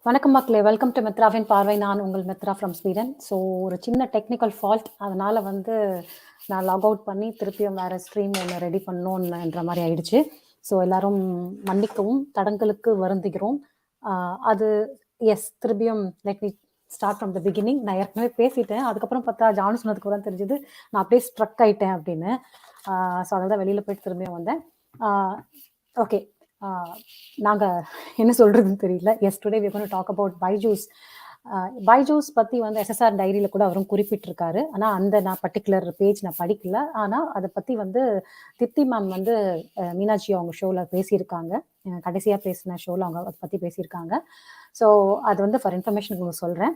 வணக்கம் மக்களே, welcome to மித்ராவின் பார்வை. நான் உங்கள் மித்ரா ஃப்ரம் ஸ்வீடன். ஸோ ஒரு சின்ன டெக்னிக்கல் ஃபால்ட், அதனால் நான் லாக் அவுட் பண்ணி திருப்பியும் வேறு ஸ்ட்ரீம் ஒன்று ரெடி பண்ணணுன்ற மாதிரி ஆயிடுச்சு. ஸோ எல்லாரும் மன்னிக்கவும், தடங்களுக்கு வருந்துகிறோம். அது திருப்பியும் let me start from the beginning. நான் ஏற்கனவே பேசிட்டேன், அதுக்கப்புறம் பார்த்தா ஜானு சொன்னதுக்கு தான் தெரிஞ்சது நான் அப்படியே ஸ்ட்ரக் ஆகிட்டேன் அப்படின்னு. ஸோ அதனால தான் வெளியில் போயிட்டு திரும்பியும் வந்தேன். ஓகே, நாங்கள் என்ன சொல்கிறதுன்னு தெரியல. Today we are going to talk about Byju's. Byju's பற்றி SSR டைரியில் கூட அவரும் குறிப்பிட்டிருக்காரு. ஆனால் நான் பர்டிகுலர் பேஜ் நான் படிக்கல. ஆனால் அதை பற்றி திப்தி மேம் மீனாட்சி அவங்க ஷோவில் பேசியிருக்காங்க. கடைசியாக பேசின ஷோவில் அவங்க அதை பற்றி பேசியிருக்காங்க. ஸோ அது ஃபார் இன்ஃபர்மேஷன் உங்களுக்கு சொல்கிறேன்.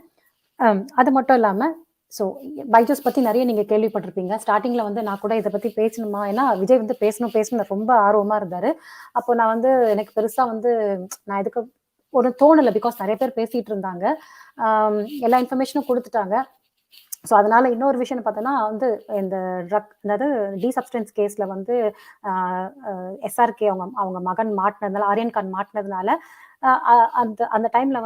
அது மட்டும் இல்லாமல் ஸோ பைஜூஸ் பற்றி நிறைய நீங்கள் கேள்விப்பட்டிருப்பீங்க. ஸ்டார்டிங்கில் நான் கூட இதை பற்றி பேசணுமா, ஏன்னா விஜய் பேசணும் ரொம்ப ஆர்வமாக இருந்தார். அப்போ நான் எனக்கு பெருசாக நான் இதுக்கு ஒரு தோணலை. பிகாஸ் நிறைய பேர் பேசிகிட்டு இருந்தாங்க, எல்லா இன்ஃபர்மேஷனும் கொடுத்துட்டாங்க. ஸோ அதனால இன்னொரு விஷயம் பார்த்தோன்னா இந்த ட்ரக், அதாவது டீசப்ஸ்டன்ஸ் கேஸில் SRK அவங்க மகன் மாட்டினதுனால, ஆரியன் கான் மாட்டினதுனால அந்த டைமில்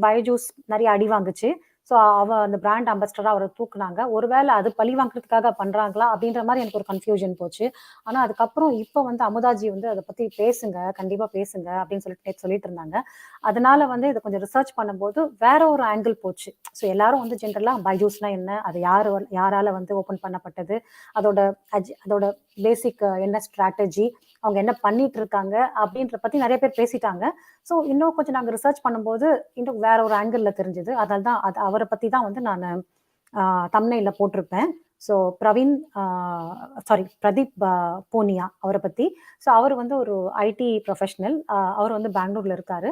பைஜூஸ் நிறைய அடி வாங்குச்சு. ஸோ அந்த பிராண்ட் அம்பாசிடராக அவரை தூக்குனாங்க. ஒருவேளை அது பழி வாங்குறதுக்காக பண்ணுறாங்களா அப்படின்ற மாதிரி எனக்கு ஒரு கன்ஃபியூஷன் போச்சு. ஆனால் அதுக்கப்புறம் இப்போ அமுதாஜி அதை பற்றி பேசுங்க, கண்டிப்பாக பேசுங்க அப்படின்னு சொல்லிட்டு இருந்தாங்க. அதனால இதை கொஞ்சம் ரிசர்ச் பண்ணும்போது வேற ஒரு ஆங்கிள் போச்சு. ஸோ எல்லாரும் ஜென்ரலாக பைஜூஸ்னா என்ன, அது யாரால ஓப்பன் பண்ணப்பட்டது, அதோட பேசிக் என்ன ஸ்ட்ராட்டஜி, அவங்க என்ன பண்ணிட்டு இருக்காங்க அப்படின்ற பற்றி நிறைய பேர் பேசிட்டாங்க. ஸோ இன்னும் கொஞ்சம் நாங்கள் ரிசர்ச் பண்ணும்போது இன்னும் வேற ஒரு ஆங்கிளில் தெரிஞ்சுது. அதனால தான் அவரை பற்றி தான் நான் தம்ப்நெயில்ல போட்டிருப்பேன். ஸோ பிரதீப் பூனியா அவரை பற்றி. ஸோ அவர் ஒரு ஐடி ப்ரொஃபஷனல். அவர் பெங்களூர்ல இருக்காரு.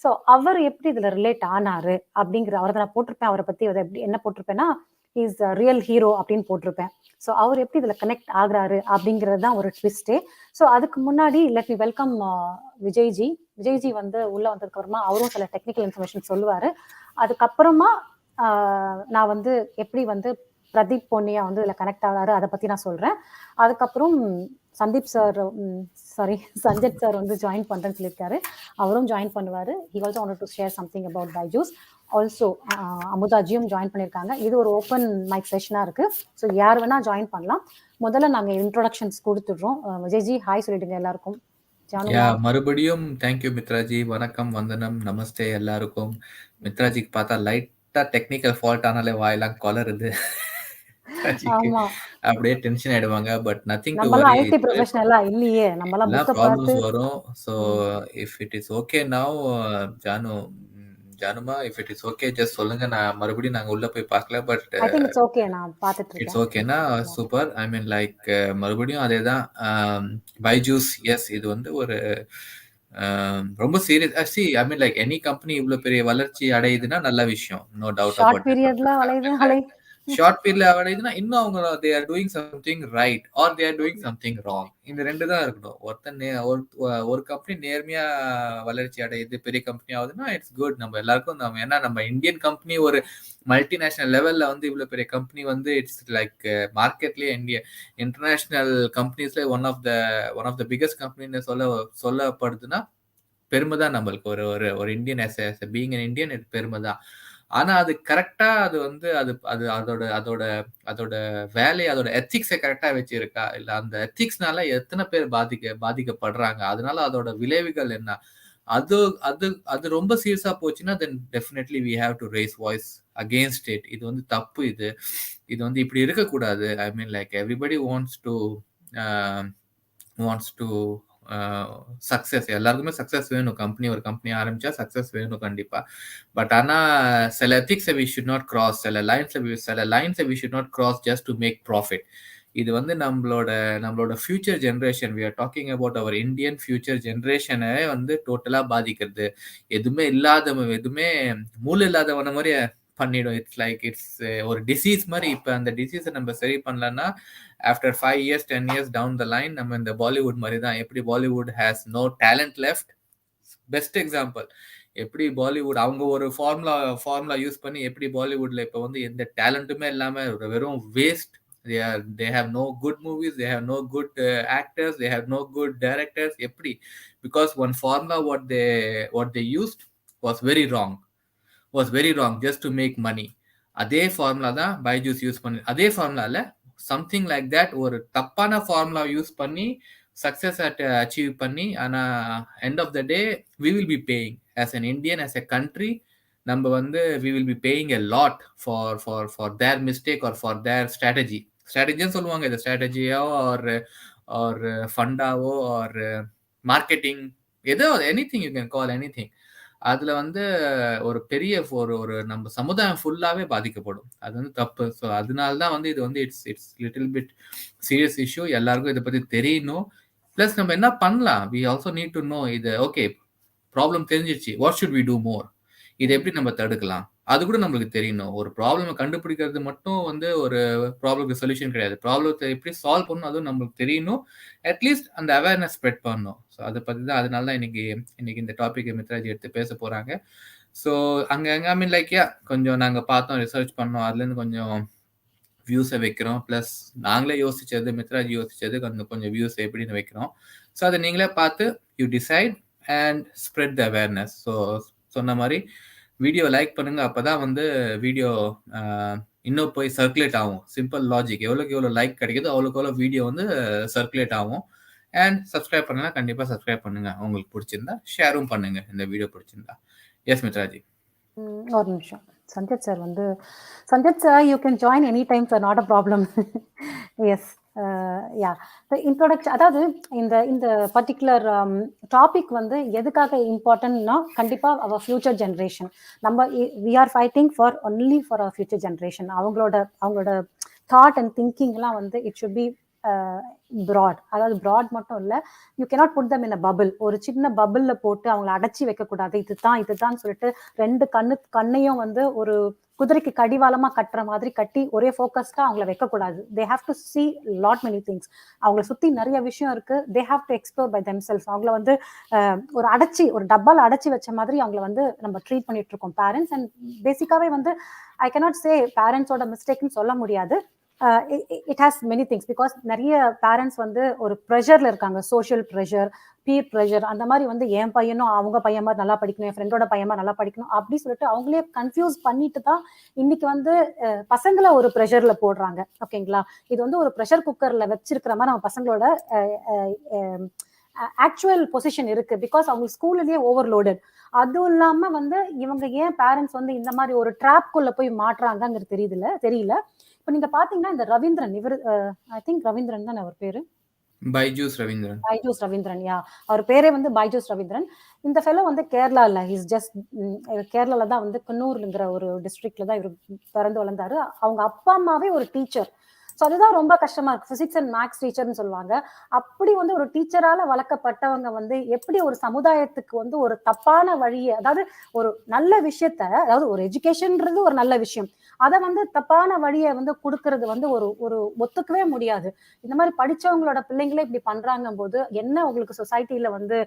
ஸோ அவர் எப்படி இதில் ரிலேட் ஆனாரு அப்படிங்கிற அவரை நான் போட்டிருப்பேன். அவரை பற்றி என்ன போட்டிருப்பேன்னா, இஸ் ரியல் ஹீரோ அப்படின்னு போட்டிருப்பேன். ஸோ அவர் எப்படி இதில் கனெக்ட் ஆகுறாரு அப்படிங்கிறது தான் ஒரு ட்விஸ்டே. ஸோ அதுக்கு முன்னாடி let me welcome Vijayji. Vijayji உள்ள வந்ததுக்கு அப்புறமா அவரும் சில டெக்னிக்கல் இன்ஃபர்மேஷன் சொல்லுவாரு. அதுக்கப்புறமா நான் எப்படி பிரதீப் பொன்னியா இதில் கனெக்ட் ஆகிறாரு அதை பற்றி நான் சொல்கிறேன். அதுக்கப்புறம் சஞ்சட் சார் ஜாயின் பண்ணுறேன்னு சொல்லியிருக்காரு. அவரும் ஜாயின் பண்ணுவார். He also wanted to share something about Byju's. Also அமுதாஜியும் ஜாயின் பண்ணியிருக்காங்க. இது ஒரு ஓப்பன் மைக் செஷனாக இருக்குது. ஸோ யார் வேணால் ஜாயின் பண்ணலாம். முதல்ல நாங்கள் இன்ட்ரோடக்ஷன்ஸ் கொடுத்துடுறோம். விஜய்ஜி ஹாய் சொல்லிடுங்க எல்லாருக்கும். மறுபடியும் தேங்க்யூ மித்ராஜி. வணக்கம், வந்தனம், நமஸ்தே எல்லாருக்கும். மித்ராஜிக்கு பார்த்தா லைட்டா டெக்னிக்கல் ஃபால்ட் ஆனாலே வாயெல்லாம் கொலருது. அப்படியே டென்ஷன் ஆயிடுவாங்க. But nothing to worry, IT ப்ரொஃபஷனலா இல்லையே, நம்மலாம் ப்ராப்ளம்ஸ் வரும். So if it is okay now, ஜானுமா, if it is okay just சொல்லுங்க. நான் மறுபடியும் நாங்க உள்ள போய் பார்க்கல. பட் இட்ஸ் ஓகே, நான் பார்த்துட்டு இருக்கேன். இட்ஸ் ஓகேனா சூப்பர். ஐ மீன் லைக் மறுபடியும் அதேதான். பைஜூஸ், எஸ், இது ஒரு ரொம்ப serious. I mean like any company இவ்வளவு பெரிய வளர்ச்சி அடையுதுன்னா நல்ல விஷயம், no doubt about it. Short பீரியட்ல அடையுதுன்னா இன்னும் அவங்க they are doing something right or they are doing something wrong. இந்த ரெண்டு தான் இருக்கணும். ஒரு கம்பெனி நேர்மையா வளர்ச்சி அடையுது, பெரிய கம்பெனி ஆகுதுன்னா இட்ஸ் குட். நம்ம எல்லாருக்கும் ஏன்னா நம்ம இந்தியன் கம்பெனி ஒரு மல்டிநேஷனல் லெவல்ல இவ்வளவு பெரிய கம்பெனி இட்ஸ் லைக் மார்க்கெட்லயே இன்டர்நேஷனல் கம்பெனிஸ்ல ஒன் ஆஃப் த பிகெஸ்ட் கம்பெனின்னு சொல்லப்படுதுன்னா பெருமை தான் நம்மளுக்கு. ஒரு இந்தியன் பீயிங் an இந்தியன் பெருமை தான். ஆனா அது கரெக்டா அது அது அதோட வேலையை, அதோட எத்திக்ஸை கரெக்டா வச்சிருக்கா, இல்ல அந்த எத்திக்ஸ்னால எத்தனை பேர் பாதிக்கப்படுறாங்க, அதனால அதோட விளைவுகள் என்ன, அது ரொம்ப சீரியஸா போச்சுன்னா then definitely we have to raise voice against it. இது தப்பு. இது இப்படி இருக்கக்கூடாது. I mean like everybody wants to success. எல்லாருக்குமே சக்சஸ் வேணும். ஒரு கம்பெனி ஆரம்பிச்சா சக்சஸ் வேணும் கண்டிப்பா. பட் ஆனா சில எத்திக்ஸை we should not cross, சில லைன்ஸை we should not cross just to make profit. இது நம்மளோட future generation, we are talking about our Indian future ஜென்ரேஷனை டோட்டலா பாதிக்கிறது. எதுவுமே மூளை இல்லாதவன மாதிரி பண்ணிடும். இட்ஸ் ஒரு டிசீஸ் மாதிரி. இப்ப அந்த டிசீஸை நம்ம சரி பண்ணலன்னா after 5 years 10 years down the line நம்ம இந்த பாலிவுட் மாதிரி தான். எப்படி Bollywood has no talent left, best example. எப்படி பாலிவுட் அவங்க ஒரு ஃபார்முலா யூஸ் பண்ணி எப்படி பாலிவுட்ல இப்ப எந்த டேலண்ட்டுமே இல்லாம வெறும் waste. they have no good movies, they have no good actors, they have no good directors. எப்படி? Because one formula what they used was very wrong. Just to make money. அதே formula தான் Byju's use பண்ணி, அதே ஃபார்முலால something like that ஒரு தப்பான formula use பண்ணி success achieve பண்ணி, ஆனால் end of the day we will be paying as an Indian, as a country. நம்ம வந்து we will be paying a lot for their mistake or for their ஸ்ட்ராட்டஜின்னு சொல்லுவாங்க. இது ஸ்ட்ராட்டஜியோ ஆர் ஃபண்டாவோ ஆர் மார்க்கெட்டிங், ஏதோ anything, you can call anything. அதுல வந்து ஒரு பெரிய ஒரு நம்ம சமுதாயம் ஃபுல்லாவே பாதிக்கப்படும். அது வந்து தப்பு. ஸோ அதனால தான் வந்து இது வந்து it's little bit serious issue. எல்லாருக்கும் இதை பத்தி தெரியணும். பிளஸ் நம்ம என்ன பண்ணலாம், we also need to know இது. ஓகே, ப்ராப்ளம் தெரிஞ்சிருச்சு, what should we do more, இதை எப்படி நம்ம தடுக்கலாம், அது கூட நம்மளுக்கு தெரியணும். ஒரு ப்ராப்ளமை கண்டுபிடிக்கிறது மட்டும் வந்து ஒரு ப்ராப்ளம்க்கு சொல்யூஷன் கிடையாது. ப்ராப்ளத்தை எப்படி சால்வ் பண்ணணும் அதுவும் நம்மளுக்கு தெரியணும். அட்லீஸ்ட் அந்த அவேர்னஸ் ஸ்ப்ரெட் பண்ணணும். ஸோ அதை பற்றி தான், அதனால தான் இன்னைக்கு இந்த டாபிக் மித்ராஜி எடுத்து பேச போகிறாங்க. ஸோ அங்கே ஐ மீன் லைக் கொஞ்சம் நாங்கள் பார்த்தோம், ரிசர்ச் பண்ணோம், அதுலேருந்து கொஞ்சம் வியூஸை வைக்கிறோம். ப்ளஸ் நாங்களே யோசிச்சது, மித்ராஜி யோசிச்சது கொஞ்சம் வியூஸ் எப்படின்னு வைக்கிறோம். ஸோ அதை நீங்களே பார்த்து you decide and spread the awareness. So சொன்ன மாதிரி வீடியோ லைக் பண்ணுங்க, அப்பதான் வந்து வீடியோ இன்னும் போய் சர்க்குலேட் ஆகும். Simple logic. எவ்வளோக்கு எவ்வளோ லைக் கிடைக்குதோ அவ்வளோக்கு எவ்வளோ வீடியோ வந்து சர்க்குலேட் ஆகும். அண்ட் சப்ஸ்கிரைப் பண்ணலாம், கண்டிப்பாக சப்ஸ்கிரைப் பண்ணுங்க. உங்களுக்கு பிடிச்சிருந்தா ஷேரும் பண்ணுங்க இந்த வீடியோ பிடிச்சிருந்தா. எஸ் மித்ராஜி. ஒரு நிமிஷம். Sanjat sir, you can join any time sir, not a problem. Yes, yeah, introduction. அதாவது இந்த பர்டிகுலர் டாபிக் வந்து எதுக்காக இம்பார்ட்டன்ட்னா, கண்டிப்பா அவர் ஃபியூச்சர் ஜென்ரேஷன், நம்ம we are fighting for only for our future generation. அவங்களோட தாட் அண்ட் திங்கிங்லாம் வந்து இட் ஷுட் பி ப்ராட். அதாவது ப்ராட் மட்டும் இல்லை, you cannot put them in a bubble. ஒரு சின்ன பபிள்ல போட்டு அவங்கள அடைச்சி வைக்கக்கூடாது. இதுதான் சொல்லிட்டு ரெண்டு கண்ணையும் வந்து ஒரு குதிரைக்கு கடிவாளமா கட்டுற மாதிரி கட்டி ஒரே ஃபோக்கஸ்டா அவங்கள வைக்கக்கூடாது. They have to see lot many things. அவங்கள சுத்தி நிறைய விஷயம் இருக்கு. They have to explore by themself. அவங்கள வந்து ஒரு டப்பால அடைச்சி வச்ச மாதிரி அவங்கள வந்து நம்ம ட்ரீட் பண்ணிட்டு இருக்கோம் பேரண்ட்ஸ். அண்ட் பேசிக்காவே வந்து ஐ கேனாட் சே பேரண்ட்ஸோட மிஸ்டேக்னு சொல்ல முடியாது. it has many things, because நிறைய பேரண்ட்ஸ் வந்து ஒரு ப்ரெஷர்ல இருக்காங்க. சோஷியல் ப்ரெஷர், பீர் ப்ரெஷர், அந்த மாதிரி வந்து என் பையனும் அவங்க பையன் மாதிரி நல்லா படிக்கணும், என் ஃப்ரெண்டோட பையன் மாதிரி நல்லா படிக்கணும் அப்படி சொல்லிட்டு அவங்களே கன்ஃபியூஸ் பண்ணிட்டு தான் இன்னைக்கு வந்து பசங்களை ஒரு ப்ரெஷர்ல போடுறாங்க. ஓகேங்களா? இது வந்து ஒரு ப்ரெஷர் குக்கர்ல வச்சிருக்கிற மாதிரி நம்ம பசங்களோட ஆக்சுவல் பொசிஷன் இருக்கு. பிகாஸ் அவங்க ஸ்கூல்லேயே ஓவர்லோடட். அதுவும் இல்லாம வந்து இவங்க ஏன் பேரண்ட்ஸ் வந்து இந்த மாதிரி ஒரு ட்ராப்குள்ள போய் மாட்டுறாங்கிறது தெரியல. இப்ப நீங்க பாத்தீங்கன்னா இந்த ரவீந்திரன், இவர் ஐ திங்க் ரவீந்திரன் தான் அவர் பேரு, பைஜூஸ் ரவீந்திரன். யா, அவர் பேரே வந்து பைஜூஸ் ரவீந்திரன். இந்த ஃபெலோ வந்து கேரளால, இஸ் ஜஸ்ட் கேரளால தான் வந்து குன்னூர்ங்கிற ஒரு டிஸ்ட்ரிக்ட்ல தான் இவர் பிறந்து வளர்ந்தாரு. அவங்க அப்பா அம்மாவே ஒரு டீச்சர். ஸோ அதுதான் ரொம்ப கஷ்டமா இருக்கு. பிசிக்ஸ் அண்ட் மேக்ஸ் டீச்சர்னு சொல்லுவாங்க. அப்படி வந்து ஒரு டீச்சரால வளர்க்கப்பட்டவங்க வந்து எப்படி ஒரு சமுதாயத்துக்கு வந்து ஒரு தப்பான வழியை, அதாவது ஒரு நல்ல விஷயத்த, அதாவது ஒரு எஜுகேஷன்ன்றது ஒரு நல்ல விஷயம், அதை வந்து தப்பான வழியை வந்து கொடுக்கறது வந்து ஒரு ஒத்துக்கவே முடியாது. இந்த மாதிரி படிச்சவங்களோட பிள்ளைங்களே இப்படி பண்றாங்க போது என்ன உங்களுக்கு சொசைட்டில வந்து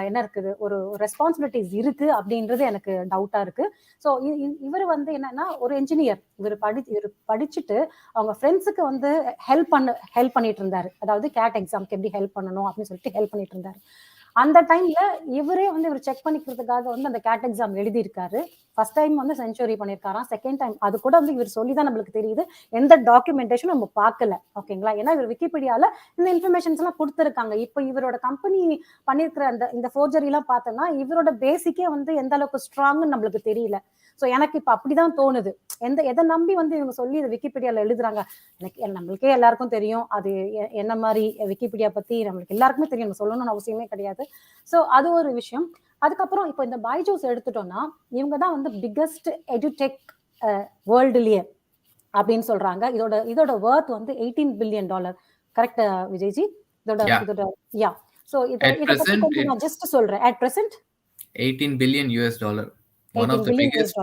என்ன இருக்குது, ஒரு ரெஸ்பான்சிபிலிட்டிஸ் இருக்கு அப்படின்றது எனக்கு டவுட்டா இருக்கு. ஸோ இவர் வந்து என்னன்னா ஒரு என்ஜினியர். இவர் படிச்சுட்டு அவங்க ஃப்ரெண்ட்ஸுக்கு வந்து ஹெல்ப் பண்ணிட்டு இருந்தாரு. அதாவது கேட் எக்ஸாம்க்கு எப்படி ஹெல்ப் பண்ணணும் அப்படின்னு சொல்லிட்டு ஹெல்ப் பண்ணிட்டு இருந்தாரு. அந்த டைம்ல இவரே வந்து இவர் செக் பண்ணிக்கிறதுக்காக வந்து அந்த கேட் எக்ஸாம் எழுதியிருக்காரு. ஃபர்ஸ்ட் டைம் வந்து செஞ்சுரி பண்ணியிருக்காராம். செகண்ட் டைம் அது கூட வந்து இவர் சொல்லிதான் நம்மளுக்கு தெரியுது. எந்த டாக்குமெண்டேஷனும் நம்ம பார்க்கல. ஓகேங்களா? ஏன்னா இவர் விக்கிபீடியால இந்த இன்ஃபர்மேஷன்ஸ் எல்லாம் கொடுத்துருக்காங்க. இப்போ இவரோட கம்பெனி பண்ணிருக்கிற இந்த ஃபோர்ஜரி எல்லாம் பார்த்தோம்னா இவரோட பேசிக்கே வந்து எந்த அளவுக்கு ஸ்ட்ராங்னு நம்மளுக்கு தெரியல. ஸோ எனக்கு இப்ப அப்படிதான் தோணுது. எதை நம்பி வந்து இவங்க சொல்லி இதை விக்கிபீடியால எழுதுறாங்க. நம்மளுக்கே எல்லாருக்கும் தெரியும் அது என்ன மாதிரி. விக்கிபீடியா பத்தி நம்மளுக்கு எல்லாருக்குமே தெரியும், நம்ம சொல்லணும்னு அவசியமே கிடையாது. ஸோ அது ஒரு விஷயம். அதுக்கப்புறம் இப்போ இந்த பைஜூஸ் எடுத்துட்டோம்னா இவங்க தான் வந்து பிக்கஸ்ட் எஜுடெக் வேர்ல்டுலயே அப்படின்னு சொல்றாங்க. இதோட வர்த் வந்து $18 பில்லியன். கரெக்ட் விஜய்ஜி? இதோட யா. ஸோ இதை பத்தி கொஞ்சம் நான் ஜஸ்ட் சொல்றேன். At present $18 billion. One of the biggest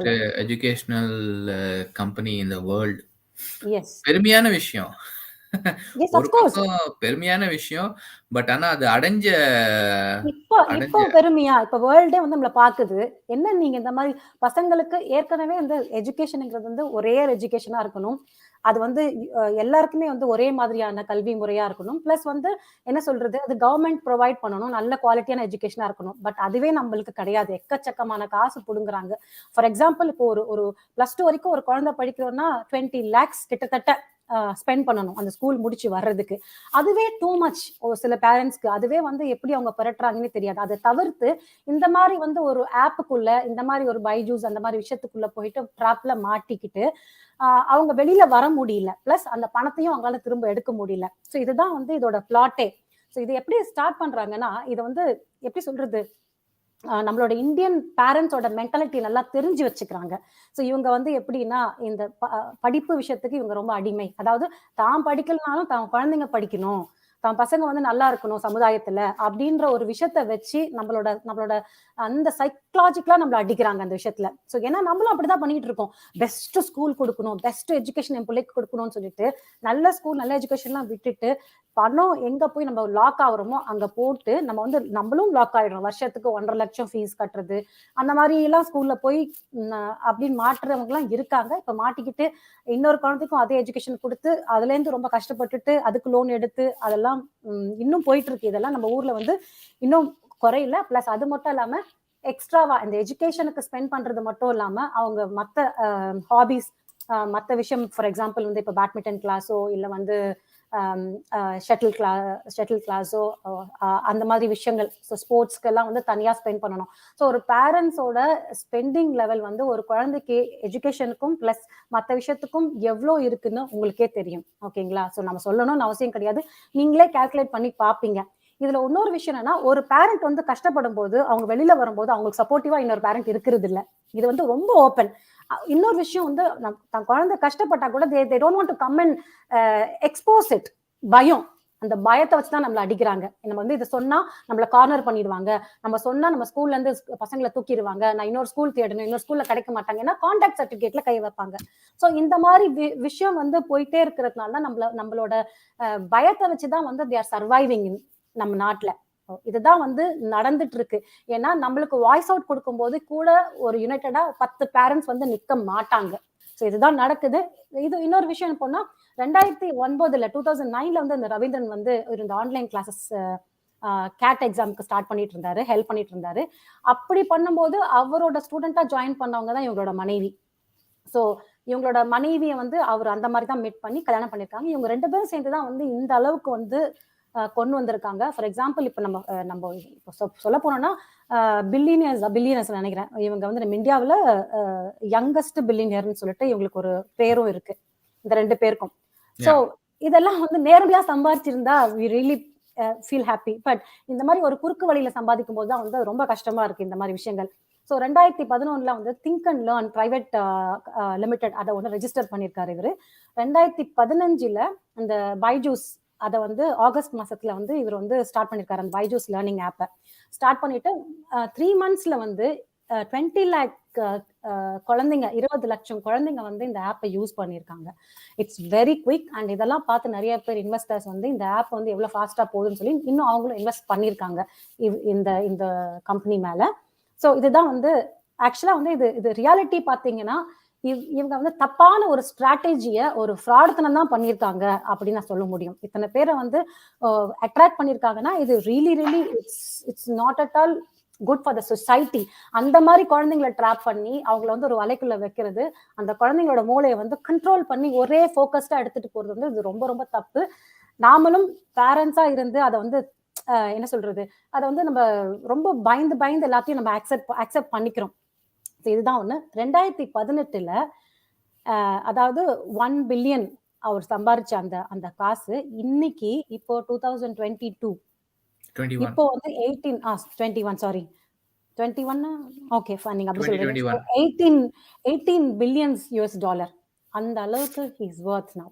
educational company in the world. Yes. பெருமையான விஷயம். Yes, ஒரு of course. பெருமையான விஷயம். பட் ஆனா அது அடைஞ்ச இப்போ பெருமையா இப்ப வேர்ல்டே வந்து நம்மள பாக்குது. என்ன நீங்க இந்த மாதிரி பசங்களுக்கு ஏற்கனவே இந்த எஜுகேஷன்ங்கிறது வந்து ஒரே எஜுகேஷனா இருக்கணும். அது வந்து எல்லாருக்குமே வந்து ஒரே மாதிரியான கல்வி முறையா இருக்கணும். பிளஸ் வந்து என்ன சொல்றது, அது கவர்மெண்ட் ப்ரொவைட் பண்ணணும், நல்ல குவாலிட்டியான எஜுகேஷனா இருக்கணும். பட் அதுவே நம்மளுக்கு கிடையாது. எக்கச்சக்கமான காசு புடுங்குறாங்க. ஃபார் எக்ஸாம்பிள் இப்போ ஒரு ஒரு +2 வரைக்கும் ஒரு குழந்தை படிக்கிறோம்னா 20 lakhs கிட்டத்தட்ட ஸ்பெண்ட் பண்ணணும் அந்த ஸ்கூல் முடிச்சு வர்றதுக்கு. அதுவே டூ மச் ஒரு சில பேரண்ட்ஸ்க்கு. அதுவே வந்து எப்படி அவங்க பெரட்டுறாங்கன்னு தெரியாது. அதை தவிர்த்து இந்த மாதிரி வந்து ஒரு ஆப்புக்குள்ள இந்த மாதிரி ஒரு பைஜூஸ் அந்த மாதிரி விஷயத்துக்குள்ள போயிட்டு ட்ராப்ல மாட்டிக்கிட்டு அவங்க வெளியில வர முடியல. பிளஸ் அந்த பணத்தையும் அவங்களால திரும்ப எடுக்க முடியல. ஸோ இதுதான் வந்து இதோட பிளாட்டே. ஸோ இது எப்படி ஸ்டார்ட் பண்றாங்கன்னா, இதை வந்து எப்படி சொல்றது, நம்மளோட இந்தியன் பேரண்ட்ஸோட மென்டாலிட்டி நல்லா தெரிஞ்சு வச்சுக்கிறாங்க. ஸோ இவங்க வந்து எப்படின்னா, இந்த படிப்பு விஷயத்துக்கு இவங்க ரொம்ப அடிமை. அதாவது தான் படிக்கலனாலும் தான் குழந்தைங்க படிக்கணும், தான் பசங்க வந்து நல்லா இருக்கணும் சமுதாயத்துல அப்படின்ற ஒரு விஷயத்த வச்சு நம்மளோட நம்மளோட அந்த சைக்கலாஜிக்கலா நம்மள அடிக்கிறாங்க அந்த விஷயத்துல. ஸோ ஏன்னா நம்மளும் அப்படிதான் பண்ணிட்டு இருக்கோம். பெஸ்ட் ஸ்கூல் கொடுக்கணும், பெஸ்ட் எஜுகேஷன் என் பிள்ளைக்கு கொடுக்கணும்னு சொல்லிட்டு நல்ல ஸ்கூல் நல்ல எஜுகேஷன்லாம் விட்டுட்டு பணம் எங்க போய் நம்ம லாக் ஆகுறோமோ அங்க போட்டு நம்ம வந்து நம்மளும் லாக் ஆயிடுறோம். வருஷத்துக்கு 1.5 லட்சம் ஃபீஸ் கட்டுறது அந்த மாதிரி எல்லாம் ஸ்கூல்ல போய் அப்படின்னு மாற்றுறவங்க எல்லாம் இருக்காங்க. இப்ப மாட்டிக்கிட்டு இன்னொரு குழந்தைக்கும் அதே எஜுகேஷன் கொடுத்து அதுல இருந்து ரொம்ப கஷ்டப்பட்டுட்டு அதுக்கு லோன் எடுத்து அதெல்லாம் இன்னும் போயிட்டு இருக்கு. இதெல்லாம் நம்ம ஊர்ல வந்து இன்னும் குறையில. பிளஸ் அது மட்டும் இல்லாம எக்ஸ்ட்ராவா இந்த எஜுகேஷனுக்கு ஸ்பெண்ட் பண்றது மட்டும் இல்லாம அவங்க மத்த ஹாபிஸ் மத்த விஷயம், ஃபார் எக்ஸாம்பிள் வந்து இப்ப பேட்மிண்டன் கிளாஸோ இல்ல வந்து ஷட்டில் கிளாஸோ அந்த மாதிரி விஷயங்கள், ஸோ ஸ்போர்ட்ஸ்க்கெல்லாம் வந்து தனியா ஸ்பெண்ட் பண்ணணும். ஸோ ஒரு பேரண்ட்ஸோட ஸ்பெண்டிங் லெவல் வந்து ஒரு குழந்தைக்கு எஜுகேஷனுக்கும் பிளஸ் மற்ற விஷயத்துக்கும் எவ்வளோ இருக்குன்னு உங்களுக்கே தெரியும். ஓகேங்களா? ஸோ நம்ம சொல்லணும்னு அவசியம் கிடையாது. நீங்களே கால்குலேட் பண்ணி பார்ப்பீங்க. இதுல இன்னொரு விஷயம் என்னன்னா, ஒரு பேரண்ட் வந்து கஷ்டப்படும் போது அவங்க வெளியில வரும்போது அவங்களுக்கு சப்போர்ட்டிவா இன்னொரு பேரண்ட் இருக்கிறது இல்ல. இது வந்து ரொம்ப ஓப்பன். இன்னொரு விஷயம் வந்து தன் குழந்தை கஷ்டப்பட்டா கூட they don't want to come and expose it. பயம். அந்த பயத்தை வச்சுதான் நம்மள அடிக்கிறாங்க. நம்ம வந்து இதை சொன்னா நம்மள கார்னர் பண்ணிடுவாங்க, நம்ம சொன்னா நம்ம ஸ்கூல்ல இருந்து பசங்களை தூக்கிடுவாங்க, நான் இன்னொரு ஸ்கூல் தேடணும், இன்னொரு ஸ்கூல்ல கிடைக்க மாட்டாங்க, ஏன்னா கான்டாக்ட் சர்டிபிகேட்ல கை வைப்பாங்க. சோ இந்த மாதிரி விஷயம் வந்து போயிட்டே இருக்கிறதுனால தான் நம்மளோட பயத்தை வச்சுதான் வந்து they are surviving நம்ம நாட்டுல. இதுதான் வந்து நடந்துட்டு இருக்கு. ஏன்னா நம்மளுக்கு வாய்ஸ் அவுட் கொடுக்கும்போது கூட ஒரு யுனைடெடா 10 பேரண்ட்ஸ் வந்து நிக்க மாட்டாங்க. ஸோ இதுதான் நடக்குது. இது இன்னொரு விஷயம் போனா 2009 2009 வந்து இந்த ரவீந்திரன் வந்து இந்த ஆன்லைன் கிளாஸஸ் கேட் எக்ஸாமுக்கு ஸ்டார்ட் பண்ணிட்டு இருந்தாரு, ஹெல்ப் பண்ணிட்டு இருந்தாரு. அப்படி பண்ணும்போது அவரோட ஸ்டூடெண்டா ஜாயின் பண்ணவங்க தான் இவங்களோட மனைவி. ஸோ இவங்களோட மனைவியை வந்து அவர் அந்த மாதிரி தான் மீட் பண்ணி கல்யாணம் பண்ணிருக்காங்க. இவங்க 2 பேரும் சேர்ந்து தான் வந்து இந்த அளவுக்கு வந்து கொண்டு வந்திருக்காங்க. ஃபார் எக்ஸாம்பிள் இப்ப நம்ம சொல்ல போனோம்னா பில்லியனர்ஸ் நினைக்கிறேன். இவங்க வந்து நம்ம இந்தியாவில் யங்கஸ்ட் பில்லியனியர்னு சொல்லிட்டு இவங்களுக்கு ஒரு பேரும் இருக்கு இந்த 2 பேருக்கும். ஸோ இதெல்லாம் வந்து நேரடியா சம்பாதிச்சிருந்தா we really feel happy. But இந்த மாதிரி ஒரு குறுக்கு வழியில சம்பாதிக்கும் போது தான் வந்து ரொம்ப கஷ்டமா இருக்கு இந்த மாதிரி விஷயங்கள். ஸோ 2011 வந்து think and learn private limited அதை ஒன்று ரெஜிஸ்டர் பண்ணியிருக்காரு இவரு. 2015 இந்த பைஜூஸ் அதை வந்து ஆகஸ்ட் மாசத்துல வந்து இவர் வந்து ஸ்டார்ட் பண்ணிருக்காரு. அந்த பைஜூஸ் லேர்னிங் ஆப்பை ஸ்டார்ட் பண்ணிட்டு 3 months வந்து 20 lakh குழந்தைங்க 20 லட்சம் குழந்தைங்க வந்து இந்த ஆப்பை யூஸ் பண்ணியிருக்காங்க. It's very quick. அண்ட் இதெல்லாம் பார்த்து நிறைய பேர் இன்வெஸ்டர்ஸ் வந்து இந்த ஆப் வந்து எவ்வளவு ஃபாஸ்டா போகுதுன்னு சொல்லி இன்னும் அவங்களும் இன்வெஸ்ட் பண்ணியிருக்காங்க இந்த கம்பெனி மேல. ஸோ இதுதான் வந்து ஆக்சுவலா வந்து இது ரியாலிட்டி பாத்தீங்கன்னா இவங்க வந்து தப்பான ஒரு ஸ்ட்ராட்டஜியை ஒரு ஃப்ராடுத்தனம் தான் பண்ணியிருக்காங்க அப்படின்னு நான் சொல்ல முடியும். இத்தனை பேரை வந்து அட்ராக்ட் பண்ணியிருக்காங்கன்னா இது really it's not at all good for the society. அந்த மாதிரி குழந்தைங்களை ட்ராப் பண்ணி அவங்கள வந்து ஒரு வலைக்குள்ள வைக்கிறது, அந்த குழந்தைங்களோட மூளையை வந்து கண்ட்ரோல் பண்ணி ஒரே ஃபோக்கஸ்டா எடுத்துட்டு போறது வந்து இது ரொம்ப ரொம்ப தப்பு. நாமளும் பேரண்ட்ஸா இருந்து அதை வந்து என்ன சொல்றது, அதை வந்து நம்ம ரொம்ப பயந்து எல்லாத்தையும் நம்ம அக்செப்ட் பண்ணிக்கிறோம். இதுதான் ஒண்ணு. 2018 அதாவது 1 பில்லியன் அவர் சம்பாரிச்ச அந்த காசு இன்னைக்கு இப்போ 2022 இப்போ வந்து 21 ஓகே நீங்க அப்படி சொல்றீங்க. 18 பில்லியன்ஸ் US$. அந்த அளவுக்கு ஹி இஸ் வர்த் நவ.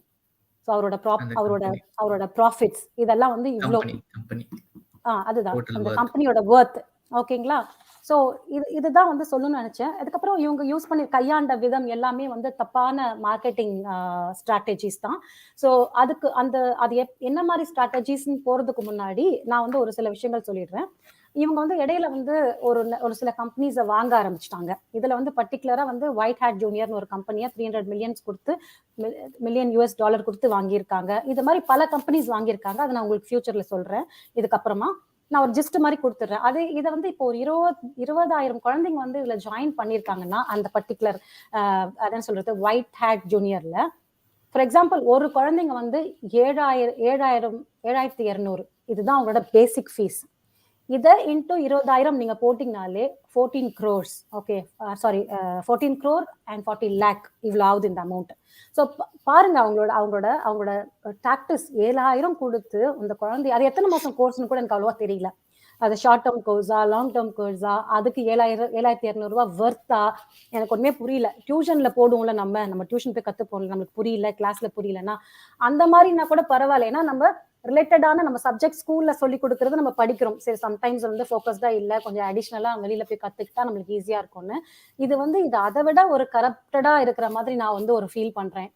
ஸோ அவரோட ப்ராஃபிட்ஸ் இதெல்லாம் வந்து இவ்வளோ அதுதான் அந்த கம்பெனியோட வர்த். ஓகேங்களா? ஸோ இதுதான் வந்து சொல்லணும்னு நினைச்சேன். அதுக்கப்புறம் இவங்க யூஸ் பண்ணி கையாண்ட விதம் எல்லாமே வந்து தப்பான மார்க்கெட்டிங் ஸ்ட்ராட்டஜிஸ் தான். ஸோ அது என்ன மாதிரி ஸ்ட்ராட்டஜிஸ்ன்னு போறதுக்கு முன்னாடி நான் வந்து ஒரு சில விஷயங்கள் சொல்லிடுறேன். இவங்க வந்து இடையில வந்து ஒரு சில கம்பெனிஸை வாங்க ஆரம்பிச்சிட்டாங்க. இதுல வந்து பர்டிகுலரா வந்து ஒயிட் ஹேட் ஜூனியர்னு ஒரு கம்பெனியை 300 மில்லியன்ஸ் கொடுத்து மில்லியன் US$ கொடுத்து வாங்கியிருக்காங்க. இது மாதிரி பல கம்பெனிஸ் வாங்கியிருக்காங்க. அதை நான் உங்களுக்கு ஃபியூச்சர்ல சொல்றேன். இதுக்கப்புறமா நான் ஒரு ஜிஸ்ட் மாதிரி கொடுத்துட்றேன். இதை வந்து இப்போ ஒரு 20,000 குழந்தைங்க வந்து இதுல ஜாயின் பண்ணியிருக்காங்கன்னா அந்த பர்டிகுலர் அதான் சொல்றது ஒயிட் ஹேட் ஜூனியர்ல ஃபார் எக்ஸாம்பிள் ஒரு குழந்தைங்க வந்து 7,200 இதுதான் அவங்களோட பேசிக் ஃபீஸ். இதை இன்டூ 20,000 நீங்க போட்டீங்கனாலே 14 crores. Okay sorry 14 crore and 40 lakh இவ்வளோ ஆகுது இந்த அமௌண்ட். ஸோ பாருங்க அவங்களோட டாக்டிஸ் 7,000 கொடுத்து இந்த குழந்தை அது எத்தனை மாசம் கோர்ஸ்னு கூட எனக்கு அவ்வளோவா தெரியல. அது ஷார்ட் டேர்ம் கோர்ஸா லாங் டேர்ம் கோர்ஸா அதுக்கு 7,200 வர்த்தா எனக்கு ஒன்றுமே புரியல. டியூஷன்ல போடுவோம்ல நம்ம டியூஷன் போய் கற்றுப்போம்ல, நம்மளுக்கு புரியல கிளாஸ்ல புரியலன்னா அந்த மாதிரினா கூட பரவாயில்ல. ஏன்னா நம்ம ரிலேட்டடான நம்ம சப்ஜெக்ட் ஸ்கூல்ல சொல்லி கொடுக்கறது நம்ம படிக்கிறோம். சரி சம்டைம்ஸ் வந்து ஃபோக்கஸ்டா இல்லை கொஞ்சம் அடிஷ்னலா வெளியில போய் கத்துக்கிட்டா நம்மளுக்கு ஈஸியா இருக்கும்னு. இது வந்து இது அதை விட ஒரு கரப்டடா இருக்கிற மாதிரி நான் வந்து ஒரு ஃபீல் பண்றேன்.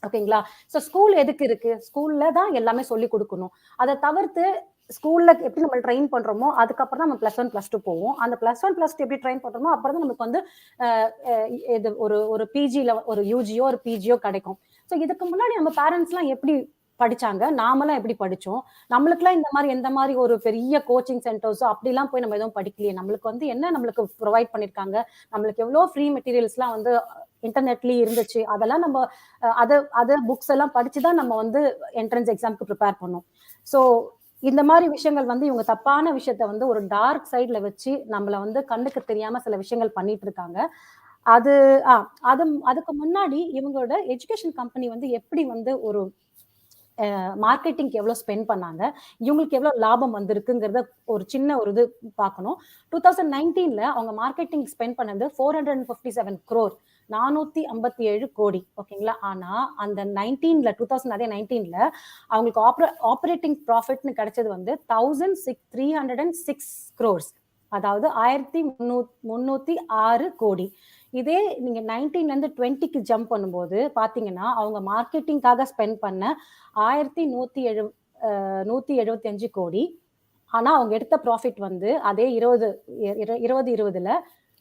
ஓகேங்களா? ஸோ ஸ்கூல் எதுக்கு இருக்கு? ஸ்கூல்ல தான் எல்லாமே சொல்லி கொடுக்கணும். அதை தவிர்த்து ஸ்கூல்ல எப்படி நம்ம ட்ரெயின் பண்றோமோ அதுக்கப்புறம் தான் நம்ம +1 +2 போவோம். அந்த +1 +2 எப்படி ட்ரெயின் பண்றோமோ அப்புறம் தான் நமக்கு வந்து இது ஒரு பிஜில ஒரு யூஜியோ ஒரு பிஜியோ கிடைக்கும். ஸோ இதுக்கு முன்னாடி நம்ம பேரண்ட்ஸ் எல்லாம் எப்படி படிச்சாங்க, நாமெல்லாம் எப்படி படிச்சோம்? நம்மளுக்குலாம் இந்த மாதிரி எந்த மாதிரி ஒரு பெரிய கோச்சிங் சென்டர்ஸோ அப்படிலாம் போய் நம்ம எதுவும் படிக்கலையே. நம்மளுக்கு வந்து என்ன நம்மளுக்கு ப்ரொவைட் பண்ணிருக்காங்க, நம்மளுக்கு எவ்வளோ ஃப்ரீ மெட்டீரியல்ஸ்லாம் வந்து இன்டர்நெட்லயே இருந்துச்சு. அதெல்லாம் நம்ம அதை புக்ஸ் எல்லாம் படிச்சுதான் நம்ம வந்து என்ட்ரன்ஸ் எக்ஸாம்க்கு ப்ரிப்பேர் பண்ணோம். ஸோ இந்த மாதிரி விஷயங்கள் வந்து இவங்க தப்பான விஷயத்த வந்து ஒரு டார்க் சைட்ல வச்சு நம்மள வந்து கண்ணுக்கு தெரியாம சில விஷயங்கள் பண்ணிட்டு இருக்காங்க. அதுக்கு முன்னாடி இவங்களோட எஜுகேஷன் கம்பெனி வந்து எப்படி வந்து ஒரு மார்க்கெட்டிங்க்கு எவ்வளவு ஸ்பெண்ட் பண்ணாங்க, இவங்களுக்கு எவ்வளவு லாபம் வந்திருக்குங்கிறத ஒரு சின்ன ஒரு இது பார்க்கணும். 2019ல அவங்க மார்க்கெட்டிங் ஸ்பெண்ட் பண்ணது 457 crore 457 கோடி. ஓகேங்களா? ஆனா அந்த 2019ல அவங்களுக்கு ஆபரேட்டிங் ப்ராஃபிட்னு கிடைச்சது வந்து 1,306 crores. அதாவது 1,306 கோடி. இதே நீங்க 19ல இருந்து 20க்கு ஜம்ப் பண்ணும்போது பாத்தீங்கன்னா அவங்க மார்க்கெட்டிங்காக ஸ்பெண்ட் பண்ண 1,175 கோடி. ஆனா அவங்க எடுத்த ப்ராஃபிட் வந்து அதே 2020ல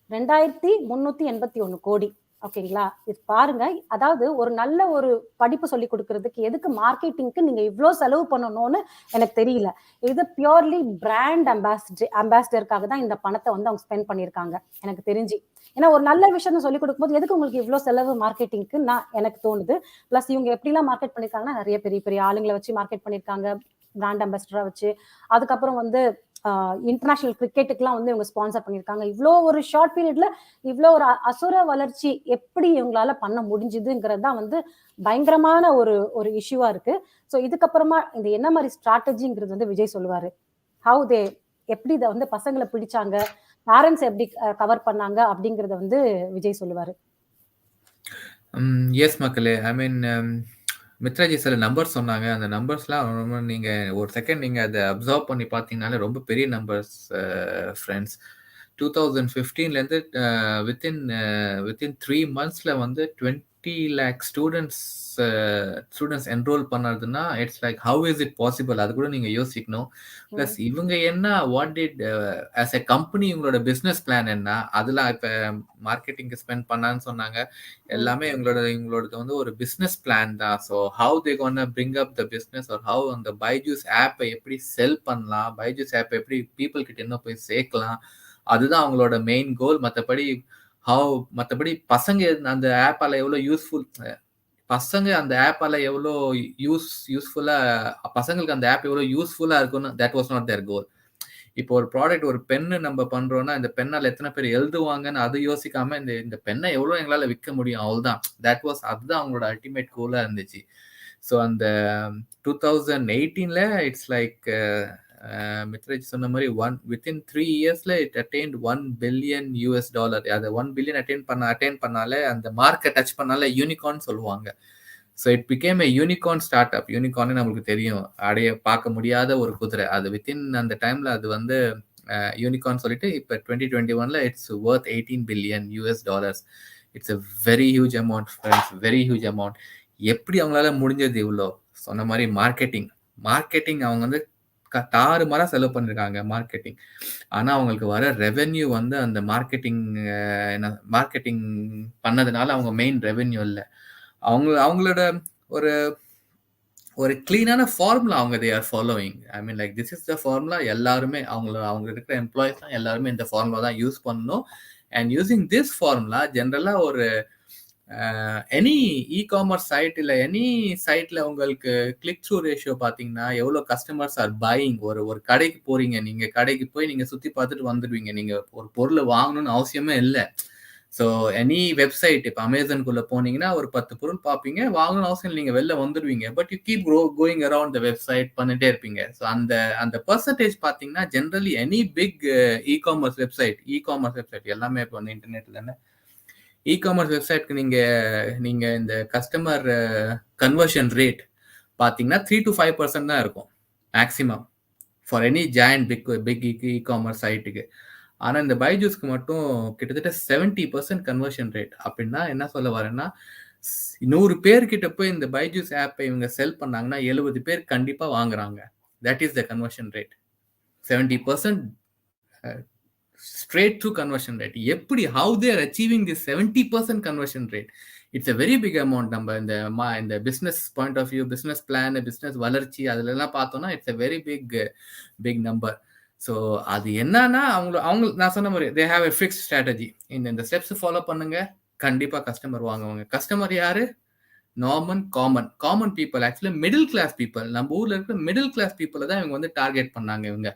2,381 கோடி. ஓகேங்களா? இது பாருங்க. அதாவது ஒரு நல்ல ஒரு படிப்பு சொல்லி கொடுக்கறதுக்கு எதுக்கு மார்க்கெட்டிங்க்கு நீங்க இவ்வளோ செலவு பண்ணணும்னு எனக்கு தெரியல. இது பியூர்லி பிராண்ட் அம்பாசிடருக்காக தான் இந்த பணத்தை வந்து அவங்க ஸ்பெண்ட் பண்ணியிருக்காங்க எனக்கு தெரிஞ்சு. ஏன்னா ஒரு நல்ல விஷயம் சொல்லி கொடுக்கும்போது எதுக்கு உங்களுக்கு இவ்வளோ செலவு மார்க்கெட்டிங்க்கு எனக்கு தோணுது. பிளஸ் இவங்க எப்படிலாம் மார்க்கெட் பண்ணிருக்காங்கன்னா நிறைய பெரிய பெரிய ஆளுங்களை வச்சு மார்க்கெட் பண்ணிருக்காங்க, பிராண்ட் அம்பாசிடரா வச்சு. அதுக்கப்புறம் வந்து இன்டர்நேஷனல் கிரிக்கெட்டுக்குலாம் வந்து இவங்க ஸ்பான்சர் பண்ணியிருக்காங்க. இவ்வளோ ஒரு ஷார்ட் பீரியட்ல இவ்வளோ ஒரு அசுர வளர்ச்சி எப்படி இவங்களால பண்ண முடிஞ்சுதுங்கிறது தான் வந்து பயங்கரமான ஒரு இஷ்யூவா இருக்கு. ஸோ இதுக்கப்புறமா இந்த என்ன மாதிரி ஸ்ட்ராட்டஜிங்கிறது வந்து விஜய் சொல்லுவாரு. எப்படி இதை வந்து பசங்களை பிடிச்சாங்க, பேரண்ட்ஸ் எப்படி கவர் பண்ணாங்க அப்படிங்கறத வந்து விஜய் சொல்லுவாரு. எஸ் மக்களே. ஐ மீன் மித்ராஜி சில நம்பர்ஸ் சொன்னாங்க. அந்த நம்பர்ஸ்லாம் ரொம்ப நீங்க ஒரு செகண்ட் நீங்க அதை அப்சர்வ் பண்ணி பார்த்தீங்கனாலே ரொம்ப பெரிய நம்பர்ஸ் ஃப்ரெண்ட்ஸ். 2015லேருந்து வித்தின் 3 monthsல வந்து 20 lakh ஸ்டூடெண்ட்ஸ் என்ரோல் பண்ணுறதுன்னா it's like how is it possible? அது கூட நீங்கள் யோசிக்கணும். ப்ளஸ் இவங்க என்ன what did as a company இவங்களோட பிஸ்னஸ் பிளான் என்ன? அதெல்லாம் இப்போ மார்க்கெட்டிங்க்கு ஸ்பெண்ட் பண்ணான்னு சொன்னாங்க. எல்லாமே இவங்களோடது வந்து ஒரு பிஸ்னஸ் பிளான் தான். So how they gonna bring up the business or how அந்த பைஜூஸ் ஆப்பை எப்படி செல் பண்ணலாம், பைஜூஸ் ஆப்பை எப்படி பீப்புள் கிட்ட இன்னும் போய் சேர்க்கலாம், அதுதான் அவங்களோட மெயின் கோல். மற்றபடி பசங்க அந்த ஆப்பால எவ்வளோ யூஸ்ஃபுல், பசங்க அந்த ஆப்பால எவ்வளோ யூஸ்ஃபுல்லா, பசங்களுக்கு அந்த ஆப் எவ்வளோ யூஸ்ஃபுல்லா இருக்குன்னு தட் வாஸ் நாட் தேர் கோல். இப்போ ஒரு ப்ராடக்ட், ஒரு பென்னு நம்ம பண்றோம்னா இந்த பெண்ணால் எத்தனை பேர் எழுதுவாங்கன்னு அது யோசிக்காம இந்த பெண்ணை எவ்வளோ எங்களால் விற்க முடியும் அவ்வளோதான். அதுதான் அவங்களோட அல்டிமேட் கோலாக இருந்துச்சு. ஸோ அந்த 2018ல இட்ஸ் லைக் மித்ராஜ் சொன்ன மாதிரி வித்தின் 3 yearsல இட் அட்டைன்ட் $1 billion. அதை 1 billion அட்டைன் பண்ணாலே அந்த மார்க்கெட் டச் பண்ணாலே யூனிகார்ன் சொல்லுவாங்க. So it became a unicorn start up. யூனிகார்னே நம்மளுக்கு தெரியும், பார்க்க முடியாத ஒரு குதிரை. அது வித்தின் அந்த டைம்ல அது வந்து யூனிகார்ன் சொல்லிட்டு இப்போ 2021ல it's worth $18 billion. It's a very huge amount friends, very huge amount. எப்படி அவங்களால முடிஞ்சது இவ்வளோ? சொன்ன மாதிரி மார்க்கெட்டிங் அவங்க வந்து தாறுமாறா செலவு பண்ணிருக்காங்க மார்க்கெட்டிங். ஆனா அவங்களுக்கு வர ரெவென்யூ வந்து அந்த மார்க்கெட்டிங் பண்ணதுனால அவங்க மெயின் ரெவென்யூ இல்ல. அவங்களோட ஒரு ஒரு கிளீனான ஃபார்முலா அவங்க they are following. I mean like this is the formula. எல்லாருமே அவங்க இருக்கிற எம்ப்ளாயிஸ் தான் எல்லாருமே இந்த ஃபார்முலா தான் யூஸ் பண்ணணும். அண்ட் யூசிங் திஸ் ஃபார்முலா ஜென்ரலா ஒரு எனி இ-காமர்ஸ் சைட் இல்ல எனி சைட்ல உங்களுக்கு கிளிக் த்ரூ ரேஷியோ பாத்தீங்கன்னா எவ்வளவு கஸ்டமர்ஸ் ஆர் பையிங். ஒரு கடைக்கு போறீங்க, நீங்க கடைக்கு போய் நீங்க சுத்தி பார்த்துட்டு வந்துடுவீங்க. நீங்க ஒரு பொருளை வாங்கணும்னு அவசியமே இல்லை. ஸோ எனி வெப்சைட் இப்போ அமேசான்குள்ள போனீங்கன்னா ஒரு 10 பொருள் பார்ப்பீங்க, வாங்கணும்னு அவசியம் இல்லை, நீங்க வெளில வந்துடுவீங்க. But you keep going around the website பண்ணிட்டே இருப்பீங்க. ஸோ அந்த பர்சன்டேஜ் பார்த்தீங்கன்னா generally any big e-commerce website எல்லாமே இப்போ வந்து இன்டர்நெட்ல தானே. இ-காமர்ஸ் வெப்சைட்க்கு நீங்க இந்த கஸ்டமர் கன்வர்ஷன் ரேட் பார்த்தீங்கன்னா 3 to 5% தான் இருக்கும் maximum for any joint big e-commerce சைட்டுக்கு. ஆனா இந்த பைஜூஸ்க்கு மட்டும் கிட்டத்தட்ட 70% கன்வர்ஷன் ரேட். அப்படின்னா என்ன சொல்ல வரேன்னா 100 பேர்கிட்ட போய் இந்த பைஜூஸ் ஆப்பை இவங்க செல் பண்ணாங்கன்னா 70 பேர் கண்டிப்பா வாங்குறாங்க. That is the conversion rate. 70% straight through conversion rate. எப்படி how they are achieving this 70% conversion rate? It's a very big amount. நம்ம இந்த business point of view, business plan, business வளர்ச்சி அதுலலாம் பார்த்தோம்னா it's a very big number. So அது என்னன்னா அவங்க நான் சொன்ன மாதிரி they have a fixed strategy. இந்த ஸ்டெப்ஸ் ஃபாலோ பண்ணுங்க, கண்டிப்பா கஸ்டமர் வாங்குவாங்க. கஸ்டமர் யாரு? Common people. Actually middle class people. நம்ம ஊர்ல இருக்கிற மிடில் கிளாஸ் பீப்புளை தான் இவங்க வந்து டார்கெட் பண்ணாங்க. இவங்க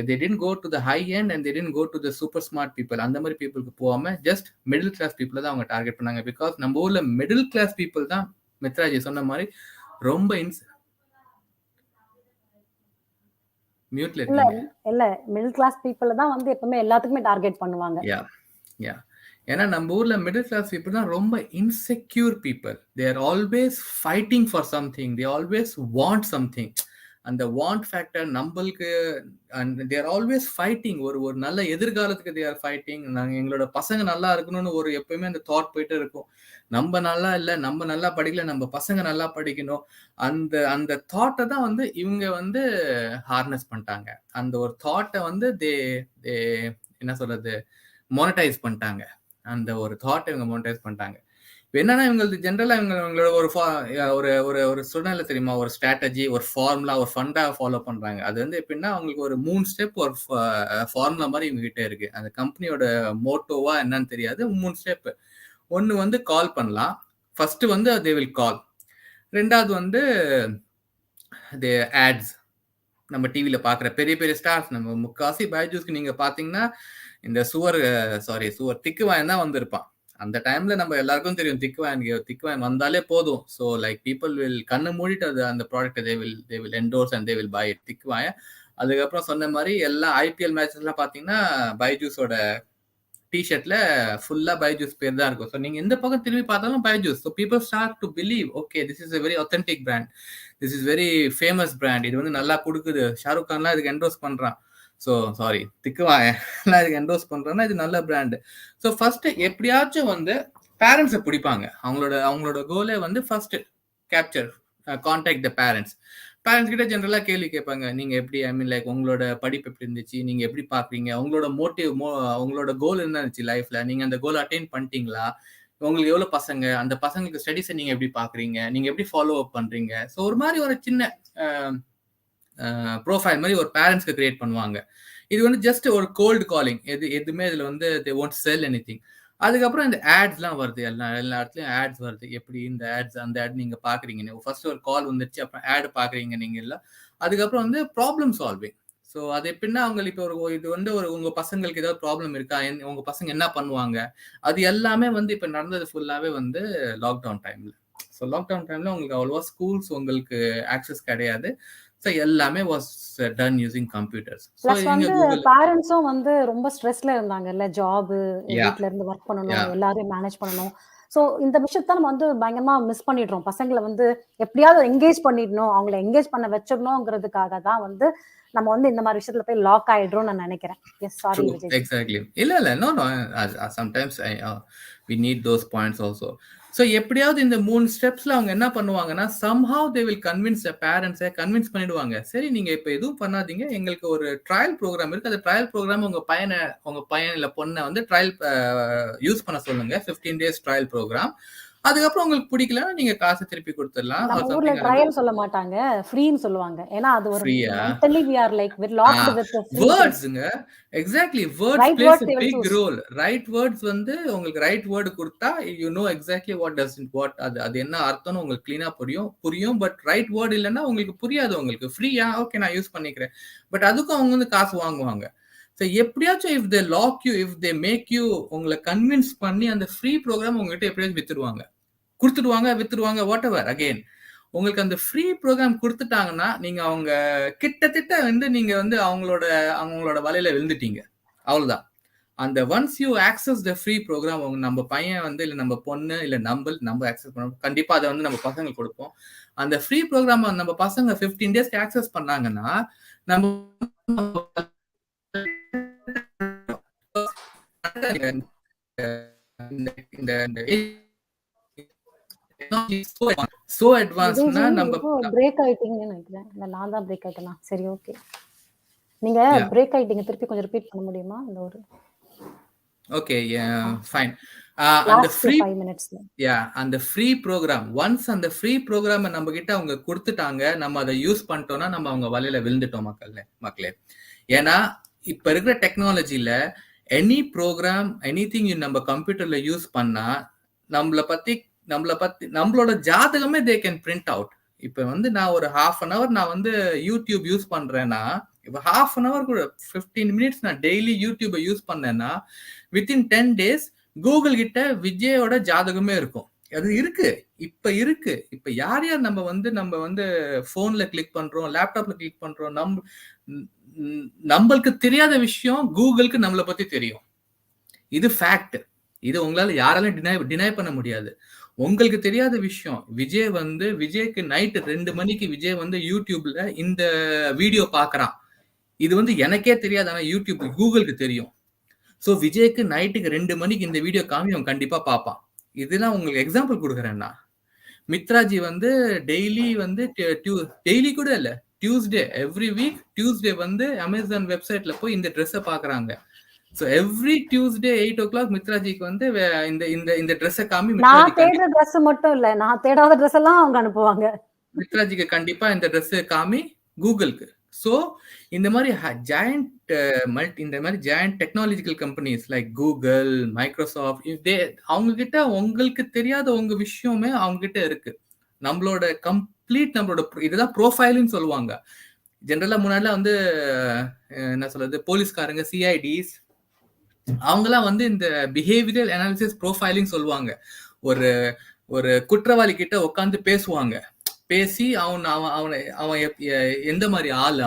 they didn't go to the high end and they didn't go to the super smart people. அந்த மாதிரி பீப்புளுக்கு போகாம ஜஸ்ட் மிடில் கிளாஸ் பீப்புளை தான் அவங்க டார்கெட் பண்ணாங்க. பிகாஸ் நம்ம ஊர்ல மிடில் கிளாஸ் பீப்புள் தான் மித்ராஜி சொன்ன மாதிரி ரொம்ப மியூட்ல இருக்கீங்க. இல்ல மிடில் கிளாஸ் பீப்புள் தான் வந்து எப்பவுமே எல்லாத்துக்குமே டார்கெட் பண்ணுவாங்க. யா ஏன்னா நம்ம ஊர்ல மிடில் கிளாஸ் பீப்புள் தான் ரொம்ப insecure people. They are always fighting for something. They always want something. அந்த வாண்ட் ஃபேக்டர் நம்மளுக்கு தே ஆர் ஆல்வேஸ் ஃபைட்டிங். ஒரு நல்ல எதிர்காலத்துக்கு தே ஆர் ஃபைட்டிங். நாங்கள் எங்களோட பசங்க நல்லா இருக்கணும்னு எப்பயுமே அந்த தாட் போயிட்டு இருக்கும். நம்ம நல்லா இல்லை, நம்ம நல்லா படிக்கல, நம்ம பசங்க நல்லா படிக்கணும். அந்த தாட்டை தான் வந்து இவங்க வந்து ஹார்னஸ் பண்ணிட்டாங்க. அந்த ஒரு தாட்டை வந்து என்ன சொல்றது மோனடைஸ் பண்ணிட்டாங்க. அந்த ஒரு தாட்டை இவங்க மோனடைஸ் பண்ணிட்டாங்க. இப்போ என்னன்னா இவங்களுக்கு ஜென்ரலா இவங்களோட ஒரு சூழ்நிலை தெரியுமா, ஒரு ஸ்ட்ராட்டஜி, ஒரு ஃபார்முலா, ஒரு ஃபண்டா ஃபாலோ பண்றாங்க. அது வந்து எப்படின்னா அவங்களுக்கு ஒரு 3 ஸ்டெப் ஒரு ஃபார்முலா மாதிரி இவங்க கிட்ட இருக்கு. அந்த கம்பெனியோட மோட்டோவா என்னன்னு தெரியாது. 3 ஸ்டெப். ஒன்னு வந்து கால் பண்ணலாம். ஃபர்ஸ்ட் வந்து தே வில் கால். ரெண்டாவது வந்து தே ஆட்ஸ். நம்ம டிவியில பாக்குற பெரிய பெரிய ஸ்டார்ஸ், நம்ம முக்காசி பைஜூஸ்க்கு நீங்க பாத்தீங்கன்னா இந்த திக்குவாயன் தான் வந்திருப்பான். அந்த டைம்ல நம்ம எல்லாருக்கும் தெரியும் திக்குவாயன் வந்தாலே போதும். ஸோ லைக் பீப்புள் வில் கண்ணு மூடிட்டு அந்த product they will endorse and they will buy திக்குவாயன். அதுக்கப்புறம் சொன்ன மாதிரி எல்லா ஐபிஎல் மேட்சஸ் எல்லாம் பாத்தீங்கன்னா பைஜூஸோட டிஷர்ட்ல ஃபுல்லா பைஜூஸ் பேர் தான் இருக்கும். ஸோ நீங்க எந்த பக்கம் திரும்பி பார்த்தாலும் Byju's. So people start to believe okay this is a very authentic brand, this is very famous brand. இது வந்து நல்லா கொடுக்குது. ஷாருக் கான்லாம் இதுக்கு என்டோர்ஸ் பண்றான். ஸோ திக்குவாயெல்லாம் இதுக்கு என்டோர்ஸ் பண்றான்னா இது நல்ல பிராண்ட். ஸோ ஃபர்ஸ்ட் எப்படியாச்சும் வந்து பேரண்ட்ஸை பிடிப்பாங்க. அவங்களோட கோலே வந்து first capture, contact the parents கிட்ட ஜென்ரலா கேள்வி கேட்பாங்க. நீங்க எப்படி, ஐ மீன் லைக் உங்களோட படிப்பு எப்படி இருந்துச்சு, நீங்க எப்படி பாக்குறீங்க, உங்களோட உங்களோட கோல் என்ன இருந்துச்சு லைஃப்ல, நீங்க அந்த கோல் அட்டைன் பண்ணிட்டீங்களா, உங்களுக்கு எவ்வளவு பசங்க, அந்த பசங்களுக்கு ஸ்டடிஸை நீங்க எப்படி பாக்குறீங்க, நீங்க எப்படி ஃபாலோ அப் பண்றீங்க. ஸோ ஒரு மாதிரி ஒரு சின்ன ப்ரோஃபைல் மாதிரி ஒரு பேரண்ட்ஸ்க்கு கிரியேட் பண்ணுவாங்க. இது வந்து ஜஸ்ட் ஒரு கோல்டு காலிங். எதுவுமே இதுல வந்து தே ஒன்ட் செல் எனிதிங். அதுக்கப்புறம் இந்த ஆட்ஸ்லாம் வருது. எல்லா இடத்துலயும் ஆட்ஸ் வருது. எப்படி இந்த ஆட்ஸ் அந்த ஆட் நீங்க பாக்குறீங்க. ஃபர்ஸ்ட் ஒரு கால் வந்துருச்சு, அப்புறம் ஆட் பாக்குறீங்க நீங்க இல்ல. அதுக்கப்புறம் வந்து ப்ராப்ளம் சால்விங். ஸோ அது எப்படின்னா அவங்களுக்கு இப்போ இது வந்து உங்க பசங்களுக்கு ஏதாவது ப்ராப்ளம் இருக்கா, உங்க பசங்க என்ன பண்ணுவாங்க, அது எல்லாமே வந்து இப்ப நடந்தது ஃபுல்லாவே வந்து லாக்டவுன் டைம்ல. ஸோ லாக்டவுன் டைம்ல உங்களுக்கு அவ்வளவா ஸ்கூல்ஸ் உங்களுக்கு ஆக்சஸ் கிடையாது. ஸோ எல்லாமே was done using computers. Plus வந்து பேரண்ட்ஸும் வந்து ரொம்ப ஸ்ட்ரெஸ்ல இருந்தாங்கல்ல, ஜாப், வீட்ல இருந்து ஒர்க் பண்ணணும், எல்லாரையும் மேனேஜ் பண்ணணும். ஸோ இந்த விஷயத்த நம்ம வந்து பயங்கரமா மிஸ் பண்ணிடுறோம். பசங்களை வந்து எப்படியாவது என்கேஜ் பண்ணிடணும், அவங்கள என்கேஜ் பண்ண வச்சிடணுங்கிறதுக்காக தான் வந்து நம்ம வந்து இந்த மாதிரி விஷயத்துல போய் லாக் ஆயிடுறோம் நான் நினைக்கிறேன். Yes, sorry Vijay. எக்ஸாக்ட்லி. இல்ல no sometimes we need those points also. So எப்படியாவது இந்த 3 ஸ்டெப்ஸ்ல அவங்க என்ன பண்ணுவாங்கன்னா, somehow they will convince the parents convince பண்ணிடுவாங்க. சரி நீங்க இப்ப எதுவும் பண்ணாதீங்க. எங்களுக்கு ஒரு ட்ரையல் ப்ரோகிராம் இருக்கு. அந்த ட்ரையல் ப்ரோகிராம் உங்க பையன் இல்ல பொண்ண வந்து ட்ரையல் யூஸ் பண்ண சொல்லுங்க. 15 டேஸ் ட்ரையல் ப்ரோகிராம். அதுக்கப்புறம் உங்களுக்கு பிடிக்கலன்னா நீங்க காசு திருப்பி கொடுத்துடலாம். நம்ம ஆர் ஊர்ல சம்திங் ட்ரையல் சொல்ல மாட்டாங்க. ஃப்ரீன்னு சொல்லுவாங்க. ஏன்னா அது ஒரு ஃப்ரீயா? Mentally we are like we're locked with the free thing. வேர்ட்ஸ்ங்க. Exactly words Right place words a they will pick choose. Role. Right words வந்து உங்களுக்கு ரைட் வேர்டு கொடுத்தா யூ நோ எக்ஸாக்ட்லி வாட் அது என்ன அர்த்தம்னு உங்களுக்கு கிளீனா புரியும். பட் ரைட் வேர்டு இல்லைன்னா உங்களுக்கு புரியாது. உங்களுக்கு ஃப்ரீயா ஓகே நான் யூஸ் பண்ணிக்கிறேன். பட் அதுக்கும் அவங்க வந்து காசு வாங்குவாங்க. ஸோ எப்படியாச்சும் if they lock you, if they make you, உங்களை கன்வின்ஸ் பண்ணி அந்த ஃப்ரீ ப்ரோக்ராம் உங்ககிட்ட எப்படியாச்சும் வித்துருவாங்க வாட் எவர். அகெயின் உங்களுக்கு அந்த ஃப்ரீ ப்ரோக்ராம் கொடுத்துட்டாங்கன்னா நீங்க அவங்க கிட்டத்தட்ட வந்து நீங்க வந்து அவங்களோட வலையில விழுந்துட்டீங்க. அவ்வளவுதான். அந்த once you access the free program, நம்ம பையன் வந்து இல்ல நம்ம பொண்ணு இல்ல நம்ம ஆக்சஸ் பண்ணணும். கண்டிப்பா அதை வந்து நம்ம பசங்களுக்கு கொடுப்போம். அந்த ஃப்ரீ ப்ரோக்ராம் நம்ம பசங்க 15 டேஸ்க்கு ஆக்சஸ் பண்ணாங்கன்னா நம்ம சோ அட்வான்ஸ்னா விஜய்ஜி நம்ம ஏதோ பிரேக் ஆயிட்டீங்கன்னு நினைக்கிறேன். இல்ல நான் தான் பிரேக் ஆயிட்டேனா? சரி ஓகே. நீங்க பிரேக் ஆயிட்டீங்க. திருப்பி கொஞ்சம் ரிப்பீட் பண்ண முடியுமா? இந்த ஒரு ஓகே ஃபைன். அந்த லாஸ்ட் ஃப்ரீ 5 மினிட்ஸ்ல. அந்த ஃப்ரீ ப்ரோக்ராம் ஒன்ஸ் அந்த ஃப்ரீ ப்ரோக்ராம் நம்ம கிட்ட அவங்க கொடுத்துட்டாங்க, நம்ம அதை யூஸ் பண்ணிட்டோம்னா நம்ம அவங்க வலையில விழுந்துட்டோம் மக்களே. ஏன்னா இப்ப இருக்கிற டெக்னாலஜில எனி ப்ரோக்ராம் எனிதிங் நம்ம கம்ப்யூட்டர்ல யூஸ் பண்ணா நம்மளோட ஜாதகமே தே கேன் பிரிண்ட் அவுட். இப்ப வந்து நான் ஒரு ஹாஃப் அன் அவர் நான் வந்து யூடியூப் யூஸ் பண்றேன்னா, இப்ப ஹாஃப் அன் அவர் கூட 15 மினிட்ஸ் நான் டெய்லி யூடியூபை யூஸ் பண்ணேன்னா வித்தின் 10 டேஸ் கூகுள் கிட்ட விஜயோட ஜாதகமே இருக்கும். அது இருக்கு. இப்ப யார் நம்ம வந்து போன்ல கிளிக் பண்றோம், லேப்டாப்ல கிளிக் பண்றோம். நம்மளுக்கு தெரியாத விஷயம் கூகுளுக்கு நம்மளை பத்தி தெரியும். இது ஃபேக்ட். இது உங்களால யாராலும் டினை பண்ண முடியாது. உங்களுக்கு தெரியாத விஷயம், விஜய்க்கு நைட்டு 2 மணிக்கு விஜய் வந்து யூடியூப்ல இந்த வீடியோ பாக்குறான். இது வந்து எனக்கே தெரியாது, ஆனா யூடியூப் கூகுளுக்கு தெரியும். சோ விஜய்க்கு நைட்டுக்கு 2 மணிக்கு இந்த வீடியோ காமி அவன் கண்டிப்பா பார்ப்பான். இதெல்லாம் உங்களுக்கு எக்ஸாம்பிள் கொடுக்குறேன்னா, மித்ராஜி வந்து டெய்லி கூட இல்ல, டியூஸ்டே எவ்ரி வீக் டியூஸ்டே வந்து அமேசான் வெப்சைட்ல போய் இந்த ட்ரெஸ்ஸை பாக்குறாங்க. சோ எவ்ரி டியூஸ்டே 8 o'clock மித்ராஜிக்கு வந்து இந்த ட்ரெஸ்ஸை காமி. நான் தேடுற ட்ரெஸ் மட்டும் இல்ல, நான் தேடாத ட்ரெஸ் எல்லாம் அவங்க அனுப்புவாங்க. மித்ராஜிக்கு கண்டிப்பா இந்த ட்ரெஸ் காமி கூகுளுக்கு. சோ இந்த மாதிரி joint technological companies like Google, Microsoft, அவங்க கிட்ட உங்களுக்கு தெரியாத உங்க விஷயமே அவங்க கிட்ட இருக்கு. நம்மளோட இதுதான் ப்ரோஃபைல்னு சொல்லுவாங்க. ஜெனரலா முன்னாடிலாம் வந்து என்ன சொல்றது, போலீஸ்காரங்க, சிஐடிஸ் அவங்கலாம் வந்து இந்த பிஹேவியரல் அனாலிசிஸ் ப்ரோஃபைலிங் சொல்லுவாங்க. ஒரு குற்றவாளி கிட்ட உட்காந்து பேசுவாங்க. பேசி அவன் எந்த மாதிரி ஆள்,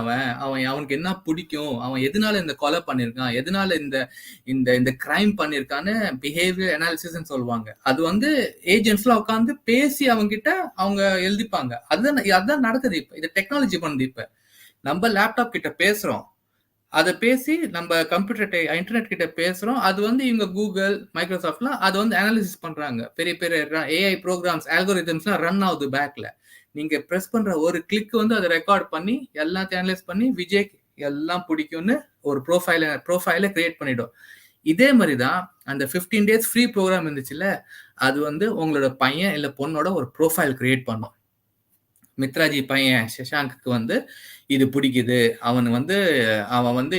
அவனுக்கு என்ன பிடிக்கும், அவன் எதனால இந்த கொலை பண்ணிருக்கான், எதனால இந்த கிரைம் பண்ணிருக்கான்னு பிஹேவியர் அனாலிசிஸ் சொல்லுவாங்க. அது வந்து ஏஜென்ட்ஸ்லாம் உட்காந்து பேசி அவங்க கிட்ட அவங்க எழுதிப்பாங்க. அதுதான் நடக்குது. இப்ப இது டெக்னாலஜி பண்ணுது. இப்ப நம்ம லேப்டாப் கிட்ட பேசுறோம், அதை பேசி நம்ம கம்ப்யூட்டர் இன்டர்நெட் கிட்ட பேசுறோம். அது வந்து இவங்க கூகுள், மைக்ரோசாஃப்ட்லாம் அதை வந்து அனாலிசிஸ் பண்றாங்க. பெரிய பெரிய ஏஐ ப்ரோக்ராம்ஸ், ஆல்கோரிதம்ஸ்லாம் ரன் ஆகுது பேக்ல. நீங்க பிரஸ் பண்ற ஒரு கிளிக் வந்து அதை ரெக்கார்ட் பண்ணி எல்லாத்தையும் அனலைஸ் பண்ணி விஜய் எல்லாம் பிடிக்கும்னு ஒரு ப்ரோஃபைல கிரியேட் பண்ணிடும். இதே மாதிரிதான் அந்த 15 டேஸ் ஃப்ரீ ப்ரோக்ராம் இருந்துச்சுல்ல, அது வந்து உங்களோட பையன் இல்ல பொண்ணோட ஒரு ப்ரோஃபைல் கிரியேட் பண்ணும். மித்ராஜி பையன் சஷாங்க்கு வந்து இது பிடிக்குது, அவன் வந்து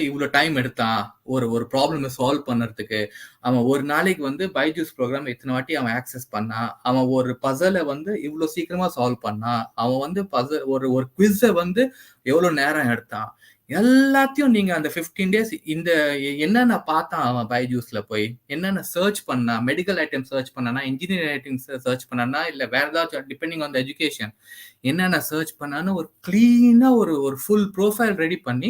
இவ்வளவு டைம் எடுத்தான் ஒரு ப்ராப்ளம் சால்வ் பண்றதுக்கு, அவன் ஒரு நாளைக்கு வந்து பைஜூஸ் ப்ரோக்ராம் இத்தனை வாட்டி அவன் ஆக்சஸ் பண்ணான், அவன் ஒரு பசலை வந்து இவ்வளவு சீக்கிரமா சால்வ் பண்ணான், அவன் வந்து ஒரு குவிஸை வந்து எவ்வளவு நேரம் எடுத்தான், எல்லாத்தையும் நீங்க அந்த 15 டேஸ் இந்த என்னென்ன பார்த்தான் அவன் பைஜூஸ்ல போய், என்னென்ன சர்ச் பண்ணா, மெடிக்கல் ஐட்டம் சர்ச் பண்ணானா, இன்ஜினியரிங் ஐட்டம் சர்ச் பண்ணானா, இல்ல வேற ஏதாச்சும் டிபெண்டிங் ஆன் த எஜுகேஷன் என்னென்ன சர்ச் பண்ணான்னு ஒரு கிளீனா ஒரு ஃபுல் ப்ரோஃபைல் ரெடி பண்ணி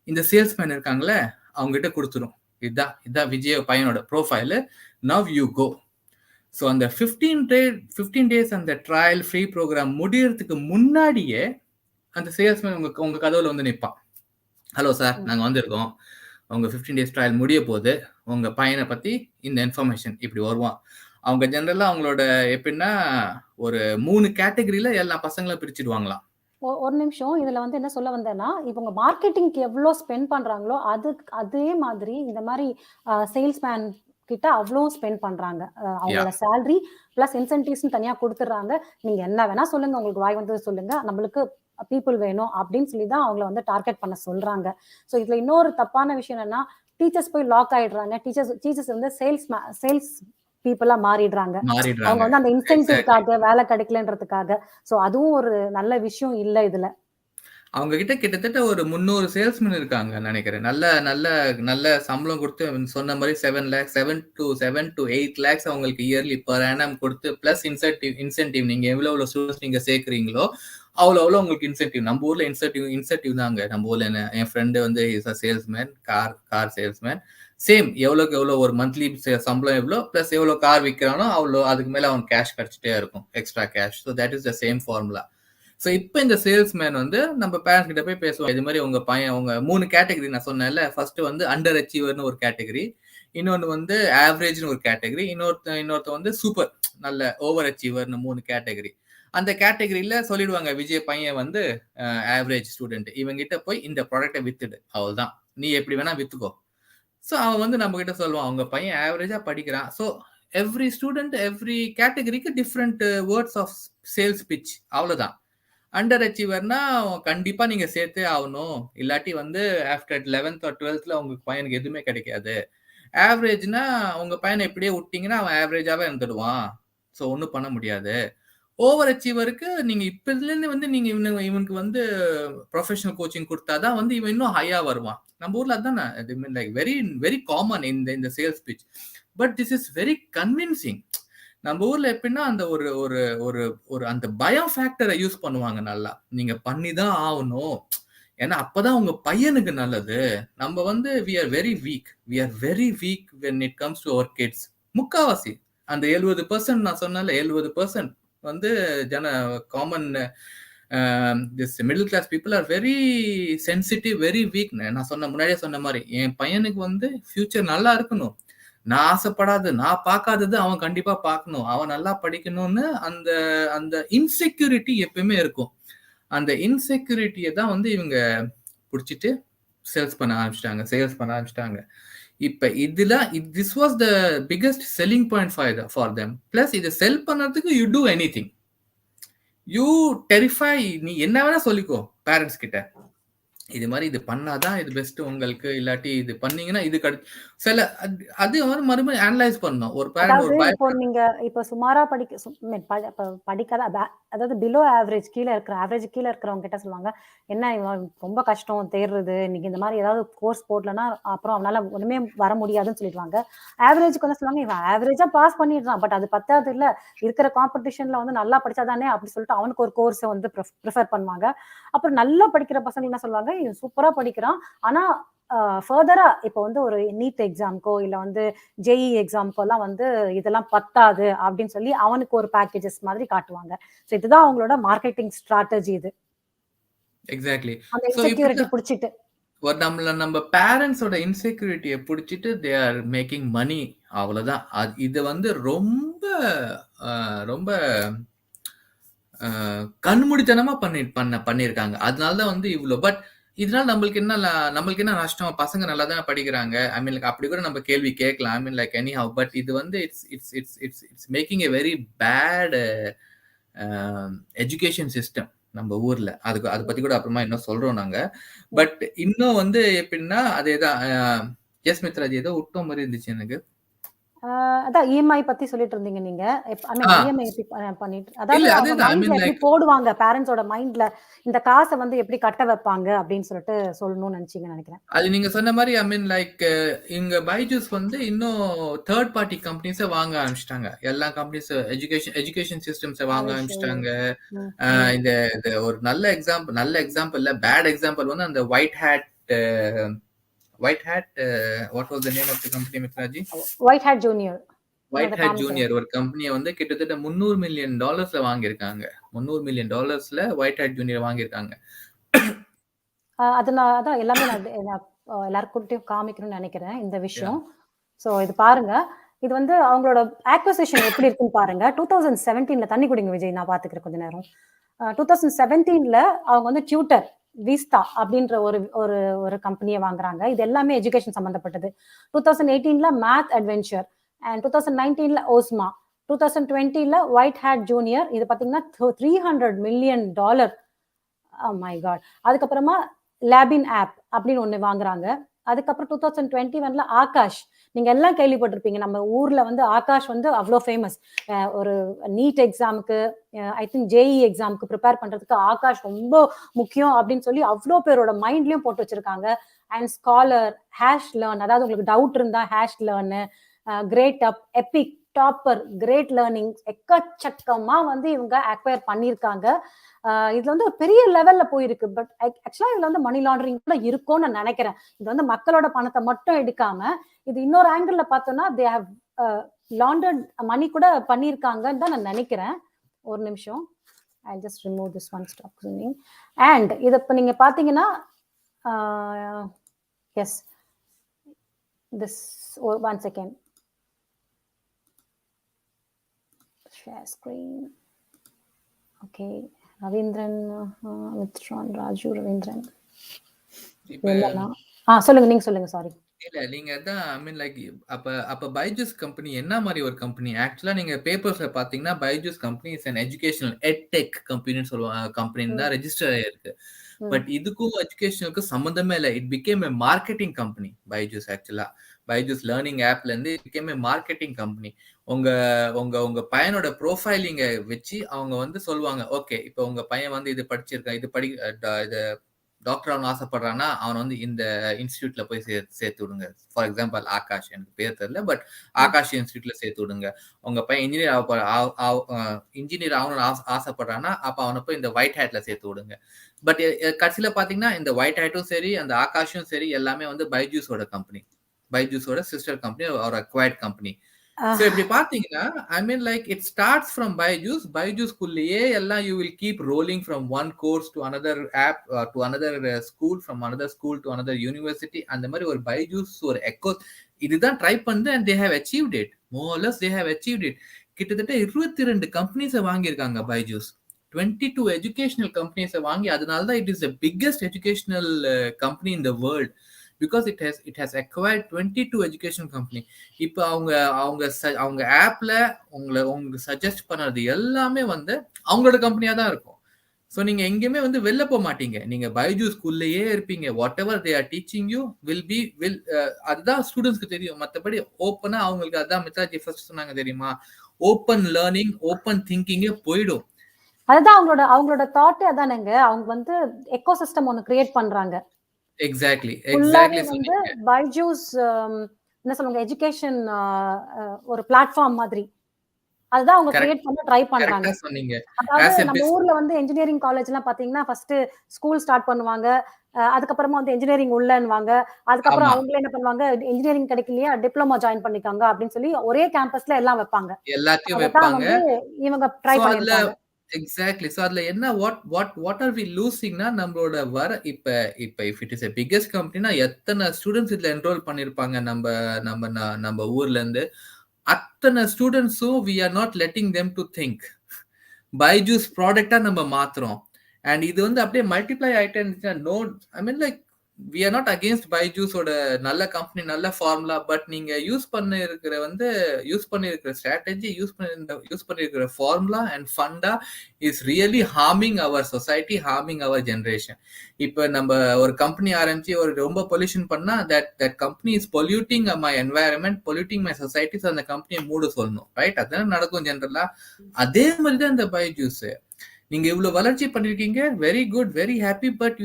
இந்த சேல்ஸ்மேன் இருக்காங்களே அவங்க கிட்ட கொடுத்துரும். இதான் விஜய் பையனோட ப்ரோஃபைலு, நவ் யூ கோ. ஸோ அந்த 15 டேஸ் அந்த ட்ரையல் ஃப்ரீ ப்ரோக்ராம் முடியறதுக்கு முன்னாடியே அந்த சேல்ஸ்மேன் உங்க கதவுல வந்து நிற்பான். ஹலோ சார், நாங்கள் வந்திருக்கோம், உங்க 15 டேஸ் ட்ரையல் முடிய போது, உங்க பையனை பத்தி இந்த இன்ஃபர்மேஷன் இப்படி வருவான். அவங்க ஜெனரலா அவங்களோட எப்படின்னா ஒரு 3 கேட்டகரியில எல்லா பசங்களும் பிரிச்சிடுவாங்களாம். ஒரு நிமிஷம் இதுல வந்து என்ன சொல்ல வந்தேன்னா, இப்ப உங்க மார்க்கெட்டிங்க்கு எவ்ளோ ஸ்பெண்ட் பண்றாங்களோ, அதே மாதிரி இந்த மாரி சேல்ஸ்மேன் கிட்ட அவ்ளோ ஸ்பெண்ட் பண்றாங்க. அவங்களோட சேலரி பிளஸ் இன்சென்டிவ்ஸ்னு தனியா குடுத்துடுறாங்க. நீங்க என்ன வேணா சொல்லுங்க, உங்களுக்கு வாய் வந்தது சொல்லுங்க. நம்மளுக்கு பீப்புள் வேணும் அப்படின்னு சொல்லி தான் அவங்கள வந்து டார்கெட் பண்ண சொல்றாங்க. ஸோ இதுல இன்னொரு தப்பான விஷயம் என்னன்னா, டீச்சர்ஸ் போய் லாக் ஆயிடுறாங்க. டீச்சர்ஸ் வந்து சேல்ஸ் பீப்புளா மாறிடுறாங்க. அவங்க வந்து அந்த இன்சென்டிவ்காக வேலை கிடைக்கலன்றதுக்காக. சோ அதுவும் ஒரு நல்ல விஷயம் இல்ல இதுல. அவங்க கிட்ட கிட்டத்தட்ட ஒரு 300 சேல்ஸ்மேன் இருக்காங்க நினைக்கிறேன். நல்ல நல்ல நல்ல சம்பளம் கொடுத்து சொன்ன மாதிரி 7 lakhs 7 to 8 lakhs அவங்களுக்கு இயர்லி per annum கொடுத்து பிளஸ் இன்சென்டிவ் நீங்க எவ்வளவு ஸ்டூடெண்ட்ஸ் நீங்க சேர்க்குறீங்களோ அவ்வளோ உங்களுக்கு இன்சென்டிவ். நம்ம ஊர்ல இன்சென்டிவ் தாங்க. நம்ம ஊர்ல என் ஃப்ரெண்டு வந்து is a salesman, car salesman. Same எவ்வளோக்கு எவ்வளோ ஒரு மந்த்லி சம்பளம் எவ்வளோ பிளஸ் எவ்வளோ கார் விற்கிறானோ அவ்வளோ அதுக்கு மேல அவன் கேஷ் கிடைச்சிட்டே இருக்கும், extra cash. So that is the same formula. So இப்போ இந்த சேல்ஸ்மேன் வந்து நம்ம பேரண்ட்ஸ் கிட்ட போய் பேசுவோம். இது மாதிரி உங்க பையன் உங்க 3 கேட்டகரி நான் சொன்னேன்ல. ஃபர்ஸ்ட் வந்து அண்டர் அச்சீவர்னு ஒரு கேட்டகரி, இன்னொன்று வந்து ஆவரேஜ்னு ஒரு கேட்டகரி, இன்னொருத்த வந்து சூப்பர் நல்ல ஓவர் அச்சீவர்னு 3 கேட்டகரி. அந்த கேட்டகரியில சொல்லிடுவாங்க விஜய் பையன் வந்து ஆவரேஜ் ஸ்டூடெண்ட், இவங்கிட்ட போய் இந்த ப்ராடக்டை வித்துடு, அவ்வளவுதான், நீ எப்படி வேணா வித்துக்கோ. ஸோ அவன் வந்து நம்ம கிட்ட சொல்லுவான் அவங்க பையன் ஆவரேஜா படிக்கிறான். ஸோ எவ்ரி ஸ்டூடெண்ட் எவ்ரி கேட்டகரிக்கு different words of sales pitch, அவ்வளவுதான். அண்டர் அச்சீவர்னா கண்டிப்பா நீங்க சேர்த்தே ஆகணும், இல்லாட்டி வந்து ஆஃப்டர் 11th or 12th உங்க பையனுக்கு எதுவுமே கிடைக்காது. ஆவரேஜ்னா உங்க பையனை எப்படியே விட்டீங்கன்னா அவன் ஆவரேஜாவே இருந்துடுவான், ஸோ ஒன்றும் பண்ண முடியாது. ஓவர் அச்சீவருக்கு நீங்க இப்பதுல இருந்து வந்து நீங்க இவனுக்கு வந்து ப்ரொஃபஷனல் கோச்சிங் கொடுத்தாதான் வந்து இவன் இன்னும் ஹையா வருவான். நம்ம ஊர்ல அதானே லைக் வெரி வெரி காமன் இந்த sales pitch. But this is very convincing. நம்ம ஊர்ல எப்படின்னா அந்த ஒரு ஒரு ஒரு ஒரு அந்த பயம் ஃபேக்டரை யூஸ் பண்ணுவாங்க நல்லா. நீங்க பண்ணிதான் ஆகணும், ஏன்னா அப்பதான் உங்க பையனுக்கு நல்லது. நம்ம வந்து we are very weak when it comes to our kids. முக்காவாசி அந்த 70% நான் சொன்னால 70% வந்து common this middle class people are very sensitive, very weak. நான் முன்னாடியே சொன்ன மாதிரி என் பையனுக்கு வந்து ஃபியூச்சர் நல்லா இருக்கணும், நான் ஆசைப்படாது நான் பார்க்காதது அவன் கண்டிப்பா பார்க்கணும், அவன் நல்லா படிக்கணும்னு அந்த அந்த இன்செக்யூரிட்டி எப்பயுமே இருக்கும். அந்த இன்செக்யூரிட்டியை தான் வந்து இவங்க பிடிச்சிட்டு சேல்ஸ் பண்ண ஆரம்பிச்சிட்டாங்க. இப்ப இதுல this was the biggest selling point for them. Plus இதை செல் பண்ணறதுக்கு you do anything, you terrify, நீ என்ன வேணா சொல்லிக்கோ பேரண்ட்ஸ் கிட்ட, இது மாதிரி இது பண்ணாதான் இது பெஸ்ட் உங்களுக்கு, இல்லாட்டி இது பண்ணீங்கன்னா இது சில அது வந்து மறுபடியும் அனலைஸ் பண்ணணும். ஒரு பேரண்ட் இப்போ நீங்க இப்போ சுமாரா படிக்காத, அதாவது பிலோ ஆவரேஜ் கீழே இருக்கிறவங்க கிட்ட சொல்லுவாங்க, என்ன ரொம்ப கஷ்டம் தேர்றது, நீங்க இந்த மாதிரி ஏதாவது கோர்ஸ் போடலன்னா அப்புறம் அவனால ஒண்ணுமே வர முடியாதுன்னு சொல்லிடுவாங்க. ஆவரேஜ்க்கு வந்து சொல்லுவாங்க இவன் ஆவரேஜா பாஸ் பண்ணிடுறான், பட் அது பத்தாது இல்ல, இருக்கிற காம்படிஷன்ல வந்து நல்லா படிச்சாதானே அப்படி சொல்லிட்டு அவனுக்கு ஒரு கோர்ஸ் வந்து ப்ரிஃபர் பண்ணுவாங்க. அப்புறம் நல்லா படிக்கிற பசங்க என்ன சொல்லுவாங்க, இவன் சூப்பரா படிக்கிறான், ஆனா ஃபர்தரா இப்போ வந்து ஒரு நீட் எக்ஸாம்க்கோ இல்ல வந்து ஜேஇ எக்ஸாம்க்கோ எல்லாம் வந்து இதெல்லாம் பத்தாது அப்படின்னு சொல்லி அவனுக்கு ஒரு பேக்கேஜஸ் மாதிரி காட்டுவாங்க. ஸோ இதுதான் அவங்களோட மார்க்கெட்டிங் ஸ்ட்ராட்டஜி. இது எக்ஸாக்ட்லி அந்த இன்செக்யூரிட்டி பிடிச்சிட்டு நம்ம பேரண்ட்ஸோட இன்செக்யூரிட்டியை பிடிச்சிட்டு தே ஆர் மேக்கிங் மணி, அவ்வளவுதான். இது வந்து ரொம்ப ரொம்ப கண்மூடித்தனமா பண்ணிருக்காங்க. அதனாலதான் வந்து இவ்வளவு. பட் இதனால நம்மளுக்கு என்ன நஷ்டம்? பசங்க நல்லா தான் படிக்கிறாங்க. ஐ மீன் லைக் அப்படி கூட நம்ம கேள்வி கேட்கலாம். I mean like anyhow. But இது வந்து it's making a very bad education system நம்ம ஊர்ல. அதை பத்தி கூட அப்புறமா இன்னும் சொல்றோம் நாங்க. பட் இன்னும் வந்து எப்படின்னா அதேதான். எஸ் மித்ராஜி ஏதோ விட்டோம் மாதிரி இருந்துச்சு எனக்கு. அதான் இஎம்ஐ பத்தி சொல்லிட்டு இருந்தீங்க நீங்க. இஎம்ஐ பண்ணிட்டு, அதாவது எப்படி போடுவாங்க பேரண்ட்ஸோட மைண்ட்ல இந்த காசை வந்து எப்படி கட்ட வைப்பாங்க அப்படின்னு சொல்லிட்டு சொல்லணும்னு நினைச்சீங்க நினைக்கிறேன். அது நீங்க சொன்ன மாதிரி ஐ மீன் லைக் இங்க பைஜூஸ் வந்து இன்னும் தேர்ட் பார்ட்டி கம்பெனிஸை வாங்க ஆரம்பிச்சிட்டாங்க. எல்லா கம்பெனிஸ் எஜுகேஷன் சிஸ்டம்ஸை வாங்க ஆரம்பிச்சிட்டாங்க. இந்த ஒரு நல்ல எக்ஸாம்பிள் இல்ல, பேட் எக்ஸாம்பிள் வந்து அந்த White Hat what was the name of the company Mitraji? White Hat Junior ஒரு கம்பெனியை வந்து கிட்டத்தட்ட $300 million வாங்கியிருக்காங்க. $300 million ஒயிட் ஹேட் ஜூனியர் வாங்கியிருக்காங்க. அதனால எல்லாமே நான் எல்லாருக்கிட்டையும் காமிக்கணும்னு நினைக்கிறேன் இந்த விஷயம். ஸோ இது பாருங்க, இது வந்து அவங்களோட ஆக்வசிஷன் எப்படி இருக்குன்னு பாருங்க. 2017ல தண்ணி குடிங்க விஜய், நான் பாத்துக்கிறேன் கொஞ்ச நேரம். 2017ல அவங்க வந்து டியூட்டர் விஸ்தா அப்படின்ற ஒரு ஒரு ஒரு கம்பெனியை வாங்குறாங்க. இது எல்லாமே எஜுகேஷன் சம்பந்தப்பட்டது. 2018ல மேத் அட்வென்ச்சர் அண்ட் 2019ல ஓஸ்மா, 2020ல ஒயிட் ஹேட் ஜூனியர். இது பாத்தீங்கன்னா $300 million. My God. அதுக்கப்புறமா லேபின் ஆப் அப்படின்னு ஒண்ணு வாங்குறாங்க. அதுக்கப்புறம் 2021ல ஆகாஷ். நீங்க எல்லாம் கேள்விப்பட்டிருப்பீங்க. நம்ம ஊர்ல வந்து ஆகாஷ் வந்து அவ்வளோ ஃபேமஸ். ஒரு நீட் எக்ஸாமுக்கு, ஐ திங்க் ஜேஇ எக்ஸாமுக்கு ப்ரிப்பேர் பண்றதுக்கு ஆகாஷ் ரொம்ப முக்கியம் அப்படின்னு சொல்லி அவ்வளோ பேரோட மைண்ட்லயும் போட்டு வச்சிருக்காங்க. அண்ட் ஸ்காலர், ஹேஷ் லேர்ன், அதாவது உங்களுக்கு டவுட் இருந்தா ஹேஷ் லேர்னு, கிரேட் அப், எபிக், டாப்பர், கிரேட் லேர்னிங், எக்கச்சக்கமா வந்து இவங்க அக்வயர் பண்ணியிருக்காங்க. இதுல வந்து ஒரு பெரிய லெவல்ல போயிருக்கு. பட் ஆக்சுவலா இதுல வந்து மணி லாண்டரிங் கூட இருக்கும்னு நான் நினைக்கிறேன். இது வந்து மக்களோட பணத்தை மட்டும் எடுக்காம, இது இன்னொரு ஆங்கிள் பார்த்தோம்னா தே ஹேவ் லாண்டர்ட் மணி கூட பண்ணியிருக்காங்கன்னு தான் நான் நினைக்கிறேன். ஒரு நிமிஷம், I just remove this one stop screening. And இதை இப்போ நீங்க பாத்தீங்கன்னா, yes this one second, share screen. Okay, Ravindran, Mitran, Raju, Ravindran. சொல்லுங்க, நீங்க சொல்லுங்க. சாரி. இல்ல நீங்க தான் ஐ மீன் லைக் அப்ப பைஜூஸ் கம்பெனி என்ன மாதிரி ஒரு கம்பெனி? ஆக்சுவலா நீங்க பேப்பர்ஸ்ல பாத்தீங்கன்னா Byju's company is an educational edtech கம்பெனின்னு சொல்லுவாங்க. கம்பெனி தான் ரெஜிஸ்டர் ஆயிருக்கு. பட் இதுக்கும் எஜுகேஷனுக்கும் சம்பந்தமே இல்லை. It became a marketing company Byju's. ஆக்சுவலா பைஜூஸ் லேர்னிங் ஆப்ல இருந்து பிகேம் எ மார்க்கெட்டிங் கம்பெனி. உங்க உங்க உங்க பையனோட ப்ரொஃபைலிங்க வச்சு அவங்க வந்து சொல்லுவாங்க, ஓகே இப்போ உங்க பையன் வந்து இது படிச்சிருக்கான், இது டாக்டர் அவன் ஆசைப்படுறான்னா அவன் வந்து இந்த இன்ஸ்டியூட்ல போய் சேர்த்து விடுங்க. ஃபார் எக்ஸாம்பிள் ஆகாஷ், எனக்கு பேர் தெரியல, பட் ஆகாஷ் இன்ஸ்டியூட்ல சேர்த்து விடுங்க. உங்க பையன் இன்ஜினியர் ஆகணும்னு ஆசைப்படுறான்னா அப்ப அவனை போய் இந்த ஒயிட் ஹேட்ல சேர்த்து விடுங்க. பட் கடைசியில பாத்தீங்கன்னா இந்த ஒயிட் ஹேட்டும் சரி அந்த ஆகாஷும் சரி எல்லாமே வந்து பைஜூஸோட கம்பெனி, பைஜூஸோட சிஸ்டர் கம்பெனி, ஒரு அக்வயர்ட் கம்பெனி. So இப்படி பாத்தீங்கன்னா I mean like it starts from Byju's குள்ளேயே எல்லாம் you will keep rolling from one course to another app, to another school, from another school to another university. அந்த மாதிரி ஒரு Byju's ஒரு echo இதுதான் try பண்ணு and they have achieved it. More or less they have achieved it. கிட்டத்தட்ட 22 கம்பெனிஸை வாங்கியிருக்காங்க Byju's. 22 educational கம்பெனிஸை வாங்கி, அதனால தான் it is the biggest educational company in the world. Because it has acquired 22 education company. இப்போ அவங்க ஆப்ல உங்களுக்கு சஜஸ்ட் பண்ணது எல்லாமே வந்து அவங்களோட கம்பெனியா தான் இருக்கும். ஸோ நீங்க எங்கேயுமே வந்து வெளில போக மாட்டீங்க. நீங்க பைஜூஸ்குள்ளேயே இருப்பீங்க. What ever they are teaching you அதுதான் ஸ்டூடெண்ட்ஸ்க்கு தெரியும். மற்றபடி ஓப்பனா அவங்களுக்கு அதான் மித்ராஜி ஃபர்ஸ்ட் சொன்னாங்க தெரியுமா, ஓப்பன் லேர்னிங், ஓப்பன் திங்கிங்கே போயிடும். அதுதான் அவங்களோட தாட்டே அதானங்க. அவங்க வந்து எக்கோசிஸ்டம் ஒன்னு கிரியேட் பண்றாங்க. எக்ஸாக்ட்லி வந்து பைஜூஸ் என்ன சொல்லுங்க, எஜுகேஷன் ஒரு பிளாட்ஃபார்ம் மாதிரி. அதுதான் அவங்க கிரியேட் பண்ண ட்ரை பண்றாங்க. அதாவது நம்ம ஊர்ல வந்து இன்ஜினியரிங் காலேஜ் எல்லாம் பாத்தீங்கன்னா ஃபர்ஸ்ட் ஸ்கூல் ஸ்டார்ட் பண்ணுவாங்க, அதுக்கப்புறமா வந்து இன்ஜினியரிங் உள்ளன்னுவாங்க, அதுக்கப்புறம் அவங்களே என்ன பண்ணுவாங்க, இன்ஜினியரிங் கிடைக்கலையா டிப்ளமா ஜாயின் பண்ணிக்காங்க அப்படின்னு சொல்லி ஒரே கேம்பஸ்ல எல்லாம் வைப்பாங்க. எல்லாத்தையும் வைப்பாங்க. இவங்க ட்ரை பண்ணிருக்காங்க. எக்ஸாக்ட்லி. சோ அதுல என்ன வாட் ஆர் வி லூசிங்னா நம்மளோட இப்ப if it is a biggest கம்பெனினா எத்தனை ஸ்டூடெண்ட்ஸ் இதுல என்ரோல் பண்ணிருப்பாங்க நம்ம ஊர்ல இருந்து. அத்தனை ஸ்டூடெண்ட்ஸும் we are not letting them to think. Byju's ப்ராடக்ட்டா நம்ம மாத்துறோம். அண்ட் இது வந்து அப்படியே மல்டிப்ளை ஆயிட்டே இருந்துச்சுன்னா I mean like we are not against பைஜூஸோட நல்ல கம்பெனி, நல்ல ஃபார்முலா. பட் நீங்க யூஸ் பண்ணிருக்கிற ஸ்ட்ராட்டஜி, யூஸ் பண்ணிருக்கிற formula and funda is really harming our society, harming our generation. இப்ப நம்ம ஒரு கம்பெனி ஆரம்பிச்சு ஒரு ரொம்ப பொல்யூஷன் பண்ணா that company is polluting my environment, polluting my society. So அந்த கம்பெனியை மூட சொல்லணும், ரைட்? அதுதான் நடக்கும் ஜென்ரலா. அதே மாதிரி தான் இந்த பைஜூஸ். நீங்க இவ்வளவு வளர்ச்சி பண்ணிருக்கீங்க, very good, very happy. But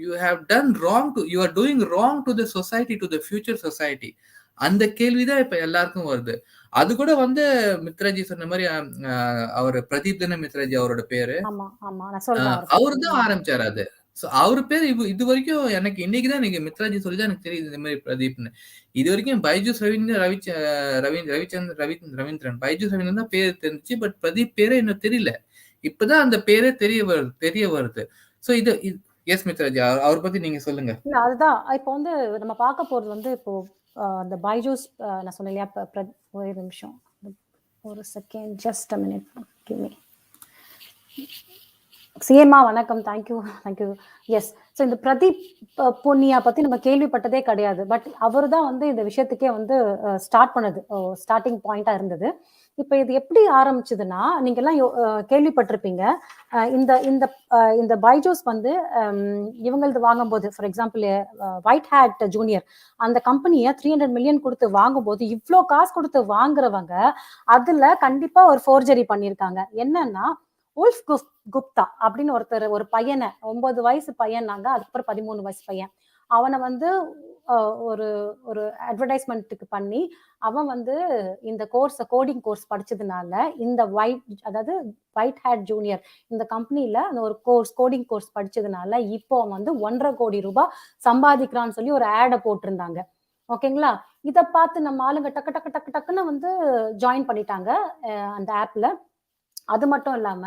you have done wrong you are doing wrong to the society, to the future society. அந்த கேள்விதான் இப்ப எல்லாருக்கும் வருது. அது கூட வந்து மித்ராஜி சொன்ன மாதிரி அவர் பிரதீப் தானே மித்ராஜி அவரோட பேரு, அவரு தான் ஆரம்பிச்சாரு அது. அவரு பேரு இது வரைக்கும் எனக்கு இன்னைக்குதான் நீங்க மித்ராஜி சொல்லிதான் எனக்கு தெரியுது இந்த மாதிரி பிரதீப்னு. இது வரைக்கும் பைஜூஸ் ரவீந்திரன் பைஜூஸ் ரவீந்திரன் தான் பேரு தெரிஞ்சிச்சு. பட் பிரதீப் பேரே இன்னும் தெரியல. இப்பதான் அந்த பேரே தெரிய வருது. ஸோ எஸ் மித்ராஜி, அவர் பத்தி நீங்க சொல்லுங்க. இல்ல அதுதான். இப்போ வந்து நம்ம பார்க்க போறது வந்து இப்போ அந்த பைஜூஸ் நான் சொன்னேன் இல்லையா? ஒரே நிமிஷம். ஒரு second. Just a minute. Give me. சிஎம்மா வணக்கம். Thank you thank you. எஸ். ஸோ இந்த பிரதீப் புனியா பற்றி நம்ம கேள்விப்பட்டதே கிடையாது. பட் அவர் தான் வந்து இந்த விஷயத்துக்கே வந்து ஸ்டார்ட் பண்ணது, ஸ்டார்டிங் பாயிண்டாக இருந்தது. இப்போ இது எப்படி ஆரம்பிச்சதுன்னா, நீங்கள்லாம் கேள்விப்பட்டிருப்பீங்க. இந்த இந்த இந்த பைஜூஸ் வந்து இவங்களது வாங்கும்போது, for example White Hat Junior அந்த கம்பெனியை 300 மில்லியன் கொடுத்து வாங்கும்போது, இவ்வளோ காசு கொடுத்து வாங்குறவங்க அதில் கண்டிப்பாக ஒரு ஃபோர்ஜரி பண்ணியிருக்காங்க. என்னன்னா, உல்ஃப் குப்தா அப்படின்னு ஒருத்தர், ஒரு பையனை, 9 வயசு பையனாங்க, அதுக்கப்புறம் 13 வயசு பையன், அவனை வந்து ஒரு ஒரு அட்வர்டைஸ்மெண்ட்டுக்கு பண்ணி அவன் வந்து இந்த கோடிங் கோர்ஸ் படிச்சதுனால இந்த ஒயிட் ஹேட் ஜூனியர் இந்த கம்பெனில அந்த ஒரு கோடிங் கோர்ஸ் படிச்சதுனால இப்போ அவன் வந்து 1.5 கோடி ரூபாய் சம்பாதிக்கிறான்னு சொல்லி ஒரு ஆடை போட்டிருந்தாங்க. ஓகேங்களா? இதை பார்த்து நம்ம ஆளுங்க டக்கு டக்கு டக்கு டக்குன்னு வந்து ஜாயின் பண்ணிட்டாங்க அந்த ஆப்ல. அது மட்டும் இல்லாம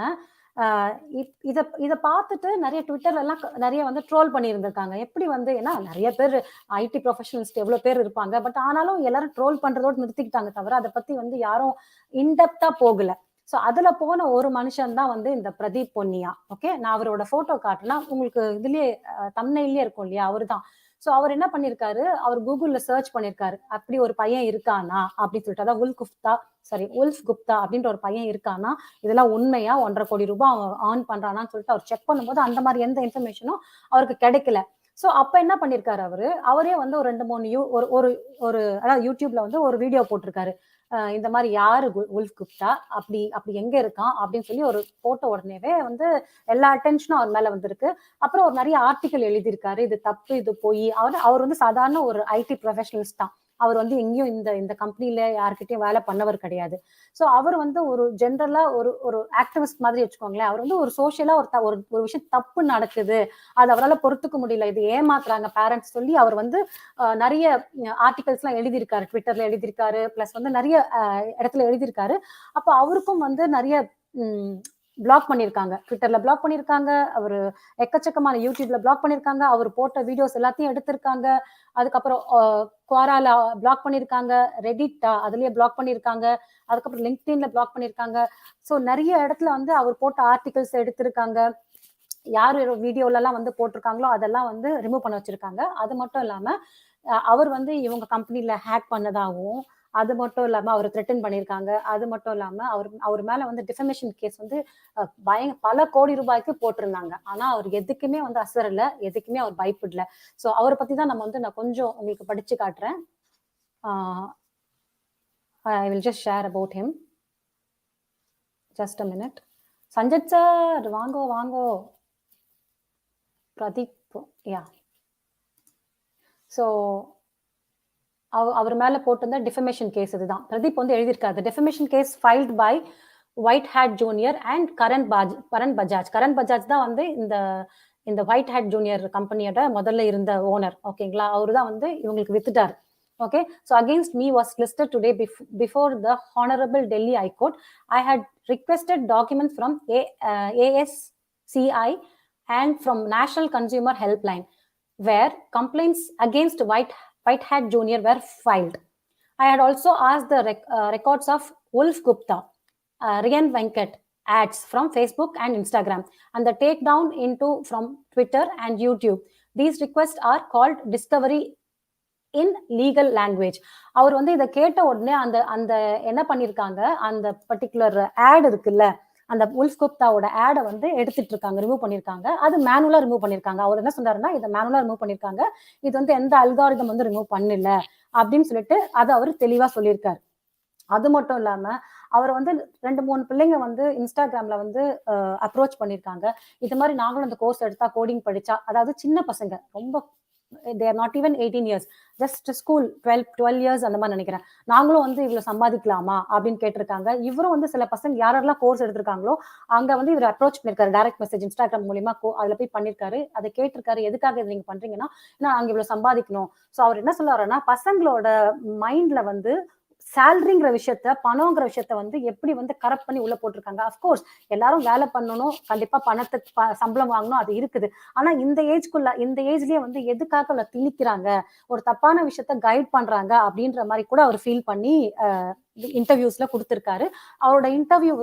இதை பார்த்துட்டு நிறைய ட்விட்டர்ல எல்லாம் நிறைய வந்து ட்ரோல் பண்ணியிருந்திருக்காங்க. எப்படி வந்து, ஏன்னா நிறைய பேர் ஐடி ப்ரொஃபஷனல்ஸ்ட் எவ்வளவு பேர் இருப்பாங்க, பட் ஆனாலும் எல்லாரும் ட்ரோல் பண்றதோடு நிறுத்திக்கிட்டாங்க தவிர அதை பத்தி வந்து யாரும் இன்டெப்தா போகல. ஸோ அதுல போன ஒரு மனுஷன் தான் வந்து இந்த பிரதீப் பொன்னியா. ஓகே, நான் அவரோட போட்டோ காட்டினா உங்களுக்கு இதுலயே தம்ப்நெயிலே இருக்கும் இல்லையா, அவரு தான். ஸோ அவர் என்ன பண்ணிருக்காரு, அவர் கூகுள்ல சர்ச் பண்ணிருக்காரு, அப்படி ஒரு பையன் இருக்கானா அப்படின்னு சொல்லிட்டு. அதான் உல்ஃப் குப்தா அப்படின்ற ஒரு பையன் இருக்கானா, இதெல்லாம் உண்மையா, 1.5 கோடி ரூபாய் அவன் ஏர்ன் பண்றானான்னு சொல்லிட்டு அவர் செக் பண்ணும்போது அந்த மாதிரி எந்த இன்ஃபர்மேஷனும் அவருக்கு கிடைக்கல. ஸோ அப்ப என்ன பண்ணிருக்காரு அவரே வந்து ஒரு 2-3 ஒரு அதாவது யூடியூப்ல வந்து ஒரு வீடியோ போட்டிருக்காரு. இந்த மாதிரி யாரு உல்ஃப் குப்தா, அப்படி அப்படி எங்க இருக்கான் அப்படின்னு சொல்லி ஒரு போட்ட உடனேவே வந்து எல்லா அட்டென்ஷனும் அவர் மேல வந்திருக்கு. அப்புறம் ஒரு நிறைய ஆர்டிக்கல் எழுதியிருக்காரு, இது தப்பு, இது போய். அவர் வந்து சாதாரண ஒரு ஐடி ப்ரொஃபஷனல்ஸ் தான். அவர் வந்து எங்கேயும் இந்த கம்பெனில யார்கிட்டயும் வேலை பண்ணவர் கிடையாது. ஸோ அவர் வந்து ஒரு ஜென்ரலா ஒரு ஆக்டிவிஸ்ட் மாதிரி வச்சுக்கோங்களேன். அவர் வந்து ஒரு சோசியலா ஒரு விஷயம் தப்பு நடக்குது, அது அவரால் பொறுத்துக்க முடியல, இது ஏமாத்துறாங்க பேரண்ட்ஸ் சொல்லி அவர் வந்து நிறைய ஆர்டிகல்ஸ் எல்லாம் எழுதியிருக்காரு, ட்விட்டர்ல எழுதியிருக்காரு, பிளஸ் வந்து நிறைய இடத்துல எழுதியிருக்காரு. அப்போ அவருக்கும் வந்து நிறைய பிளாக் பண்ணியிருக்காங்க, ட்விட்டர்ல பிளாக் பண்ணியிருக்காங்க, அவர் எக்கச்சக்கமான யூடியூப்ல பிளாக் பண்ணியிருக்காங்க, அவர் போட்ட வீடியோஸ் எல்லாத்தையும் எடுத்திருக்காங்க. அதுக்கப்புறம் குவாரால பிளாக் பண்ணியிருக்காங்க, ரெடிட்டா அதுலயே பிளாக் பண்ணியிருக்காங்க, அதுக்கப்புறம் லிங்க்டின்ல பிளாக் பண்ணியிருக்காங்க. ஸோ நிறைய இடத்துல வந்து அவர் போட்ட ஆர்டிகல்ஸ் எடுத்திருக்காங்க. யார் வீடியோல எல்லாம் வந்து போட்டிருக்காங்களோ அதெல்லாம் வந்து ரிமூவ் பண்ண வச்சிருக்காங்க. அது மட்டும் இல்லாம அவர் வந்து இவங்க கம்பெனில ஹேக் பண்ணதாகவும், அது மட்டும் இல்லாம அவர் த்ரெட்டன் பண்ணியிருக்காங்க. அது மட்டும் இல்லாம அவர் மேல வந்து டிஃபமேஷன் கேஸ் வந்து பல கோடி ரூபாய்க்கு போட்டிருந்தாங்க. ஆனா அவர் எதுக்குமே வந்து அசரல, எதுக்குமே அவர் பயப்படல. ஸோ அவரை பத்தி தான் நான் கொஞ்சம் உங்களுக்கு படிச்சு காட்டுறேன். I will just share about him. Just a minute. Sanjat sir வாங்கோ. பிரதீப், யா. ஸோ அவர் மேல போட்டிருந்த டிஃபமேஷன் கேஸ் இதுதான். பிரதீப் வந்து எழுதியிருக்காரு, defamation case filed by White Hat Junior and Karan Bajaj. Karan Bajaj தான் வந்து இந்த ஒயிட் ஹேட் ஜூனியர் கம்பெனியோட முதல்ல இருந்த ஓனர். ஓகேங்களா? அவரு தான் வந்து இவங்களுக்கு வித்துட்டார். Okay, so against me was listed today before the Honorable Delhi High Court. I had requested documents from ASCI and from National Consumer Helpline, where complaints against White Hat Junior were filed. I had also asked the records of Wolf Gupta, Rian Venkat ads from Facebook and Instagram, and the takedown from Twitter and YouTube. These requests are called discovery in legal language. அவர் வந்து இதை கேட்ட உடனே அந்த என்ன பண்ணிருக்காங்க, அந்த particular ad இருக்குல்ல, அந்த உல்ஃப் குப்தாவோட ஆடை வந்து எடுத்துட்டு இருக்காங்க, ரிமூவ் பண்ணிருக்காங்க. அது மேனுவலா ரிமூவ் பண்ணிருக்காங்க. அவர் என்ன சொல்றாருன்னா, இதை மேனுவலா ரிமூவ் பண்ணிருக்காங்க, இது வந்து எந்த அல்காரிதம் வந்து ரிமூவ் பண்ணல அப்படின்னு சொல்லிட்டு அதை அவர் தெளிவா சொல்லியிருக்காரு. அது மட்டும் இல்லாம அவர் வந்து 2-3 பிள்ளைங்க வந்து இன்ஸ்டாகிராம்ல வந்து அப்ரோச் பண்ணிருக்காங்க. இது மாதிரி நாங்களும் அந்த கோர்ஸ் எடுத்தா கோடிங் படிச்சா, அதாவது சின்ன பசங்க, ரொம்ப they are not even 18 years, just school 12 years அந்த மாதிரி நினைக்கிறேன், நாங்களும் வந்து இவ்வளவு சம்பாதிக்கலாமா அப்படின்னு கேட்டிருக்காங்க. இவரும் வந்து சில பசங்க யாரெல்லாம் கோர்ஸ் எடுத்திருக்காங்களோ அங்க வந்து இவர் அப்ரோச் பண்ணிருக்காரு, டைரக்ட் மெசேஜ் இன்ஸ்டாகிராம் மூலியமா அதுல போய் பண்ணிருக்காரு. அதை கேட்டிருக்காரு, எதுக்காக இது நீங்க பண்றீங்கன்னா, அங்க இவ்வளவு சம்பாதிக்கணும். சோ அவர் என்ன சொல்றாருன்னா, பசங்களோட மைண்ட்ல வந்து சேலரிங்கிற விஷயத்த, பணங்கிற விஷயத்த வந்து எப்படி வந்து கரெக்ட் பண்ணி உள்ள போட்டிருக்காங்க. அஃப்கோர்ஸ் எல்லாரும் வேலை பண்ணணும், கண்டிப்பா பணத்துக்கு சம்பளம் வாங்கணும், அது இருக்குது. ஆனா இந்த ஏஜ்லயே வந்து எதுக்காக அவளை திணிக்கிறாங்க, ஒரு தப்பான விஷயத்த கைட் பண்றாங்க அப்படின்ற மாதிரி கூட அவர் ஃபீல் பண்ணி இன்டர்வியூஸ்ல கொடுத்திருக்காரு. அவரோட இன்டர்வியூ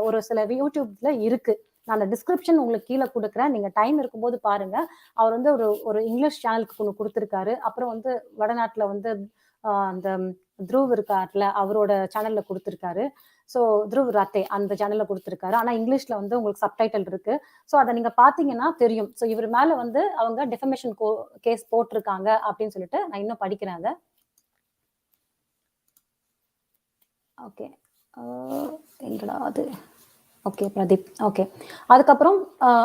ஒரு சில யூடியூப்ல இருக்கு. நான் அந்த டிஸ்கிரிப்ஷன் உங்களுக்கு கீழே கொடுக்குறேன். நீங்க டைம் இருக்கும்போது பாருங்க. அவர் வந்து ஒரு இங்கிலீஷ் சேனலுக்கு ஒன்று கொடுத்திருக்காரு. அப்புறம் வந்து வடநாட்டுல வந்து அந்த த்ருவ் இருக்கார்ல, அவரோட சேனல்ல கொடுத்திருக்காரு. ஸோ த்ருவ் ராத்தே அந்த சேனல்ல கொடுத்திருக்காரு. ஆனா இங்கிலீஷ்ல வந்து உங்களுக்கு சப்டைட்டில் இருக்கு. ஸோ அதை நீங்க பாத்தீங்கன்னா தெரியும். ஸோ இவர் மேல வந்து அவங்க டிஃபமேஷன் கேஸ் போட்டிருக்காங்க அப்படின்னு சொல்லிட்டு நான் இன்னும் படிக்கிறேன் அதை. ஓகே, எங்கடா அது? ஓகே பிரதீப். ஓகே, அதுக்கப்புறம்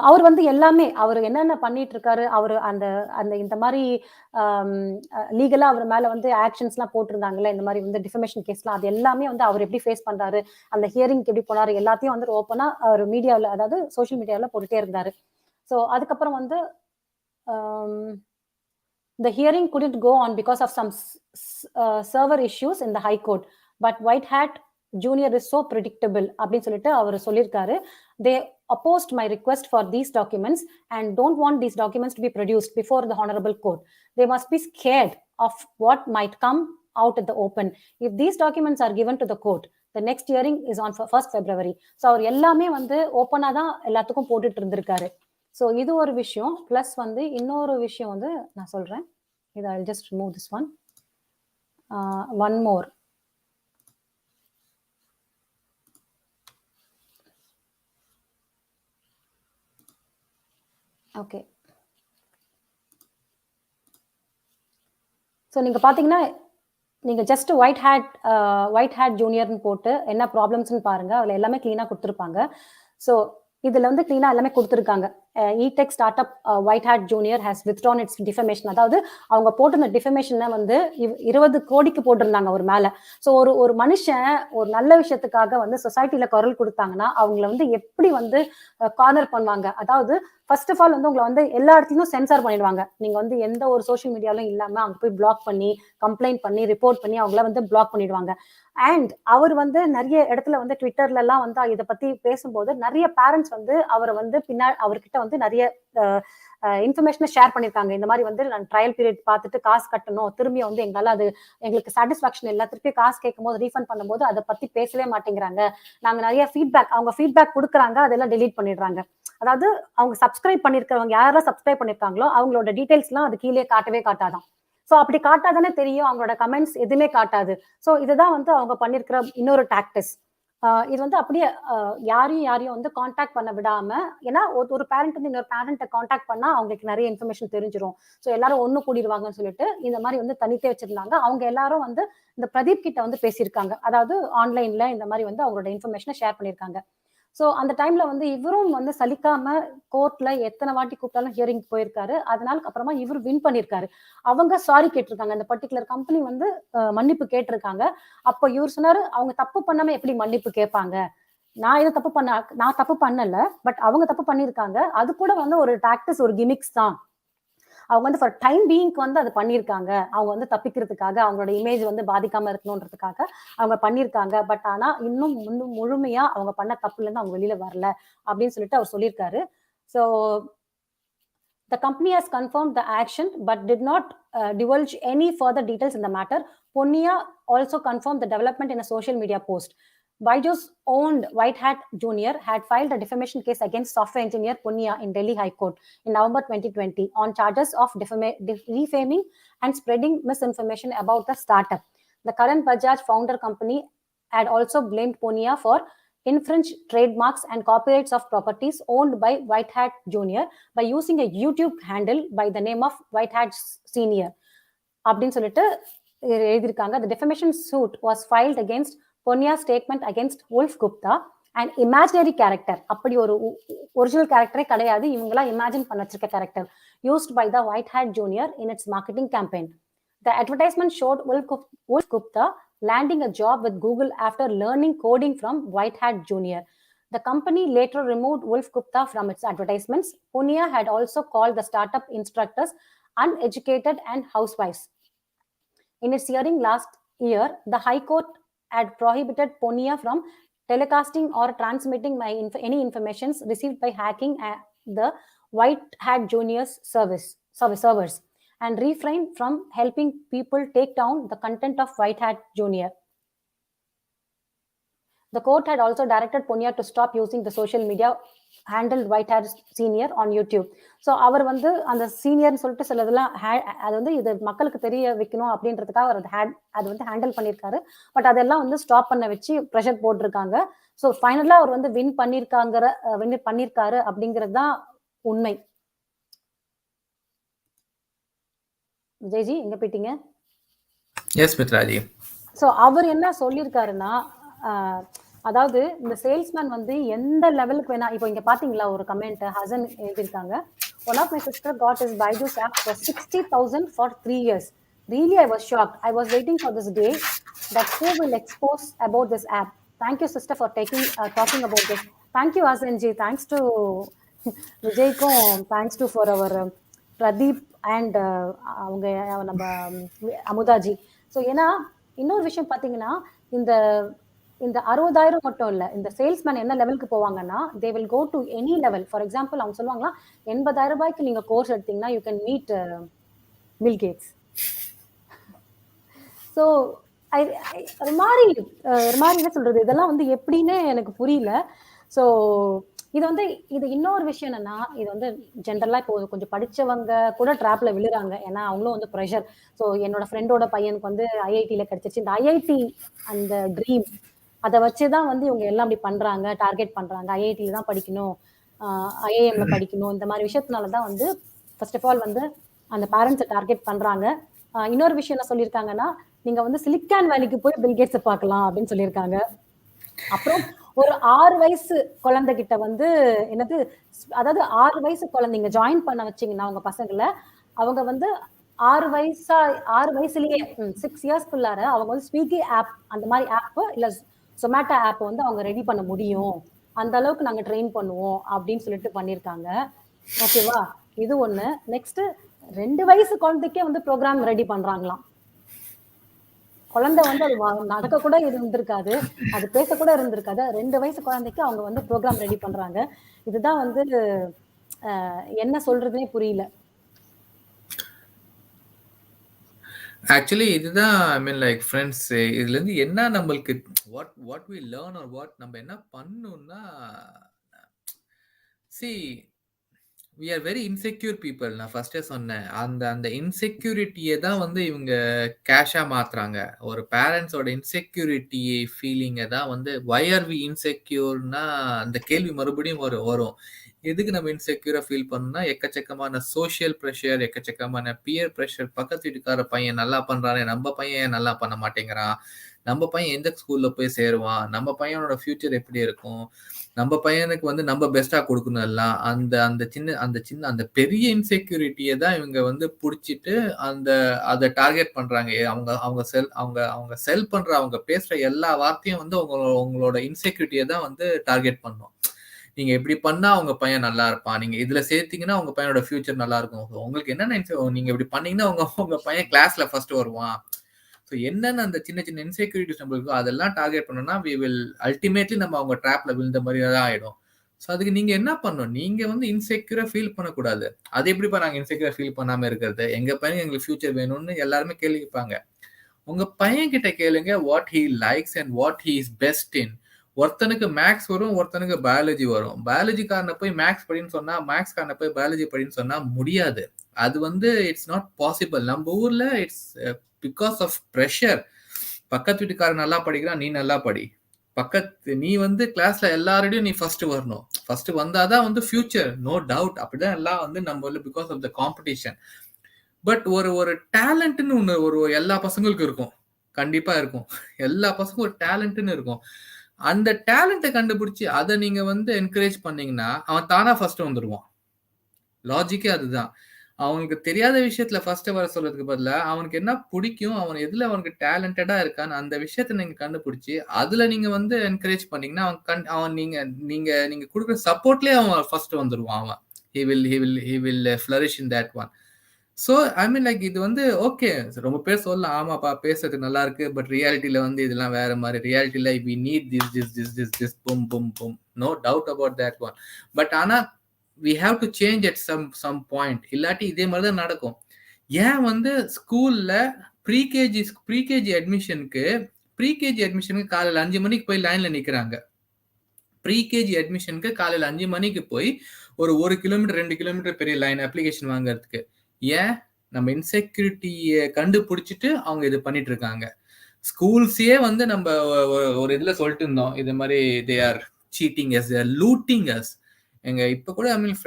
அவர் வந்து எல்லாமே அவர் என்னென்ன பண்ணிட்டு இருக்காரு, அவர் அந்த அந்த இந்த மாதிரி லீகலா அவர் மேல வந்து ஆக்ஷன்ஸ்லாம் போட்டிருந்தாங்கல்ல, இந்த மாதிரி வந்து டிஃபமேஷன் கேஸ்லாம், அது எல்லாமே வந்து அவர் எப்படி ஃபேஸ் பண்றாரு, அந்த ஹியரிங்க்கு எப்படி போனாரு, எல்லாத்தையும் வந்து ஓப்பனா அவர் மீடியாவில், அதாவது சோஷியல் மீடியாவில் போட்டுட்டே இருந்தாரு. ஸோ அதுக்கப்புறம் வந்து the hearing couldn't go on because of some server issues in the high court, but white hat junior is so predictable அப்படின்னு சொல்லிட்டு அவர் சொல்லியிருக்காரு. they opposed my request for these documents and don't want these documents to be produced before the honorable court. They must be scared of what might come out at the open. If these documents are given to the court, the next hearing is on 1st February. So அவர் எல்லாமே வந்து ஓப்பனாக தான் எல்லாத்துக்கும் போட்டுட்டு இருந்திருக்காரு. So இது ஒரு விஷயம். ப்ளஸ் வந்து இன்னொரு விஷயம் வந்து நான் சொல்கிறேன். இது I'll just remove this one. One more. Okay, so நீங்கள் பார்த்தீங்கன்னா நீங்கள் ஜஸ்ட் ஒயிட் ஹேட் ஜூனியர்னு போட்டு என்ன ப்ராப்ளம்ஸ்னு பாருங்க. அதில் எல்லாமே க்ளீனாக கொடுத்துருப்பாங்க. ஸோ இதில் வந்து க்ளீனாக எல்லாமே கொடுத்துருக்காங்க. Edtech start up White Hat Junior has withdrawn its defamation. அதாவது அவங்க போட்டிருந்த டிஃபமேஷனை வந்து 20 கோடிக்கு போட்டிருந்தாங்க ஒரு மேலே. ஸோ ஒரு மனுஷன் ஒரு நல்ல விஷயத்துக்காக வந்து சொசைட்டியில் குரல் கொடுத்தாங்கன்னா அவங்கள வந்து எப்படி வந்து கார்னர் பண்ணுவாங்க. அதாவது ஃபர்ஸ்ட் ஆஃப் ஆல் வந்து உங்களை வந்து எல்லா இடத்துலையும் சென்சார் பண்ணிடுவாங்க. நீங்க வந்து எந்த ஒரு சோஷியல் மீடியாலும் இல்லாம அங்க போய் பிளாக் பண்ணி, கம்ப்ளைண்ட் பண்ணி, ரிப்போர்ட் பண்ணி அவங்கள வந்து பிளாக் பண்ணிடுவாங்க. அண்ட் அவர் வந்து நிறைய இடத்துல வந்து ட்விட்டர்ல எல்லாம் வந்து இதை பத்தி பேசும்போது நிறைய பேரண்ட்ஸ் வந்து அவரை வந்து அவர்கிட்ட வந்து நிறைய இன்ஃபர்மேஷனை ஷேர் பண்ணியிருக்காங்க. இந்த மாதிரி வந்து நான் ட்ரையல் பீரியட் பார்த்துட்டு காசு கட்டணும், திரும்பி வந்து எங்களால் அது எங்களுக்கு சாட்டிஸ்ஃபேக்ஷன் இல்லை, திருப்பி காசு கேட்கும் போது ரீஃபண்ட் பண்ணும்போது அதை பத்தி பேசவே மாட்டேங்கிறாங்க, நாங்கள் நிறைய அவங்க ஃபீட்பேக் கொடுக்குறாங்க, அதெல்லாம் டெலீட் பண்ணிடுறாங்க. அதாவது அவங்க சப்ஸ்கிரைப் பண்ணிருக்கிறவங்க யாரெல்லாம் சப்ஸ்கிரைப் பண்ணிருக்காங்களோ அவங்களோட டீடைல்ஸ் எல்லாம் அது கீழே காட்டவே காட்டாதான். ஸோ அப்படி காட்டாதானே தெரியும், அவங்களோட கமெண்ட்ஸ் எதுவுமே காட்டாது. ஸோ இதுதான் வந்து அவங்க பண்ணிருக்கிற இன்னொரு டாக்டிஸ். இது வந்து அப்படியே யாரையும் வந்து காண்டாக்ட் பண்ண விடாம, ஏன்னா ஒரு பேரண்ட் வந்து இன்னொரு பேரண்ட்டை காண்டாக்ட் பண்ணா அவங்களுக்கு நிறைய இன்ஃபர்மேஷன் தெரிஞ்சிடும். ஸோ எல்லாரும் ஒண்ணு கூடிடுவாங்கன்னு சொல்லிட்டு இந்த மாதிரி வந்து தனித்தே வச்சிருந்தாங்க. அவங்க எல்லாரும் வந்து இந்த பிரதீப் கிட்ட வந்து பேசியிருக்காங்க. அதாவது ஆன்லைன்ல இந்த மாதிரி வந்து அவங்களோட இன்ஃபர்மேஷனை ஷேர் பண்ணியிருக்காங்க. ஸோ அந்த டைம்ல வந்து இவரும் வந்து சலிக்காம கோர்ட்ல எத்தனை வாட்டி கூப்பிட்டாலும் ஹியரிங் போயிருக்காரு. அதனால அப்புறமா இவர் வின் பண்ணியிருக்காரு. அவங்க சாரி கேட்டிருக்காங்க. அந்த பர்டிகுலர் கம்பெனி வந்து மன்னிப்பு கேட்டிருக்காங்க. அப்போ இவர் சொன்னாரு, அவங்க தப்பு பண்ணாம எப்படி மன்னிப்பு கேட்பாங்க, நான் தப்பு பண்ணல, பட் அவங்க தப்பு பண்ணியிருக்காங்க. அது கூட வந்து ஒரு டாக்டிஸ், ஒரு கிமிக்ஸ் தான். அவங்க வந்து ஃபார் டைம் பீயிங்க்கு வந்து அதை பண்ணியிருக்காங்க. அவங்க வந்து தப்பிக்கிறதுக்காக, அவங்களோட இமேஜ் வந்து பாதிக்காம இருக்கணும்ன்றதுக்காக அவங்க பண்ணியிருக்காங்க. பட் ஆனா இன்னும் முழுமையா அவங்க பண்ண தப்புல இருந்து அவங்க வெளியில வரல அப்படின்னு சொல்லிட்டு அவர் சொல்லியிருக்காரு. So the company has confirmed the action but did not divulge any further details in the matter. Punia also confirmed the development in a social media post. Byju's owned White Hat Jr. had filed a defamation case against software engineer Punia in Delhi High Court in November 2020 on charges of defaming and spreading misinformation about the startup. The current Bajaj founder company had also blamed Punia for infringe trademarks and copyrights of properties owned by White Hat Jr. by using a YouTube handle by the name of White Hat Senior. அப்படின்னு சொல்லிட்டு எழுதியிருக்காங்க. The defamation suit was filed against Ponia's statement against Wolf Gupta, an imaginary character. அப்படி ஒரு original கேரக்டரே கிடையாது, இவங்களா imagine பண்ண வச்சிருக்க character, used by the White Hat Jr. in its marketing campaign. The advertisement showed Wolf Gupta landing a job with Google after learning coding from White Hat Jr. The company later removed Wolf Gupta from its advertisements. Punia had also called the startup instructors uneducated and housewives. In its hearing last year, the High Court had prohibited Ponia from telecasting or transmitting any information received by hacking the White Hat Junior's servers and refrained from helping people take down the content of White Hat Junior. The court had also directed Ponia to stop using the social media handled White Hat Senior on YouTube. ஸோ அவர் வந்து அந்த சீனியர்னு சொல்லிட்டு சிலதெல்லாம் அது வந்து இது மக்களுக்கு தெரிய வைக்கணும் அப்படின்றதுக்காக அவர் அது வந்து ஹேண்டில் பண்ணியிருக்காரு. பட் அதெல்லாம் வந்து ஸ்டாப் பண்ண வச்சு ப்ரெஷர் போட்டிருக்காங்க. ஸோ ஃபைனலாக அவர் வந்து வின் பண்ணியிருக்காரு அப்படிங்கிறது தான் உண்மை. விஜய்ஜி எங்க போயிட்டீங்க? எஸ் மித்ராஜி. ஸோ அவர் என்ன சொல்லியிருக்காருன்னா, அதாவது இந்த சேல்ஸ்மேன் வந்து எந்த லெவலுக்கு வேணா, இப்போ இங்க பாத்தீங்களா ஒரு கமெண்ட் ஹசன் எழுதியிருக்காங்க. One of my sister got his Byju's app for 60,000 for 3 years. Really, I was shocked. I was waiting for this day that who will expose about this app. Thank you, sister, for talking about this. Thank you, Hasan ji. Thanks to Vijay ko. Thanks to for our Pradeep and அவங்க நம்ம அமுதாஜி. So ஏன்னா இன்னொரு விஷயம் பார்த்தீங்கன்னா, இந்த 60,000 மட்டும் இல்ல, இந்த சேல்ஸ்மேன் என்ன லெவலுக்கு போவாங்கன்னா, they will go to any level. For example அவங்க சொல்லுவாங்களா, 80,000 ரூபாய்க்கு நீங்க கோர்ஸ் எடுத்தீங்கன்னா you can meet Bill Gates. So ஒரு மாதிரி என்ன சொல்றது, இதெல்லாம் வந்து எப்படின்னு எனக்கு புரியல. ஸோ இது இன்னொரு விஷயம் என்னன்னா, இது வந்து ஜென்ரலா இப்போ கொஞ்சம் படிச்சவங்க கூட ட்ராப்ல விழுறாங்க. ஏன்னா அவங்களும் வந்து ப்ரெஷர். ஸோ என்னோட ஃப்ரெண்டோட பையனுக்கு வந்து ஐஐடியில கிடைச்சிச்சு. இந்த ஐஐடி அந்த ட்ரீம் அதை வச்சுதான் வந்து இவங்க எல்லாம் அப்படி பண்றாங்க, டார்கெட் பண்றாங்க. ஐஐடியில தான் படிக்கணும், ஐஏஎம்ல படிக்கணும், இந்த மாதிரி விஷயத்தினாலதான் வந்து ஃபர்ஸ்ட் ஆஃப் ஆல் வந்து அந்த பேரண்ட்ஸை டார்கெட் பண்றாங்க. இன்னொரு விஷயம் என்ன சொல்லியிருக்காங்கன்னா, நீங்க வந்து சிலிக்கான் வேலிக்கு போய் பில்கேட்ஸை பார்க்கலாம் அப்படின்னு சொல்லியிருக்காங்க. அப்புறம் ஒரு 6 வயசு குழந்தைகிட்ட வந்து என்னது, அதாவது 6 வயசு குழந்தைங்க ஜாயின் பண்ண வச்சிங்கன்னா அவங்க பசங்களை, அவங்க வந்து 6 வயசுலயே 6 இயர்ஸ்க்குள்ளார அவங்க வந்து ஸ்விக்கி ஆப் அந்த மாதிரி ஆப் இல்ல சொமேட்டோ ஆப் வந்து அவங்க ரெடி பண்ண முடியும், அந்த அளவுக்கு நாங்க ட்ரெயின் பண்ணுவோம் அப்படின்னு சொல்லிட்டு பண்ணிருக்காங்க. ஓகேவா, இது ஒண்ணு. நெக்ஸ்ட் 2 வயசு குழந்தைக்கே வந்து ப்ரோக்ராம் ரெடி பண்றாங்களாம். குழந்தை வந்து அது நடக்க கூட இருந்திருக்காது, அது பேச கூட இருந்திருக்காது. 2 வயசு குழந்தைக்கு அவங்க வந்து ப்ரோக்ராம் ரெடி பண்றாங்க. இதுதான் வந்து என்ன சொல்றதுனே புரியல. ஆக்சுவலி இதுதான் ஐ மீன் லைக் ஃப்ரெண்ட்ஸ், இதுல இருந்து என்ன நம்மளுக்கு what we learn or what நம்ம என்ன பண்ணணும்னா, see we are very insecure people. நான் ஃபர்ஸ்டே சொன்னேன், அந்த இன்செக்யூரிட்டியை தான் வந்து இவங்க கேஷா மாத்துறாங்க. ஒரு பேரண்ட்ஸோட இன்செக்யூரிட்டி ஃபீலிங்கை தான் வந்து why are we insecure-னா அந்த கேள்வி மறுபடியும் வரும். எதுக்கு நம்ம இன்செக்யூரா ஃபீல் பண்ணணும்னா, எக்கச்சக்கமான சோஷியல் ப்ரெஷர், எக்கச்சக்கமான பியர் ப்ரெஷர். பக்கத்து வீட்டுக்கார பையன் நல்லா பண்றானே, நம்ம பையன் நல்லா பண்ண மாட்டேங்கிறான், நம்ம பையன் எந்த ஸ்கூல்ல போய் சேருவான், நம்ம பையனோட ஃபியூச்சர் எப்படி இருக்கும், நம்ம பையனுக்கு வந்து நம்ம பெஸ்டா கொடுக்கணும் எல்லாம். அந்த பெரிய இன்செக்யூரிட்டியை தான் இவங்க வந்து புடிச்சிட்டு அதை டார்கெட் பண்றாங்க. அவங்க செல் பண்ற, அவங்க பேசுற எல்லா வார்த்தையும் வந்து உங்களோட இன்செக்யூரிட்டியை தான் வந்து டார்கெட் பண்ணும். நீங்க எப்படி பண்ணா உங்க பையன் நல்லா இருப்பான், நீங்க இதுல சேர்த்தீங்கன்னா உங்க பையனோட ஃபியூச்சர் நல்லா இருக்கும், உங்களுக்கு என்னென்ன நீங்க இப்படி பண்ணீங்கன்னா உங்க பையன் கிளாஸ்ல ஃபர்ஸ்ட் வருவான். ஸோ என்னென்ன அந்த சின்ன சின்ன இன்செக்யூரிட்டிஸ் நம்மளுக்கு அதெல்லாம் டார்கெட் பண்ணோம்னா வி வில் அல்டிமேட்லி நம்ம அவங்க ட்ராப்ல விழுந்த மாதிரி தான் ஆயிடும். ஸோ அதுக்கு நீங்க என்ன பண்ணணும், நீங்க வந்து இன்செக்யூரா ஃபீல் பண்ணக்கூடாது. அது எப்படிப்பா நாங்க இன்செக்யூரா ஃபீல் பண்ணாம இருக்கிறது, எங்க பையன் எங்களுக்கு ஃபியூச்சர் வேணும்னு எல்லாருமே கேள்விப்பாங்க. உங்க பையன் கிட்ட கேளுங்க what he likes and what he is best in. ஒருத்தனுக்கு மேக்ஸ் வரும், ஒருத்தனுக்கு பயாலஜி வரும். பயாலஜிக்காரனை போய் மேக்ஸ் படின்னு சொன்னா, மேக்ஸ் காரனை போய் பயாலஜி படின்னு சொன்னா முடியாது. அது வந்து இட்ஸ் நாட் பாசிபிள். நம்ம ஊர்ல இட்ஸ் பிகாஸ் ஆஃப் ப்ரெஷர். பக்கத்து வீட்டுக்காரன் நல்லா படிக்கிறான், நீ நல்லா படி. நீ வந்து கிளாஸ்ல எல்லாரோடையும் நீ ஃபர்ஸ்ட் வரணும், ஃபர்ஸ்ட் வந்தாதான் வந்து ஃபியூச்சர், நோ டவுட். அப்படிதான் எல்லாம் வந்து நம்ம because of the competition. But ஒரு டேலண்ட்னு ஒன்று ஒரு எல்லா பசங்களுக்கும் இருக்கும், கண்டிப்பா இருக்கும். எல்லா பசங்களும் ஒரு டேலண்ட்னு இருக்கும். அந்த டேலண்ட்டை கண்டுபிடிச்சி அதை நீங்க வந்து என்கரேஜ் பண்ணீங்கன்னா அவன் தானா ஃபர்ஸ்ட் வந்துடுவான். லாஜிக்கே அதுதான். அவனுக்கு தெரியாத விஷயத்துல ஃபர்ஸ்ட் வர சொல்றதுக்கு பதிலா அவனுக்கு என்ன பிடிக்கும், அவன் எதுல அவனுக்கு டேலண்டடா இருக்கான்னு அந்த விஷயத்த நீங்க கண்டுபிடிச்சி அதுல நீங்க வந்து என்கரேஜ் பண்ணீங்கன்னா அவன் நீங்க கொடுக்குற சப்போர்ட்லயே அவன் ஃபர்ஸ்ட் வந்துடுவான். அவன் he will flourish in that one. So I mean like இது வந்து ஓகே, ரொம்ப பேர் சொல்லலாம் ஆமாப்பா பேசுறது நல்லா இருக்கு, பட் ரியாலிட்டியில வந்து இதெல்லாம் வேற மாதிரி. ரியாலிட்டியில we need this boom boom boom, no doubt about that one. But ஆனா we have to change at some point, இல்லாட்டி இதே மாதிரி தான் நடக்கும். ஏன் வந்து ஸ்கூல்ல ப்ரீகேஜி அட்மிஷனுக்கு காலையில் 5 மணிக்கு போய் லைன்ல நிக்கிறாங்க. ப்ரீகேஜி அட்மிஷனுக்கு காலையில் 5 மணிக்கு போய் ஒரு கிலோமீட்டர் 2 கிலோமீட்டர் பெரிய லைன் அப்ளிகேஷன் வாங்குறதுக்கு. ஏன்? நம்ம இன்செக்யூரிட்டியை கண்டுபிடிச்சிட்டு அவங்க இது பண்ணிட்டு இருக்காங்க. ஸ்கூல்ஸே வந்து நம்ம ஒரு இதுல சொல்லிட்டு இருந்தோம், இது மாதிரி they are cheating us, they are looting us. எங்க இப்ப கூட ஐ மீன்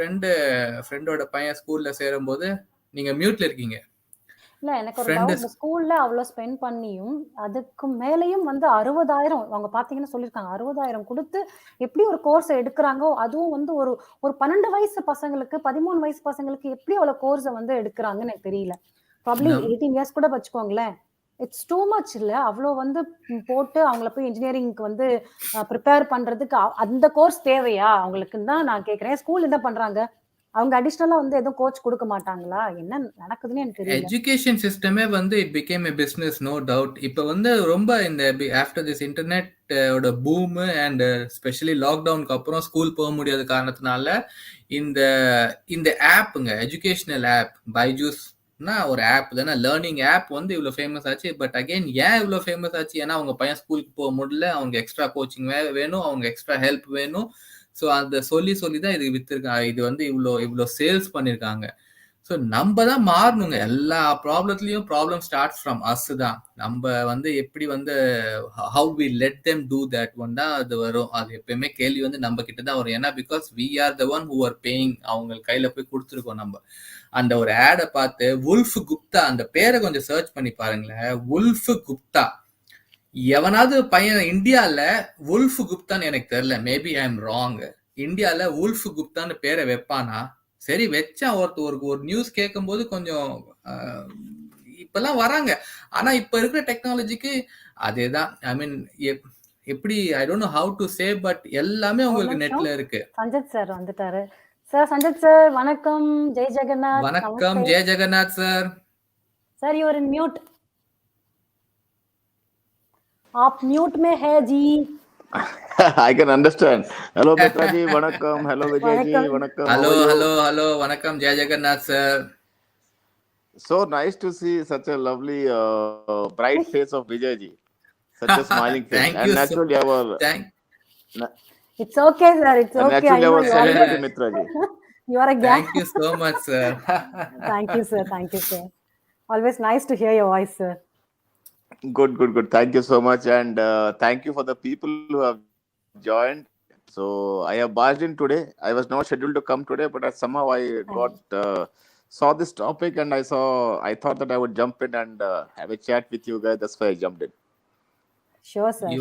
ஃப்ரெண்டோட பையன் ஸ்கூல்ல சேரும் போது, நீங்க மியூட்ல இருக்கீங்க. இல்ல எனக்கு ஒரு டவுட், இந்த ஸ்கூல்ல அவ்வளவு ஸ்பெண்ட் பண்ணியும் அதுக்கு மேலேயும் வந்து 60,000 அவங்க பாத்தீங்கன்னா சொல்லியிருக்காங்க, 60,000 கொடுத்து எப்படி ஒரு கோர்ஸ் எடுக்கிறாங்க. அதுவும் வந்து ஒரு 12 வயசு பசங்களுக்கு 13 வயசு பசங்களுக்கு எப்படி அவ்வளவு கோர்ஸை வந்து எடுக்கிறாங்கன்னு எனக்கு தெரியல. ப்ராப்ளி 18 இயர்ஸ் கூட வச்சுக்கோங்களேன். இட்ஸ் டூ மச் இல்ல? அவ்வளோ வந்து போட்டு அவங்கள போய் இன்ஜினியரிங்க்கு வந்து ப்ரிப்பேர் பண்றதுக்கு அந்த கோர்ஸ் தேவையா அவங்களுக்குன்னு தான் நான் கேட்கிறேன். ஸ்கூல் என்ன பண்றாங்க? அவங்க அடிஷனலா வந்து எதுவும் கோச் கொடுக்க மாட்டாங்களா? என்ன நடக்குதுன்னு எனக்கு தெரியல. எஜுகேஷன் சிஸ்டமே வந்து it became a business, no doubt. இப்போ வந்து ரொம்ப இந்த ஆஃப்டர் திஸ் இன்டர்நெட்டோட பூம் அண்ட் ஸ்பெஷலி லாக்டவுனுக்கு அப்புறம் ஸ்கூல் போக முடியாத காரணத்தினால இந்த இந்த ஆப்புங்க, எஜுகேஷனல் ஆப் பைஜூஸ்னா ஒரு ஆப் தானே, லேர்னிங் ஆப் வந்து இவ்வளோ ஃபேமஸ் ஆச்சு. பட் அகெயின் ஏன் இவ்வளோ ஃபேமஸ் ஆச்சு? ஏன்னா அவங்க பையன் ஸ்கூலுக்கு போக முடியல, அவங்க எக்ஸ்ட்ரா கோச்சிங் வேணும், அவங்க எக்ஸ்ட்ரா ஹெல்ப் வேணும். ஸோ அந்த சொல்லி தான் இது வித்துருக்காங்க. இது வந்து இவ்வளோ சேல்ஸ் பண்ணியிருக்காங்க. ஸோ நம்ம தான் மாறணுங்க. எல்லா ப்ராப்ளத்துலயும் ப்ராப்ளம் ஸ்டார்ட் ஃப்ரம் அஸ் தான். நம்ம வந்து எப்படி வந்து how we let them do that one தான் அது வரும். அது எப்பயுமே கேள்வி வந்து நம்ம கிட்ட தான் வரும். ஏன்னா because we are the one who are paying. அவங்க கையில போய் கொடுத்துருக்கோம் நம்ம. அந்த ஒரு ஆடை பார்த்து உல்ஃப் குப்தா, அந்த பேரை கொஞ்சம் சர்ச் பண்ணி பாருங்களேன். உல்ஃப் குப்தா, எவனாவது பையன் இந்தியால உல்ஃப் குப்தான்னு எனக்கு தெரியல, மேபி ஐ எம் ராங், இந்தியால உல்ஃப் குப்தான்னு பேரை வைப்பானா? சரி வச்சா ஒரு நியூஸ் கேட்கும் போது கொஞ்சம் இப்பெல்லாம் வராங்க. ஆனா இப்ப இருக்கிற டெக்னாலஜிக்கு அதேதான். ஐ மீன் எப்படி I don't know how to say, but எல்லாமே உங்களுக்கு நெட்ல இருக்கு. சஞ்சத் சார் வந்துட்டாரு. சார் சஞ்சத் சார் வணக்கம். ஜெய் ஜெகநாத். வணக்கம் Jai Jagannath sir. Sir you are in mute, आप म्यूट में है जी. I can understand. Hello Mitra ji, vanakkam. Hello Vijay ji, vanakkam. Hello, vanakkam Jai Jagannath sir. So nice to see such a lovely bright face of Vijay ji. Such a smiling face. Thank and you naturally so, It's okay sir, it's okay. Naturally our celebrity Mitra ji. You are a guy. Thank you so much sir. Thank you sir. Always nice to hear your voice sir. Good. Thank you so much, and thank you for the people who have joined. So I have barged in today. I was not scheduled to come today, but somehow I saw this topic, and I thought that I would jump in and have a chat with you guys. That's why I jumped in. Sure sir.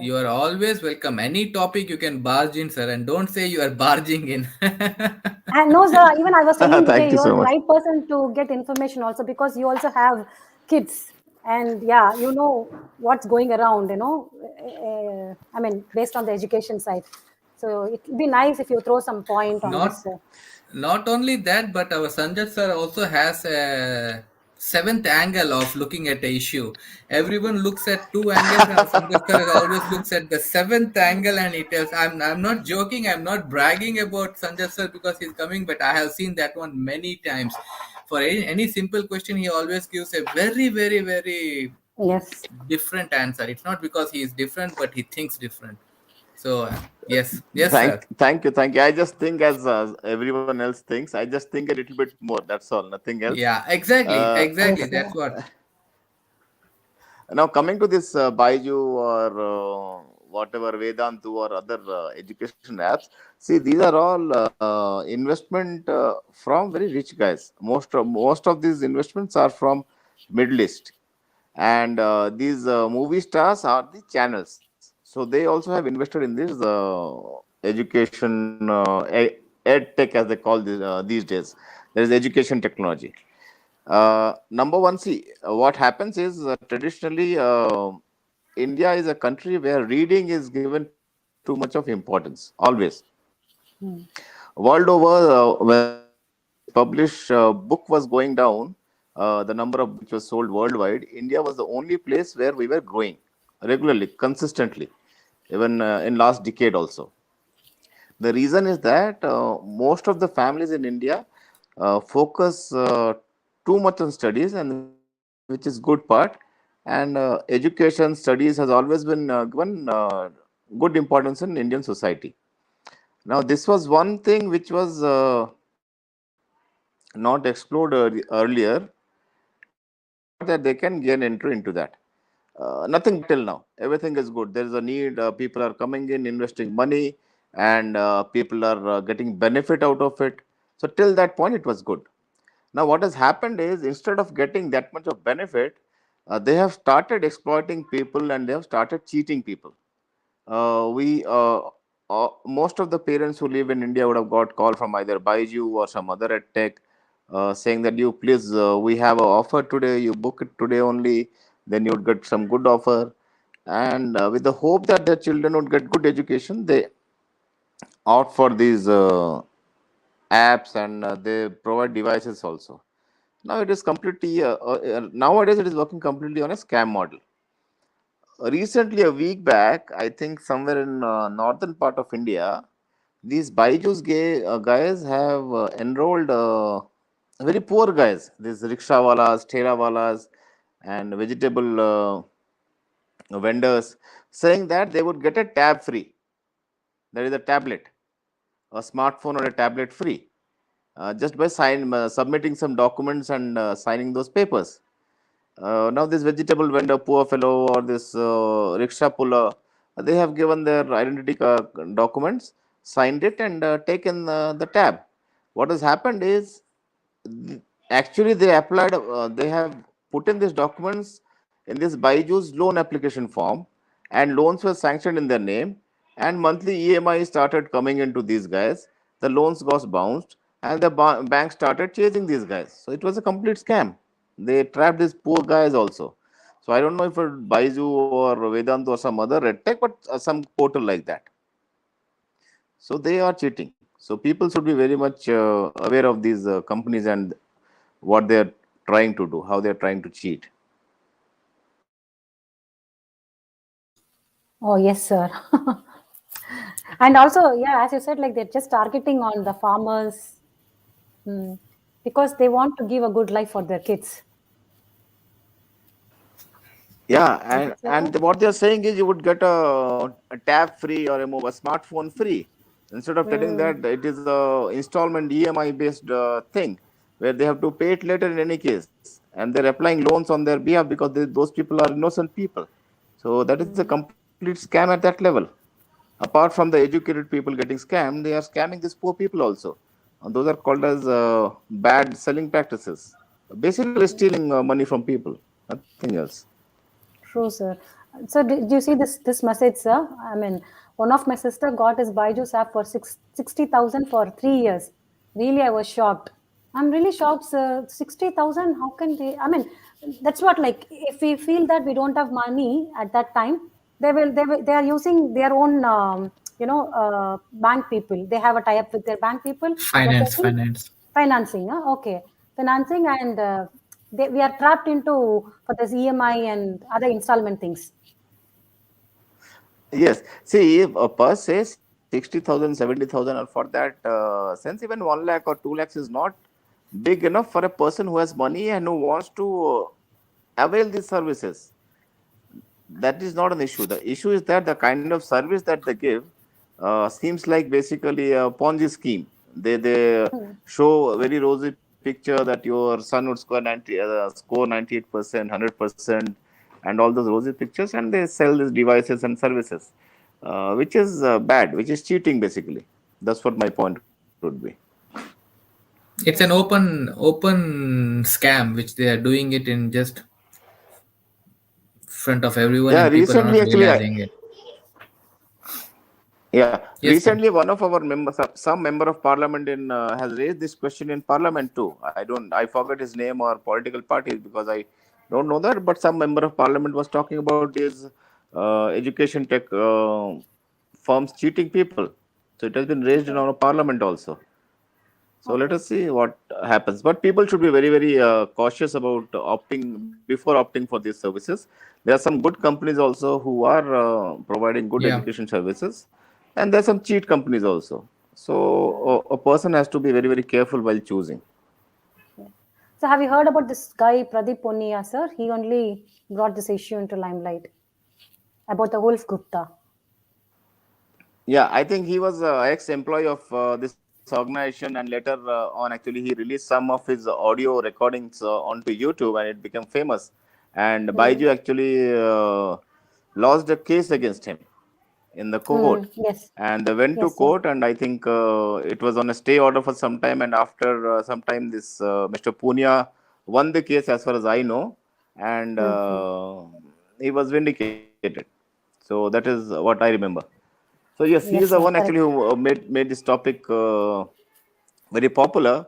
You are always welcome. Any topic you can barge in sir, and don't say you are barging in. No sir, even I was telling Thank you you so are the much. right person to get information also, because you also have kids. And yeah, you know what's going around, you know, I mean, based on the education side. So it would be nice if you throw some point on this. Not only that, but our Sanjay sir also has a seventh angle of looking at the issue. Everyone looks at two angles, and Sanjay sir always looks at the seventh angle, and he tells, I'm not joking, I'm not bragging about Sanjay sir because he's coming, but I have seen that one many times. For any simple question, he always gives a very, very, very different answer. It's not because he is different, but he thinks different. So yes sir. Thank you. I just think as everyone else thinks. I just think a little bit more. That's all. Nothing else. Yeah, exactly. That's what. Now coming to this Byju or whatever Vedantu or other education apps. See, these are all investment from very rich guys. Most of these investments are from Middle East, and these movie stars are the channels. So they also have invested in this education ed tech, as they call this these days. There is education technology. Number one, see, what happens is traditionally India is a country where reading is given too much of importance, always. World over, when published book was going down, the number of which was sold worldwide, India was the only place where we were growing regularly, consistently, even in last decade also. The reason is that most of the families in India focus too much on studies, and which is good part. And education studies has always been given good importance in Indian society. Now, this was one thing which was not explored earlier, and they thought that they can gain entry into that. Nothing bad till now. Everything is good. There is a need. People are coming in, investing money, and people are getting benefit out of it. So till that point, it was good. Now, what has happened is instead of getting that much of benefit, they have started exploiting people and they have started cheating people. We Most of the parents who live in India would have got call from either Byju or some other edtech saying that you please we have a offer today, you book it today only, then you would get some good offer, and with the hope that their children would get good education, they opt for these apps, and they provide devices also. Now it is completely nowadays it is working completely on a scam model. Recently, a week back, I think somewhere in northern part of India, these Byju's guys have enrolled very poor guys, these rickshawalas, walas, and vegetable vendors, saying that they would get a tab free. That is a tablet, a smartphone or a tablet free, just by submitting some documents and signing those papers. Now, this vegetable vendor, poor fellow, or this rickshaw puller, they have given their identity documents, signed it, and taken the tab. What has happened is actually they applied, they have put in these documents in this Byju's loan application form, and loans were sanctioned in their name, and monthly EMI started coming into these guys. The loans got bounced, and the bank started chasing these guys. So it was a complete scam. They trapped these poor guys also. So I don't know if it's Byju or Vedant or some other red tech, but some portal like that. So they are cheating. So people should be very much aware of these companies and what they are trying to do, how they are trying to cheat. Oh, yes, sir. And also, yeah, as you said, like they're just targeting on the farmers, because they want to give a good life for their kids. Yeah, Is it so? and what they are saying is you would get a tab free or a smartphone free, instead of telling that it is a installment EMI based thing where they have to pay it later in any case, and they're applying loans on their behalf because those people are innocent people. So that is a complete scam at that level. Apart from the educated people getting scammed, they are scamming these poor people also. Those are called as bad selling practices. Basically, stealing money from people, nothing else. True, sir. So did you see this message, sir? I mean, one of my sister got his Byju's app for 60,000 for 3 years. Really, I was shocked. I'm really shocked, sir. 60,000, how can they? I mean, that's what, like, if we feel that we don't have money at that time, they are using their own, bank people. They have a tie-up with their bank people. They're taking Finance. financing, okay. Financing, and we are trapped into for this EMI and other installment things. Yes. See, if a per se 60,000, 70,000, or for that sense, even 1 lakh or 2 lakhs is not big enough for a person who has money and who wants to avail these services. That is not an issue. The issue is that the kind of service that they give seems like basically a Ponzi scheme. They show a very rosy picture that your son would score 98%, 100%, and all those rosy pictures, and they sell these devices and services, which is bad, which is cheating basically. That's what my point would be. It's an open scam which they are doing it in just front of everyone, Yeah, and people are not recently actually, realizing it. yeah, Yes, sir. recently one of our members, some member of parliament in has raised this question in parliament too. I forget his name or political party because I don't know that. But some member of parliament was talking about his education tech firms cheating people. So it has been raised in our parliament also. So let us see what happens. But people should be very, very cautious about opting before opting for these services. There are some good companies also who are providing good Yeah. education services, and there are some cheat companies also. So a person has to be very, very careful while choosing. Yeah. So have you heard about this guy Pradeep Ponniya, sir? He only brought this issue into limelight about the Wolf Gupta. Yeah, I think he was ex-employee of this organization, and later on, actually, he released some of his audio recordings onto YouTube, and it became famous. And Mm. Byju actually lost a case against him in the court, Yes. and they went to Yes, sir. court, and I think it was on a stay order for some time. And after some time, this Mr. Punia won the case, as far as I know, and Mm. he was vindicated. So that is what I remember. So yes, he is the one Yes, sir. actually Correct. who made this topic very popular.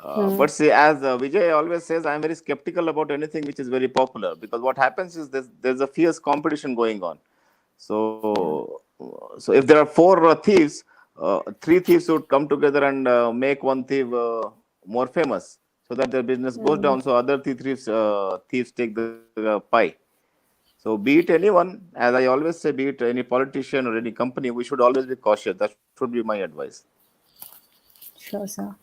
But Mm. see, as Vijay always says, I am very skeptical about anything which is very popular, because what happens is there's a fierce competition going on. Yeah. So if there are four thieves, three thieves would come together and make one thief more famous, so that their business goes Mm. down. So other thieves take the pie. So be it anyone, as I always say, be it any politician or any company, we should always be cautious. That should be my advice. Sure, sir.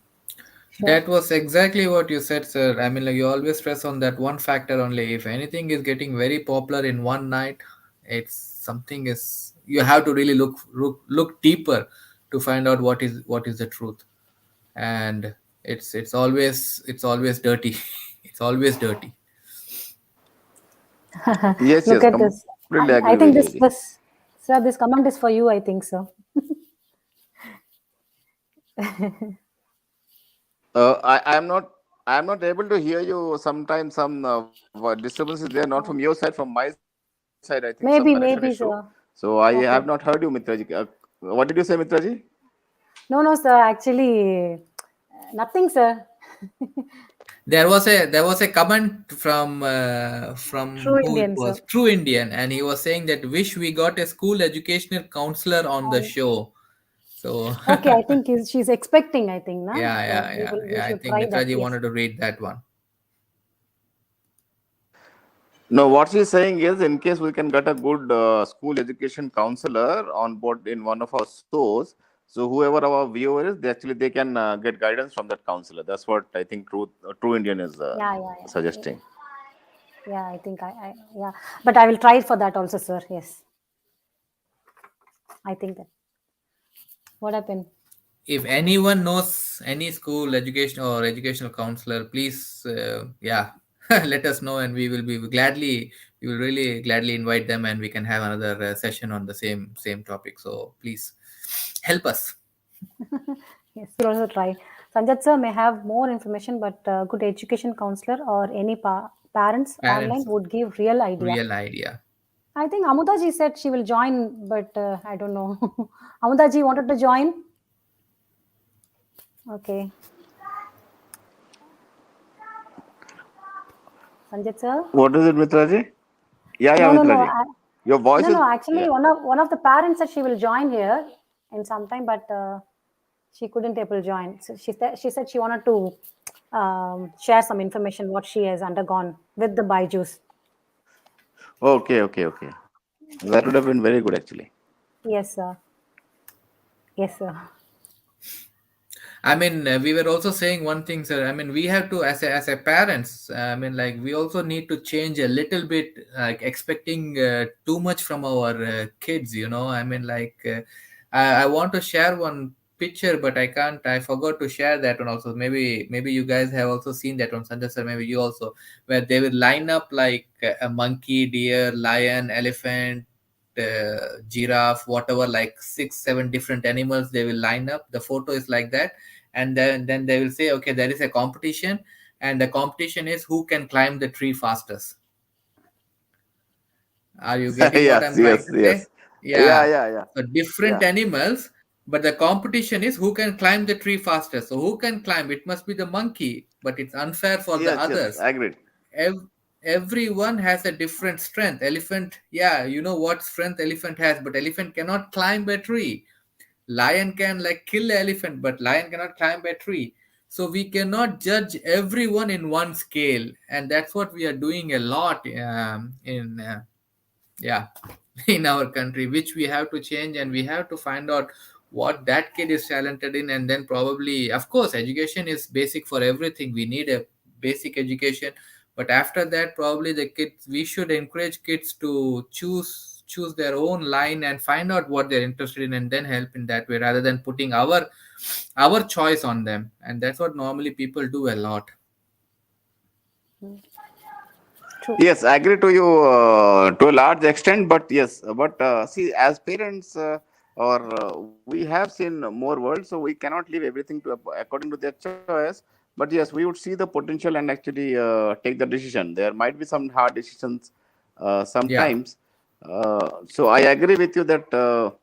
Sure. That was exactly what you said, sir. I mean, like you always stress on that one factor only. If anything is getting very popular in one night, it's something is you have to really look deeper to find out what is the truth. And it's always dirty. It's always dirty. Yes, Look yes, at this. completely agree with I you, think Vijay. this, sir, this comment is for you, I think so. I am not able to hear you. Sometimes some disturbance is there, not from your side, from my side. I think some connection issue. Maybe, So sir. I have not heard you, Okay. Mitraji. What did you say, Mitraji? No, sir. Actually, nothing, sir. There was a comment from True who it Indian, sir. was, True Indian, and he was saying that wish we got a school educational counselor on the Um, show. So okay, I think she's expecting. I think, na. yeah, So yeah, we yeah, will. We yeah. I should think try that. Mitraji Yes. wanted to read that one. No, what she's saying is, in case we can get a good school education counselor on board in one of our shows, so whoever our viewer is, they can get guidance from that counselor. That's what I think True Indian is Yeah. suggesting. Yeah, I think yeah. But I will try for that also, sir. Yes. I think that. What happened? If anyone knows any school education or educational counselor, please, yeah, let us know, and we will really gladly invite them, and we can have another session on the same topic. So please help us. Yes, we'll also try. Sanjat sir may have more information, but good education counselor or any parents online Parents, would give real idea. real idea. I think Amudaji said she will join, but I don't know. Amudaji wanted to join. Okay, Sanjat sir. What is it, Mitraji? Yeah, No, yeah, no, no. Mitraji. Your voice No. is, Actually, yeah. one of the parents said she will join here in some time, but she couldn't able to join. So she said she wanted to share some information what she has undergone with the Byju's. Okay. That would have been very good, actually. Yes, sir. Yes, sir. I mean, we were also saying one thing, sir. I mean, we have to, as a parents. I mean, like we also need to change a little bit, like expecting too much from our kids. I mean, like I want to share one picture, but I can't. I forgot to share that one also. Maybe you guys have also seen that one, Sanjay sir. Maybe you also, where they will line up like a monkey, deer, lion, elephant, giraffe, whatever, like 6 7 different animals. They will line up. The photo is like that, and then they will say, okay, there is a competition, and the competition is who can climb the tree fastest. Are you getting what Yes, I'm trying yes, to say? yes. Yeah. Yeah. So different Yeah. animals, but the competition is who can climb the tree fastest. So who can climb? It must be the monkey, but it's unfair for the Yes, others. agreed. Everyone has a different strength. Elephant, yeah, you know what strength elephant has, but elephant cannot climb a tree. Lion can like kill elephant, but lion cannot climb a tree. So we cannot judge everyone in one scale, and that's what we are doing a lot in yeah in our country, which we have to change, and we have to find out what that kid is talented in. And then probably, of course, education is basic for everything. We need a basic education, but after that, probably the kids, we should encourage kids to choose their own line and find out what they're interested in, and then help in that way, rather than putting our choice on them. And that's what normally people do a lot. True. Yes, I agree to you to a large extent, but yes, but see, as parents, or we have seen more world, so we cannot leave everything to according to their choice. But yes, we would see the potential and actually take the decision. There might be some hard decisions Yeah, sometimes. So I agree with you that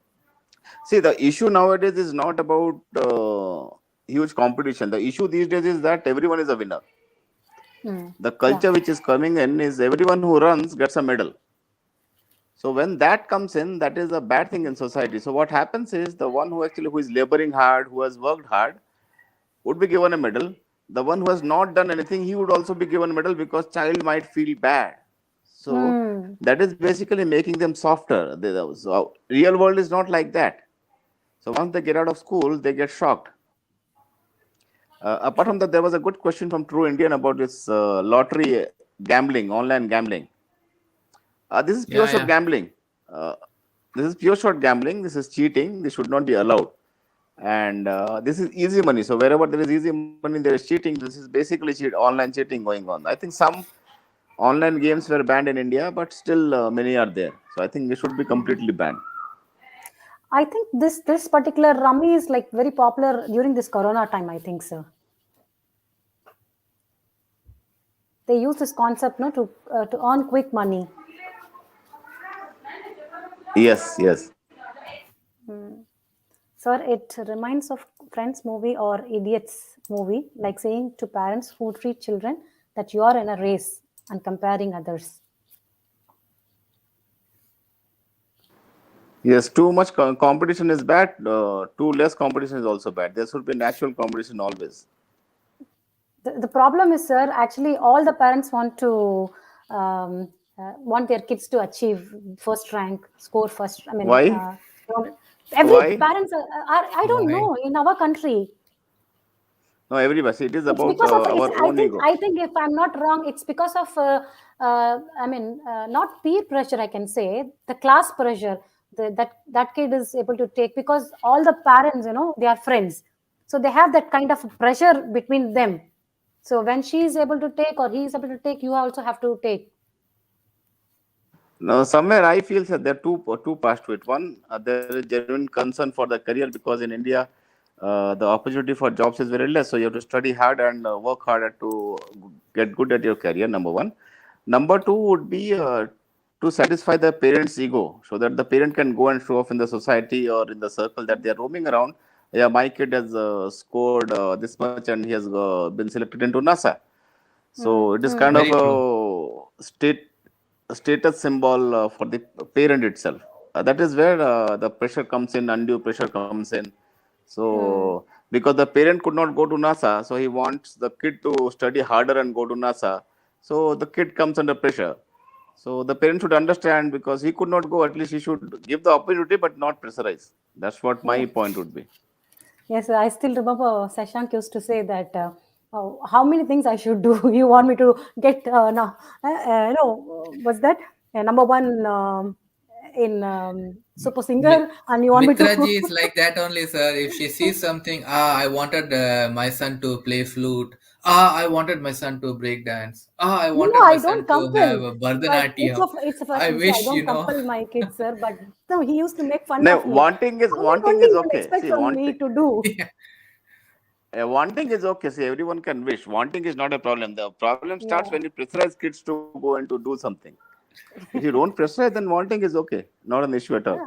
see, the issue nowadays is not about huge competition. The issue these days is that everyone is a winner. The Yeah. culture which is coming in is everyone who runs gets a medal. So when that comes in, that is a bad thing in society. So what happens is the one who is laboring hard, who has worked hard, would be given a medal. The one who has not done anything, he would also be given a medal because child might feel bad. So Mm. that is basically making them softer. So real world is not like that. So once they get out of school, they get shocked. Apart from True. that, there was a good question from True Indian about this lottery gambling, online gambling. This is pure yeah, shot yeah. gambling. Uh, this is pure shot gambling. This is cheating. This should not be allowed. And this is easy money. So wherever there is easy money, there is cheating. This is basically online cheating going on. I think some online games were banned in India, but still many are there. So I think they should be completely banned. I think this particular rummy is like very popular during this Corona time, I think, sir. They use this concept, no, to earn quick money. Yes, yes. Sir, it reminds of Friends movie or Idiots movie, like saying to parents who treat children that you are in a race and comparing others. Yes, too much competition is bad. Too less competition is also bad. There should be natural competition always. The problem is, sir, actually all the parents want their kids to achieve first rank, score first. I mean, Why? every Why? parents are, I don't Why? know, in our country. No, everybody. See, it is It's about because of it's. our own ego. I think if I'm not wrong, it's because of not peer pressure. I can say the class pressure that kid is able to take, because all the parents, they are friends, so they have that kind of pressure between them. So when she is able to take or he is able to take, you also have to take. No, somewhere I feel that there are two parts to it. One, there is genuine concern for the career because in India, the opportunity for jobs is very less. So you have to study hard and work harder to get good at your career. Number one. Number two would be to satisfy the parents' ego, so that the parent can go and show off in the society or in the circle that they are roaming around. Yeah, my kid has scored this much and he has been selected into NASA. So it is kind of Very true. a status symbol for the parent itself. That is where the pressure comes in, undue pressure comes in. So because the parent could not go to NASA, so he wants the kid to study harder and go to NASA. So the kid comes under pressure. So the parent should understand, because he could not go. At least he should give the opportunity, but not pressurize. That's what my point would be. Yes, I still remember Sashank used to say that, how many things I should do? You want me to get now? Was that number one in Super Mi- Singer, and you want me to? Mitra ji is like that only, sir. If she sees something, I wanted my son to play flute. I wanted my son to break dance. I No, wanted my I son don't to have compel, a but it's Bharatanatyam. of it's a I see, I wish, don't compel my kids, sir. But no, he used to make fun Now, of me. How many one wanting is thing you can okay. expect See, from me to do? yeah, wanting is okay. See, everyone can wish. Wanting is not a problem. The problem starts Yeah, when you pressurize kids to go and to do something. If you don't pressurize, then wanting is okay. Not an issue at all.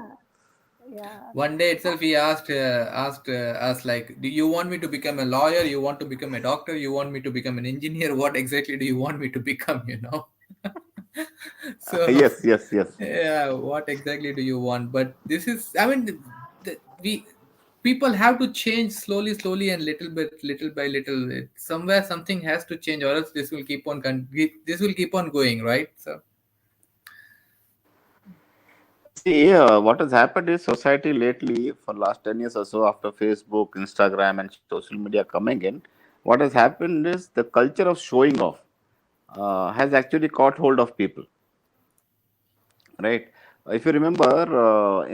yeah, yeah. one day itself he asked us like, do you want me to become a lawyer? You want to become a doctor? You want me to become an engineer? What exactly do you want me to become? So Yes, yes, yes. yeah, what exactly do you want? But this is, I mean, we people have to change slowly and little by little. Somewhere something has to change, or else this will keep on going, right? So See, what has happened is society lately, for last 10 years or so, after Facebook, Instagram, and social media coming in, what has happened is the culture of showing off has actually caught hold of people, right? If you remember,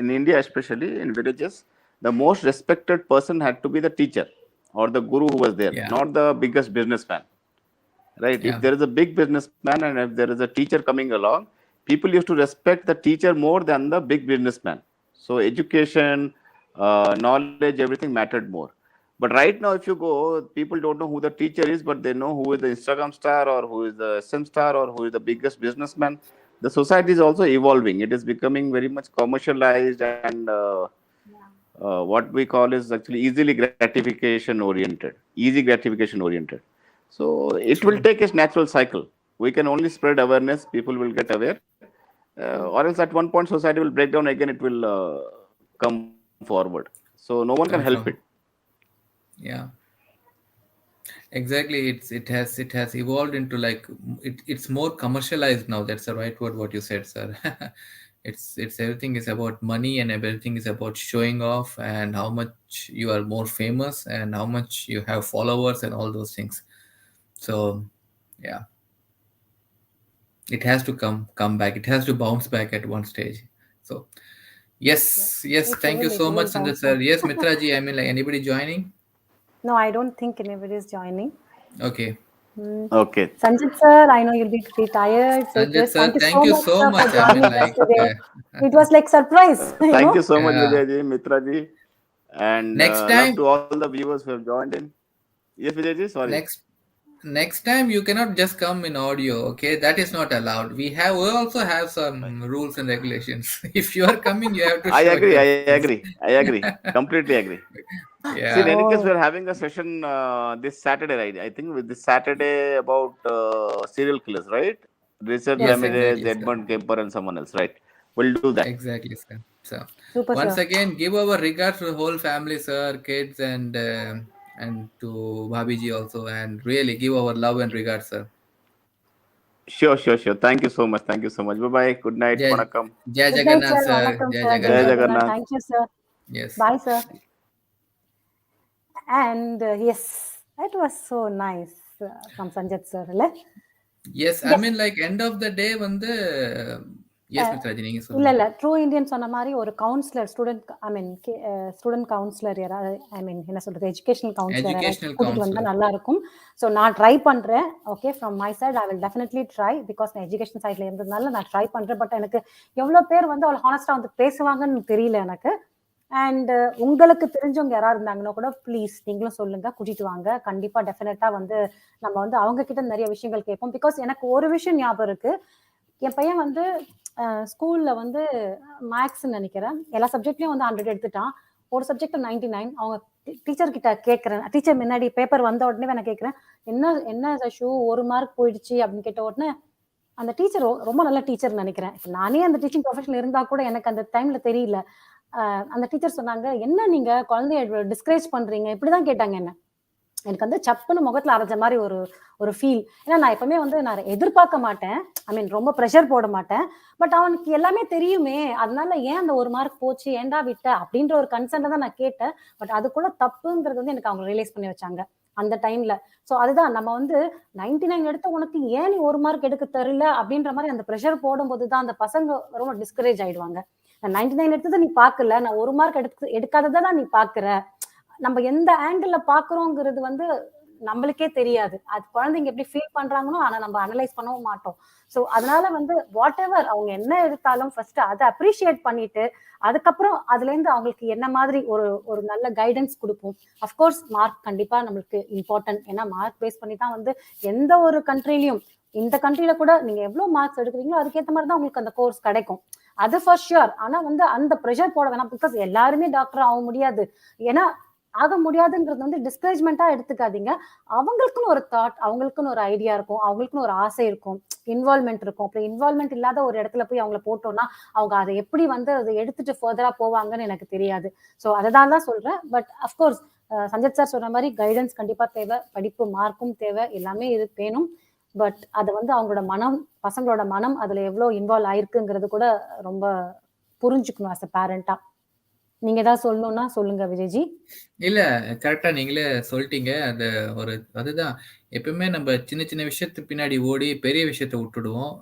in India, especially in villages, the most respected person had to be the teacher or the guru who was there, yeah, not the biggest businessman, right? If yeah, there is a big businessman and if there is a teacher coming along, people used to respect the teacher more than the big businessman. So education, knowledge, everything mattered more. But right now, if you go, people don't know who the teacher is, but they know who is the Instagram star or who is the SM star or who is the biggest businessman. The society is also evolving. It is becoming very much commercialized and what we call is actually easy gratification oriented. So it will true. take its natural cycle. We can only spread awareness, people will get aware, or else at one point society will break down again, it will come forward. So no one can help it. Confirm. Yeah, exactly. It has evolved into like it's more commercialized now. That's the right word what you said, sir. It's everything is about money, and everything is about showing off and how much you are more famous and how much you have followers and all those things. So yeah, it has to come back. It has to bounce back at one stage. So yes, It thank you will, it so much, will Sanjay bounce sir. back. Yes, Mitra ji, I mean, like, anybody joining? No, I don't think anybody is joining. Okay. Okay. Sanjit sir, I know you'll be tired. So Sanjay yes, thank sir, you thank so you much, so sir, for much. I mean, joining us like, today. It was like surprise, Thank you so much, yeah. Vijay ji, Mitra ji, and Next love to time, all the viewers who have joined in. Yes, Vijay ji, sorry. next next time you cannot just come in audio. Okay, that is not allowed. We also have some rules and regulations. If you are coming, you have to I show agree, your I face. agree, I agree, completely agree. See, in Yeah. any case, we Oh, are having a session this Saturday, right? I think with this Saturday about serial killers, right? Richard Yes, yes, sir. Ramirez, exactly, sir. Edmund Kemper, and someone else, right? We'll do that. Exactly, sir. So Super once sure. again, give our regards to the whole family, sir, kids, and to Bhabiji also, and really give our love and regards, sir. Sure, sure, sure. Thank you so much. Thank you so much. Bye bye. Good night. Jai Vanakkam. Jai Good night, Jagannath, sir. sir. Vanakkam, Jai sir. Jai Jai Jagannath. Jagannath. Jagannath. Thank you, sir. Yes. Bye, sir. And yes, it was so nice from Sanjit sir. Yes, I Yes. mean, like, end of the day, yes, Mitraji, நீங்க இல்ல சொல்லுங்க. இல்ல true Indian சொன்ன மாதிரி ஒரு councillor student ஐ மீன் student councillor யாராவது ஐ மீன் என்ன சொல்றது எஜுகேஷனல் கவுன்சிலர் யாராவது Educational கூட்டிட்டு வந்தா counselor. நல்லா இருக்கும். ஸோ நான் ட்ரை பண்றேன். Okay from my side I will definitely try because நான் எஜுகேஷன் சைட்ல இருந்ததுனால நான் ட்ரை பண்றேன். பட் எனக்கு எவ்வளவு பேர் வந்து அவள் ஹானஸ்டா வந்து பேசுவாங்கன்னு தெரியல எனக்கு. அண்ட் உங்களுக்கு தெரிஞ்சவங்க யாராவது இருந்தாங்கன்னா கூட ப்ளீஸ் நீங்களும் சொல்லுங்க, கூட்டிட்டு வாங்க. கண்டிப்பா டெஃபினட்டா வந்து நம்ம வந்து அவங்க கிட்ட நிறைய விஷயங்கள் கேட்போம். பிகாஸ் எனக்கு ஒரு விஷயம் ஞாபகம் இருக்கு. என் பையன் வந்து ஸ்கூல்ல வந்து மேக்ஸ்ன்னு நினைக்கிறேன் எல்லா சப்ஜெக்ட்லயும் வந்து 100 எடுத்துட்டான். ஒரு சப்ஜெக்ட் 99. அவங்க டீச்சர் கிட்ட கேட்கறேன். டீச்சர் முன்னாடி பேப்பர் வந்த உடனே நான் கேட்கறேன், என்ன என்ன ஷூ 1 மார்க் போயிடுச்சு அப்படின்னு கேட்ட உடனே அந்த டீச்சர் ரொம்ப நல்ல டீச்சர் நினைக்கிறேன். நானே அந்த டீச்சிங் ப்ரொஃபஷன் இருந்தா கூட எனக்கு அந்த டைம்ல தெரியல. அந்த டீச்சர் சொன்னாங்க, என்ன நீங்க குழந்தைய டிஸ்கரேஜ் பண்றீங்க இப்படிதான் கேட்டாங்க என்ன. எனக்கு வந்து சப்புன்னு முகத்துல அரைஞ்ச மாதிரி ஒரு ஒரு ஃபீல். ஏன்னா நான் எப்பவுமே வந்து நான் எதிர்பார்க்க மாட்டேன். ஐ மீன் ரொம்ப ப்ரெஷர் போட மாட்டேன். பட் அவனுக்கு எல்லாமே தெரியுமே, அதனால ஏன் அந்த 1 மார்க் போச்சு ஏன்டா விட்ட அப்படின்ற ஒரு கன்சர்ன்ல தான் நான் கேட்டேன். பட் அதுக்குள்ள தப்புங்கிறது வந்து எனக்கு அவங்க ரியலைஸ் பண்ணி வச்சாங்க அந்த டைம்ல. சோ அதுதான் நம்ம வந்து 99 எடுத்த உனக்கு ஏன் நீ 1 மார்க் எடுக்க தெரியல அப்படின்ற மாதிரி அந்த ப்ரெஷர் போடும்போது தான் அந்த பசங்க ரொம்ப டிஸ்கரேஜ் ஆயிடுவாங்க. நான் 99 எடுத்ததை நீ பாக்கல, நான் 1 மார்க் எடுக்காததான் நீ பாக்குற. நம்ம எந்த ஆங்கிள் பாக்குறோங்கிறது வந்து நம்மளுக்கே தெரியாது. அது குழந்தைங்க எப்படி ஃபீல் பண்றாங்களோ ஆனா நம்ம அனலைஸ் பண்ணவும் மாட்டோம். சோ அதனால வந்து வாட் எவர் அவங்க என்ன எடுத்தாலும் ஃபர்ஸ்ட் அதை அப்ரிஷியேட் பண்ணிட்டு அதுக்கப்புறம் அதுல இருந்து அவங்களுக்கு என்ன மாதிரி ஒரு ஒரு நல்ல கைடன்ஸ் கொடுப்போம். அஃப்கோர்ஸ் மார்க் கண்டிப்பா நம்மளுக்கு இம்பார்ட்டன்ட். ஏன்னா மார்க் பேஸ் பண்ணி தான் வந்து எந்த ஒரு கண்ட்ரிலையும் இந்த கண்ட்ரில கூட நீங்க எவ்வளவு மார்க்ஸ் எடுக்கிறீங்களோ அதுக்கேற்ற மாதிரி தான் உங்களுக்கு அந்த கோர்ஸ் கிடைக்கும். அது ஃபார் ஷுர். ஆனா வந்து அந்த ப்ரெஷர் போட வேணாம். பிகாஸ் எல்லாருமே டாக்டர் ஆக முடியாது. ஏன்னா ஆக முடியாதுங்கிறது வந்து டிஸ்கரேஜ்மெண்டா எடுத்துக்காதீங்க. அவங்களுக்குன்னு ஒரு தாட், அவங்களுக்குன்னு ஒரு ஐடியா இருக்கும், அவங்களுக்குன்னு ஒரு ஆசை இருக்கும், இன்வால்வ்மென்ட் இருக்கும். அப்படி இன்வால்வ்மென்ட் இல்லாத ஒரு இடத்துல போய் அவங்கள போட்டோம்னா, அவங்க அத எப்படி வந்து அத எடுத்துட்டு ஃபர்தரா போவாங்கன்னு எனக்கு தெரியாது. ஸோ அததான் தான் சொல்றேன். பட் அஃப்கோர்ஸ் சஞ்சத் சார் சொன்ன மாரி கைடன்ஸ் கண்டிப்பா தேவை. படிப்பு மார்க்கும் தேவை. எல்லாமே இது வேணும். பட் அது வந்து அவங்களோட மனம், பசங்களோட மனம் அதுல எவ்வளோ இன்வால்வ் ஆயிருக்குங்கிறது கூட ரொம்ப புரிஞ்சுக்கணும் ஆஸ் அ பேரண்டா. நீங்க ஏதாவது சொல்லணும்னா சொல்லுங்க விஜய்ஜி. இல்ல கரெக்டா நீங்களே சொல்லிட்டீங்க. அந்த ஒரு அதுதான் எப்பவுமே நம்ம சின்ன சின்ன விஷயத்து பின்னாடி ஓடி பெரிய விஷயத்த விட்டுடுவோம்.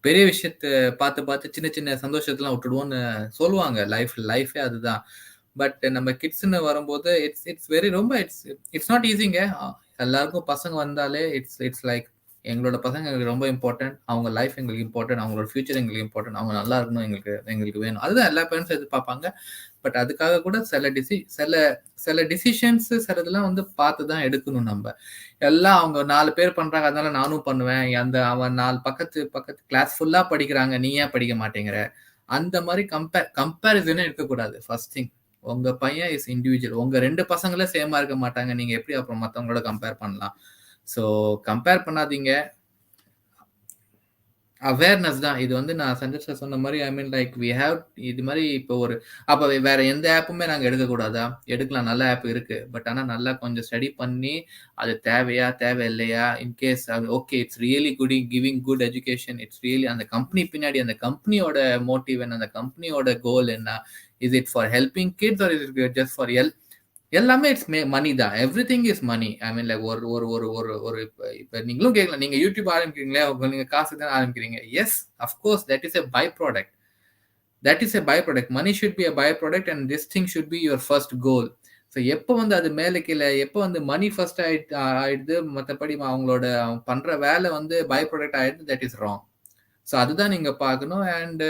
பெரிய விஷயத்த பார்த்து பார்த்து சின்ன சின்ன சந்தோஷத்தெல்லாம் விட்டுடுவோம்னு சொல்லுவாங்க. லைஃபே அதுதான். பட் நம்ம கிட்ஸ்ன்னு வரும்போது இட்ஸ் இட்ஸ் வெரி ரொம்ப இட்ஸ் இட்ஸ் நாட் ஈஸிங்க. எல்லாருக்கும் பசங்க வந்தாலே இட்ஸ் இட்ஸ் லைக் எங்களோட பசங்க எங்களுக்கு ரொம்ப இம்பார்ட்டன்ட். அவங்க லைஃப் எங்களுக்கு இம்பார்ட்டன்ட். அவங்களோட ஃபியூச்சர் எங்களுக்கு இம்பார்ட்டன்ட். அவங்க நல்லா இருக்கணும் எங்களுக்கு வேணும். அதுதான் எல்லா பேரண்ட்ஸும் எதிர்பார்ப்பாங்க. பட் அதுக்காக கூட சில டிசிஷன்ஸ் சிலதெல்லாம் வந்து பார்த்து தான் எடுக்கணும் நம்ம. எல்லாம் அவங்க 4 பேர் பண்றாங்க அதனால நானும் பண்ணுவேன். அவன் 4 பக்கத்து பக்கத்து கிளாஸ் ஃபுல்லா படிக்கிறாங்க. நீ ஏன் படிக்க மாட்டேங்கிற? அந்த மாதிரி கம்பேரிசனே இருக்கக்கூடாது. First thing. உங்க பையன் இஸ் இண்டிவிஜுவல். உங்க 2 பசங்களே சேமா இருக்க மாட்டாங்க. நீங்க எப்படி அப்புறம் மத்தவங்களோட கம்பேர் பண்ணலாம்? ஸோ கம்பேர் பண்ணாதீங்க. அவேர்னஸ் தான். இது வந்து நான் சஞ்சய் சார் சொன்ன மாரி ஐ மீன் லைக் வி ஹேவ் இது மாரி இப்போ அப்ப வேற எந்த ஆப்புமே நாங்க எடுக்கக்கூடாதா? எடுக்கலாம். நல்ல ஆப் இருக்கு. பட் ஆனா நல்லா கொஞ்சம் ஸ்டடி பண்ணி, அது தேவையா? தேவையில்லையா? இன்கேஸ் அது okay it's really giving good education. It's really அந்த கம்பெனி பின்னாடி அந்த கம்பெனியோட மோட்டிவ் என்ன? அந்த கம்பெனியோட கோல் என்ன? Is it for helping kids or is it just for எல்லாமே இட்ஸ் மணி தான். Everything is money. I mean like ஒரு ஒரு ஒரு ஒரு ஒரு இப்ப நீங்களும் கேட்கலாம். நீங்க யூடியூப் ஆரம்பிக்கிறீங்களே, நீங்க காசு தான் ஆரம்பிக்கிறீங்க. Yes, of course that is a byproduct. That is a byproduct. Money should be a byproduct and this thing should be your first goal. So எப்போ வந்து அது மேலே கீழே எப்போ வந்து மணி ஃபர்ஸ்ட் ஆயிடுது, மற்றபடி அவங்களோட பண்ற வேலை வந்து பை ப்ராடக்ட் ஆயிடுது, தட் இஸ் ராங். ஸோ அதுதான் நீங்க பார்க்கணும். அண்ட்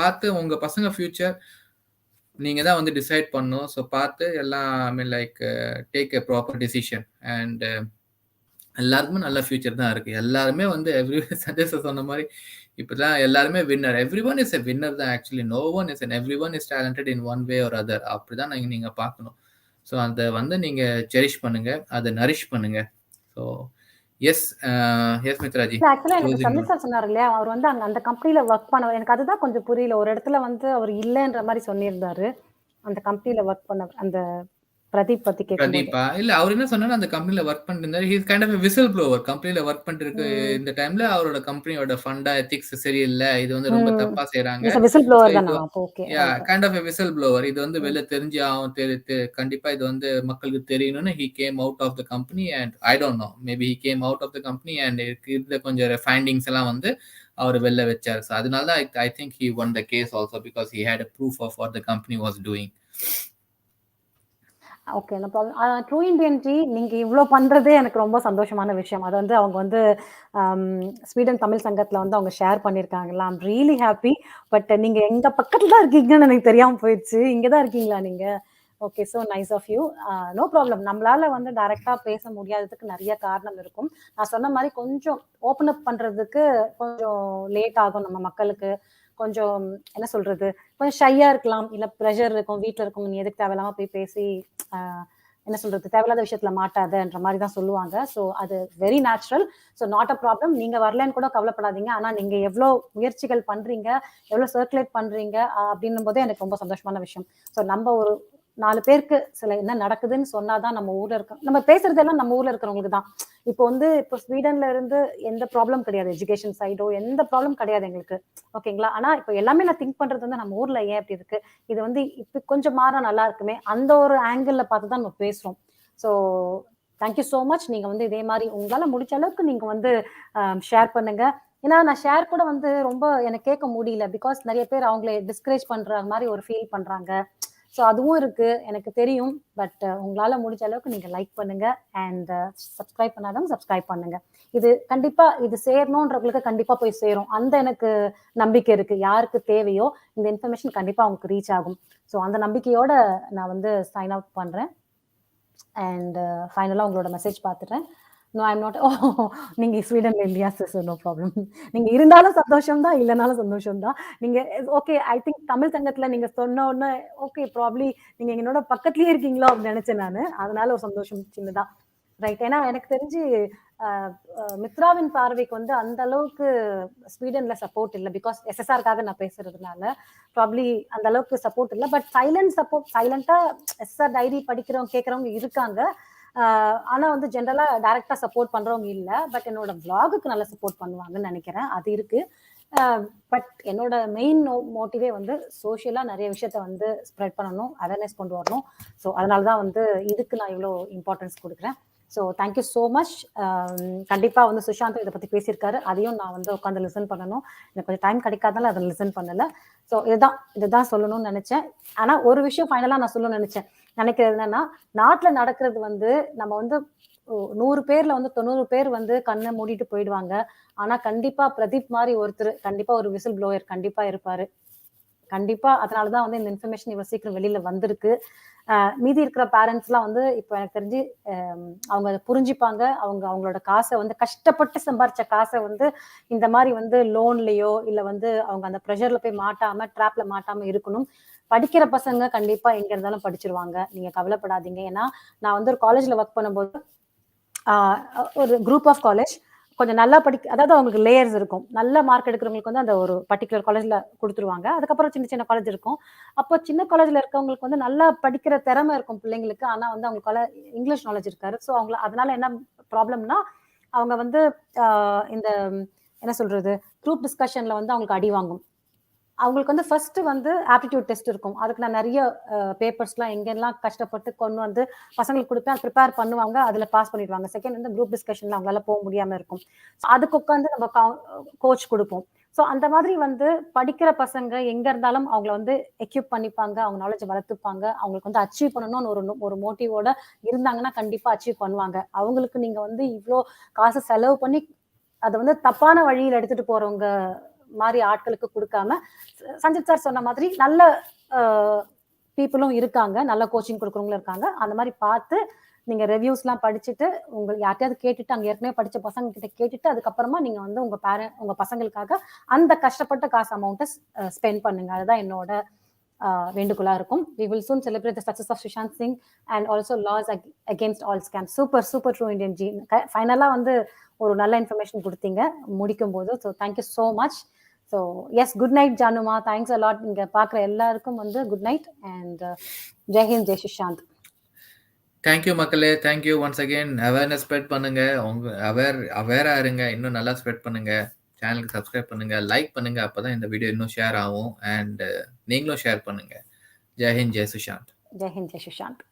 பார்த்து உங்க பசங்க ஃபியூச்சர் நீங்க தான் வந்து டிசைட் பண்ணணும். ஸோ பார்த்து எல்லாம் I mean like take a proper decision. And எல்லாருக்குமே நல்ல ஃபியூச்சர் தான் இருக்கு. எல்லாருமே வந்து சஜஸ்ட் சொன்ன மாதிரி இப்பதான் எல்லாருமே winner. Everyone is a winner தான் actually. No one is everyone is talented in one way or other. அப்படிதான் நீங்க பார்க்கணும். ஸோ அதை வந்து நீங்க செரிஷ் பண்ணுங்க, அதை நரிஷ் பண்ணுங்க. So yes yes Mitraji. ஆக்சுவலா எனக்கு சஞ்சய் சார் சொன்னார் இல்லையா, அவர் வந்து அந்த கம்பெனில ஒர்க் பண்ண எனக்கு அதுதான் கொஞ்சம் புரியல. ஒரு இடத்துல வந்து அவர் இல்லைன்ற மாதிரி சொல்லியிருந்தாரு. அந்த கம்பெனில ஒர்க் பண்ண அந்த பிரதீப் பத்தி கேட்கும்போது. பிரதீப்பா இல்ல அவர் என்ன சொன்னாரு, அந்த கம்பெனில ஒர்க் பண்ணிட்டு இருந்தாரு. He is kind of a whistle blower. கம்பெனில ஒர்க் பண்ணிட்டு இந்த டைம்ல அவரோட கம்பெனியோட ஃபண்டா எத்திக்ஸ் சரியில்லை, இது வந்து ரொம்ப தப்பா செய்றாங்க. விசில் ப்ளோவர் தானா? அப்போ okay. Kind of a whistle blower. இது வந்து வெளில தெரிஞ்சு கண்டிப்பா இது வந்து மக்களுக்கு தெரியணும்னு he came out of the company. And I don't know, maybe he came out of the company and இருந்த கொஞ்சம் ஃபைண்டிங்ஸ் எல்லாம் வந்து அவர் வெளில வச்சாரு. ஸோ அதனால தான் I think he won the case also because he had a proof of what the company was doing. Okay, no problem. True Indian tea நீங்க இவ்வளோ பண்றதே எனக்கு ரொம்ப சந்தோஷமான விஷயம். அது வந்து அவங்க வந்து ஸ்வீடன் தமிழ் சங்கத்துல வந்து அவங்க ஷேர் பண்ணியிருக்காங்களா. I'm really happy. பட் நீங்க எங்க பக்கத்துல தான் இருக்கீங்கன்னு எனக்கு தெரியாம போயிடுச்சு. இங்க தான் இருக்கீங்களா நீங்க? Okay, so nice of you. No problem. நம்மளால வந்து டைரக்டா பேச முடியாததுக்கு நிறைய காரணம் இருக்கும். நான் சொன்ன மாதிரி கொஞ்சம் ஓப்பன் அப் பண்றதுக்கு கொஞ்சம் லேட் ஆகும் நம்ம மக்களுக்கு. கொஞ்சம் என்ன சொல்றது, கொஞ்சம் ஷையா இருக்கலாம், இல்ல ப்ரெஷர் இருக்கும், வீட்டுல இருக்கும், நீ எதுக்கு தேவையில்லாம போய் பேசி என்ன சொல்றது, தேவையில்லாத விஷயத்துல மாட்டாதன்ற மாதிரி தான் சொல்லுவாங்க. ஸோ அது very natural. So not a problem. நீங்க வரலன்னு கூட கவலைப்படாதீங்க. ஆனா நீங்க எவ்வளவு முயற்சிகள் பண்றீங்க, எவ்வளவு சர்க்குலேட் பண்றீங்க அப்படின்னும் போதே எனக்கு ரொம்ப சந்தோஷமான விஷயம். ஸோ நம்ம ஒரு 4 பேருக்கு சில என்ன நடக்குதுன்னு சொன்னாதான் நம்ம ஊர்ல இருக்க நம்ம பேசுறதெல்லாம் நம்ம ஊர்ல இருக்கிறவங்களுக்கு தான். இப்போ ஸ்வீடன்ல இருந்து எந்த ப்ராப்ளம் கிடையாது, எஜுகேஷன் சைடோ எந்த ப்ராப்ளம் கிடையாது எங்களுக்கு. ஓகேங்களா? ஆனா இப்போ எல்லாமே நான் திங்க் பண்றது வந்து நம்ம ஊர்ல ஏன் இப்படி இருக்கு, இது வந்து இப்ப கொஞ்சம் மாற நல்லா இருக்குமே, அந்த ஒரு ஆங்கிள் பார்த்து தான் நம்ம பேசுறோம். So thank you so much. நீங்க வந்து இதே மாதிரி உங்களால முடிச்ச அளவுக்கு நீங்க வந்து ஷேர் பண்ணுங்க. ஏன்னா நான் ஷேர் கூட வந்து ரொம்ப எனக்கு கேட்க முடியல. பிகாஸ் நிறைய பேர் அவங்களை டிஸ்கரேஜ் பண்ற மாதிரி ஒரு ஃபீல் பண்றாங்க. ஸோ அதுவும் இருக்கு, எனக்கு தெரியும். பட் உங்களால முடிஞ்ச அளவுக்கு நீங்க லைக் பண்ணுங்க அண்ட் சப்ஸ்கிரைப் பண்ணாதவங்க சப்ஸ்கிரைப் பண்ணுங்க. இது கண்டிப்பா இது சேரணும்ன்றவங்களுக்கு கண்டிப்பா போய் சேரும். அந்த எனக்கு நம்பிக்கை இருக்கு. யாருக்கு தேவையோ இந்த இன்ஃபர்மேஷன் கண்டிப்பா அவங்களுக்கு ரீச் ஆகும். ஸோ அந்த நம்பிக்கையோட நான் வந்து சைன் அவுட் பண்றேன். அண்ட் ஃபைனலா உங்களோட மெசேஜ் பார்த்துட்டேன். No I'm not. ஓ, நீங்க ஸ்வீடன்ல இல்லையா சார்? No problem. நீங்க இருந்தாலும் சந்தோஷம் தான், இல்லைனாலும் சந்தோஷம் தான். நீங்க ஓகே, ஐ திங்க் தமிழ் சங்கத்துல நீங்க சொன்ன உடனே ஓகே, ப்ராப்ளி நீங்க என்னோட பக்கத்துலயே இருக்கீங்களோ அப்படின்னு நினைச்சேன் நானு. அதனால ஒரு சந்தோஷம் சின்னதா. ரைட். ஏன்னா எனக்கு தெரிஞ்சு மித்ராவின் பார்வைக்கு வந்து அந்த அளவுக்கு ஸ்வீடன்ல சப்போர்ட் இல்லை. பிகாஸ் எஸ்எஸ்ஆர்காக நான் பேசுறதுனால ப்ராப்ளி அந்த அளவுக்கு சப்போர்ட் இல்லை. பட் சைலண்டா எஸ்எஸ்ஆர் டைரி படிக்கிறவங்க கேட்கறவங்க இருக்காங்க. ஆனா வந்து ஜென்ரலா டைரக்டா சப்போர்ட் பண்றவங்க இல்ல. பட் என்னோட விளாகுக்கு நல்லா சப்போர்ட் பண்ணுவாங்கன்னு நினைக்கிறேன். அது இருக்கு. பட் என்னோட மெயின் மோட்டிவே வந்து சோஷியலா நிறைய விஷயத்த வந்து ஸ்ப்ரெட் பண்ணணும், அவேர்னஸ் கொண்டு வரணும். ஸோ அதனாலதான் வந்து இதுக்கு நான் இவ்வளோ இம்பார்ட்டன்ஸ் கொடுக்குறேன். So thank you so much. கண்டிப்பா வந்து சுஷாந்த் இதை பத்தி பேசியிருக்காரு, அதையும் நான் வந்து உட்காந்து லிசன் பண்ணணும். எனக்கு கொஞ்சம் டைம் கிடைக்காதனால அதை லிசன் பண்ணல. ஸோ இதுதான் சொல்லணும்னு நினைச்சேன். ஆனா ஒரு விஷயம் ஃபைனலா நான் சொல்லணும்னு நினைக்கிறது என்னன்னா, நாட்டுல நடக்கிறது வந்து நம்ம வந்து 100 பேர்ல வந்து 90 பேர் வந்து கண்ணை மூடிட்டு போயிடுவாங்க. ஆனா கண்டிப்பா பிரதீப் மாதிரி ஒருத்தர் கண்டிப்பா ஒரு விசில் ப்ளோயர் கண்டிப்பா இருப்பாரு. கண்டிப்பா அதனாலதான் வந்து இந்த இன்ஃபர்மேஷன் இவ்வளவு சீக்கிரம் வெளியில வந்திருக்கு. மீதி இருக்கிற பேரண்ட்ஸ் எல்லாம் வந்து இப்ப எனக்கு தெரிஞ்சு அவங்க அதை புரிஞ்சுப்பாங்க. அவங்களோட காசை வந்து கஷ்டப்பட்டு சம்பாரிச்ச காசை வந்து இந்த மாதிரி வந்து லோன்லயோ இல்ல வந்து அவங்க அந்த ப்ரெஷர்ல போய் மாட்டாம ட்ராப்ல மாட்டாம இருக்கணும். படிக்கிற பசங்க கண்டிப்பா எங்க இருந்தாலும் படிச்சிருவாங்க, நீங்க கவலைப்படாதீங்க. ஏன்னா நான் வந்து ஒரு காலேஜ்ல ஒர்க் பண்ணும்போது ஒரு குரூப் ஆஃப் காலேஜ் கொஞ்சம் நல்லா அதாவது அவங்களுக்கு லேயர்ஸ் இருக்கும். நல்ல மார்க் எடுக்கிறவங்களுக்கு வந்து அந்த ஒரு பர்டிகுலர் காலேஜ்ல கொடுத்துருவாங்க. அதுக்கப்புறம் சின்ன சின்ன காலேஜ் இருக்கும். அப்போ சின்ன காலேஜ்ல இருக்கவங்களுக்கு வந்து நல்லா படிக்கிற திறமை இருக்கும் பிள்ளைங்களுக்கு. ஆனா வந்து அவங்களுக்கு இங்கிலீஷ் நாலேஜ் இருக்காரு. ஸோ அதனால என்ன ப்ராப்ளம்னா, அவங்க வந்து இந்த என்ன சொல்றது, குரூப் டிஸ்கஷன்ல வந்து அவங்களுக்கு அடி வாங்கும். அவங்களுக்கு வந்து ஃபர்ஸ்ட் வந்து ஆப்டிடியூட் டெஸ்ட் இருக்கும். அதுக்கு நான் நிறைய பேப்பர்ஸ்லாம் எங்கெல்லாம் கஷ்டப்பட்டு கொண்டு வந்து பசங்களுக்கு கொடுப்பேன். அது ப்ரிப்பேர் பண்ணுவாங்க, அதுல பாஸ் பண்ணிடுவாங்க. செகண்ட் வந்து குரூப் டிஸ்கஷன்ல அவங்களால போக முடியாம இருக்கும். அதுக்கு உட்காந்து நம்ம கோச் கொடுப்போம். ஸோ அந்த மாதிரி வந்து படிக்கிற பசங்க எங்க இருந்தாலும் அவங்கள வந்து எக்யூப் பண்ணிப்பாங்க, அவங்க நாலேஜ் வளர்த்துப்பாங்க. அவங்களுக்கு வந்து அச்சீவ் பண்ணணும்னு ஒரு மோட்டிவோட இருந்தாங்கன்னா கண்டிப்பா அச்சீவ் பண்ணுவாங்க. அவங்களுக்கு நீங்க வந்து இவ்வளோ காசு செலவு பண்ணி அதை வந்து தப்பான வழியில் எடுத்துட்டு போறவங்க மாதிரி ஆட்களுக்கு கொடுக்காம, சஞ்சித் சார் சொன்ன மாதிரி நல்ல பீப்புளும் இருக்காங்க, நல்ல கோச்சிங் கொடுக்குறவங்களும் இருக்காங்க. அந்த மாதிரி பார்த்து நீங்க ரிவ்யூஸ் எல்லாம் படிச்சுட்டு உங்களுக்கு யார்ட்டையாவது கேட்டுட்டு அங்க ஏற்கனவே படிச்ச பசங்க கிட்ட கேட்டுட்டு அதுக்கப்புறமா நீங்க வந்து உங்க பசங்களுக்காக அந்த கஷ்டப்பட்ட காசு அமௌண்ட்டை ஸ்பெண்ட் பண்ணுங்க. அதுதான் என்னோட வேண்டுகோளா இருக்கும். We will soon celebrate the success of Sushant Singh and also laws against all scams. Super true Indian ji. ஃபைனலா வந்து ஒரு நல்ல இன்ஃபர்மேஷன் கொடுத்தீங்க முடிக்கும் போது. So thank you so much. So yes, good night ஜானுமா. Thanks a lot. இங்க பாக்குற எல்லாருக்கும் வந்து good night and Jai Hind, Jai Sushant. Thank you மக்களே, thank you once again. Awareness spread பண்ணுங்க, உங்க அவேரா இருங்க, இன்னும் நல்லா ஸ்ப்ரெட் பண்ணுங்க. சேனலுக்கு சப்ஸ்கிரைப் பண்ணுங்க, லைக் பண்ணுங்க, அப்பதான் இந்த வீடியோ இன்னும் ஷேர் ஆகும். அண்ட் நீங்களும் ஷேர் பண்ணுங்க. ஜெய்ஹிந்த், ஜெய் சுஷாந்த். ஜெய்ஹிந்த், ஜெய் சுஷாந்த்.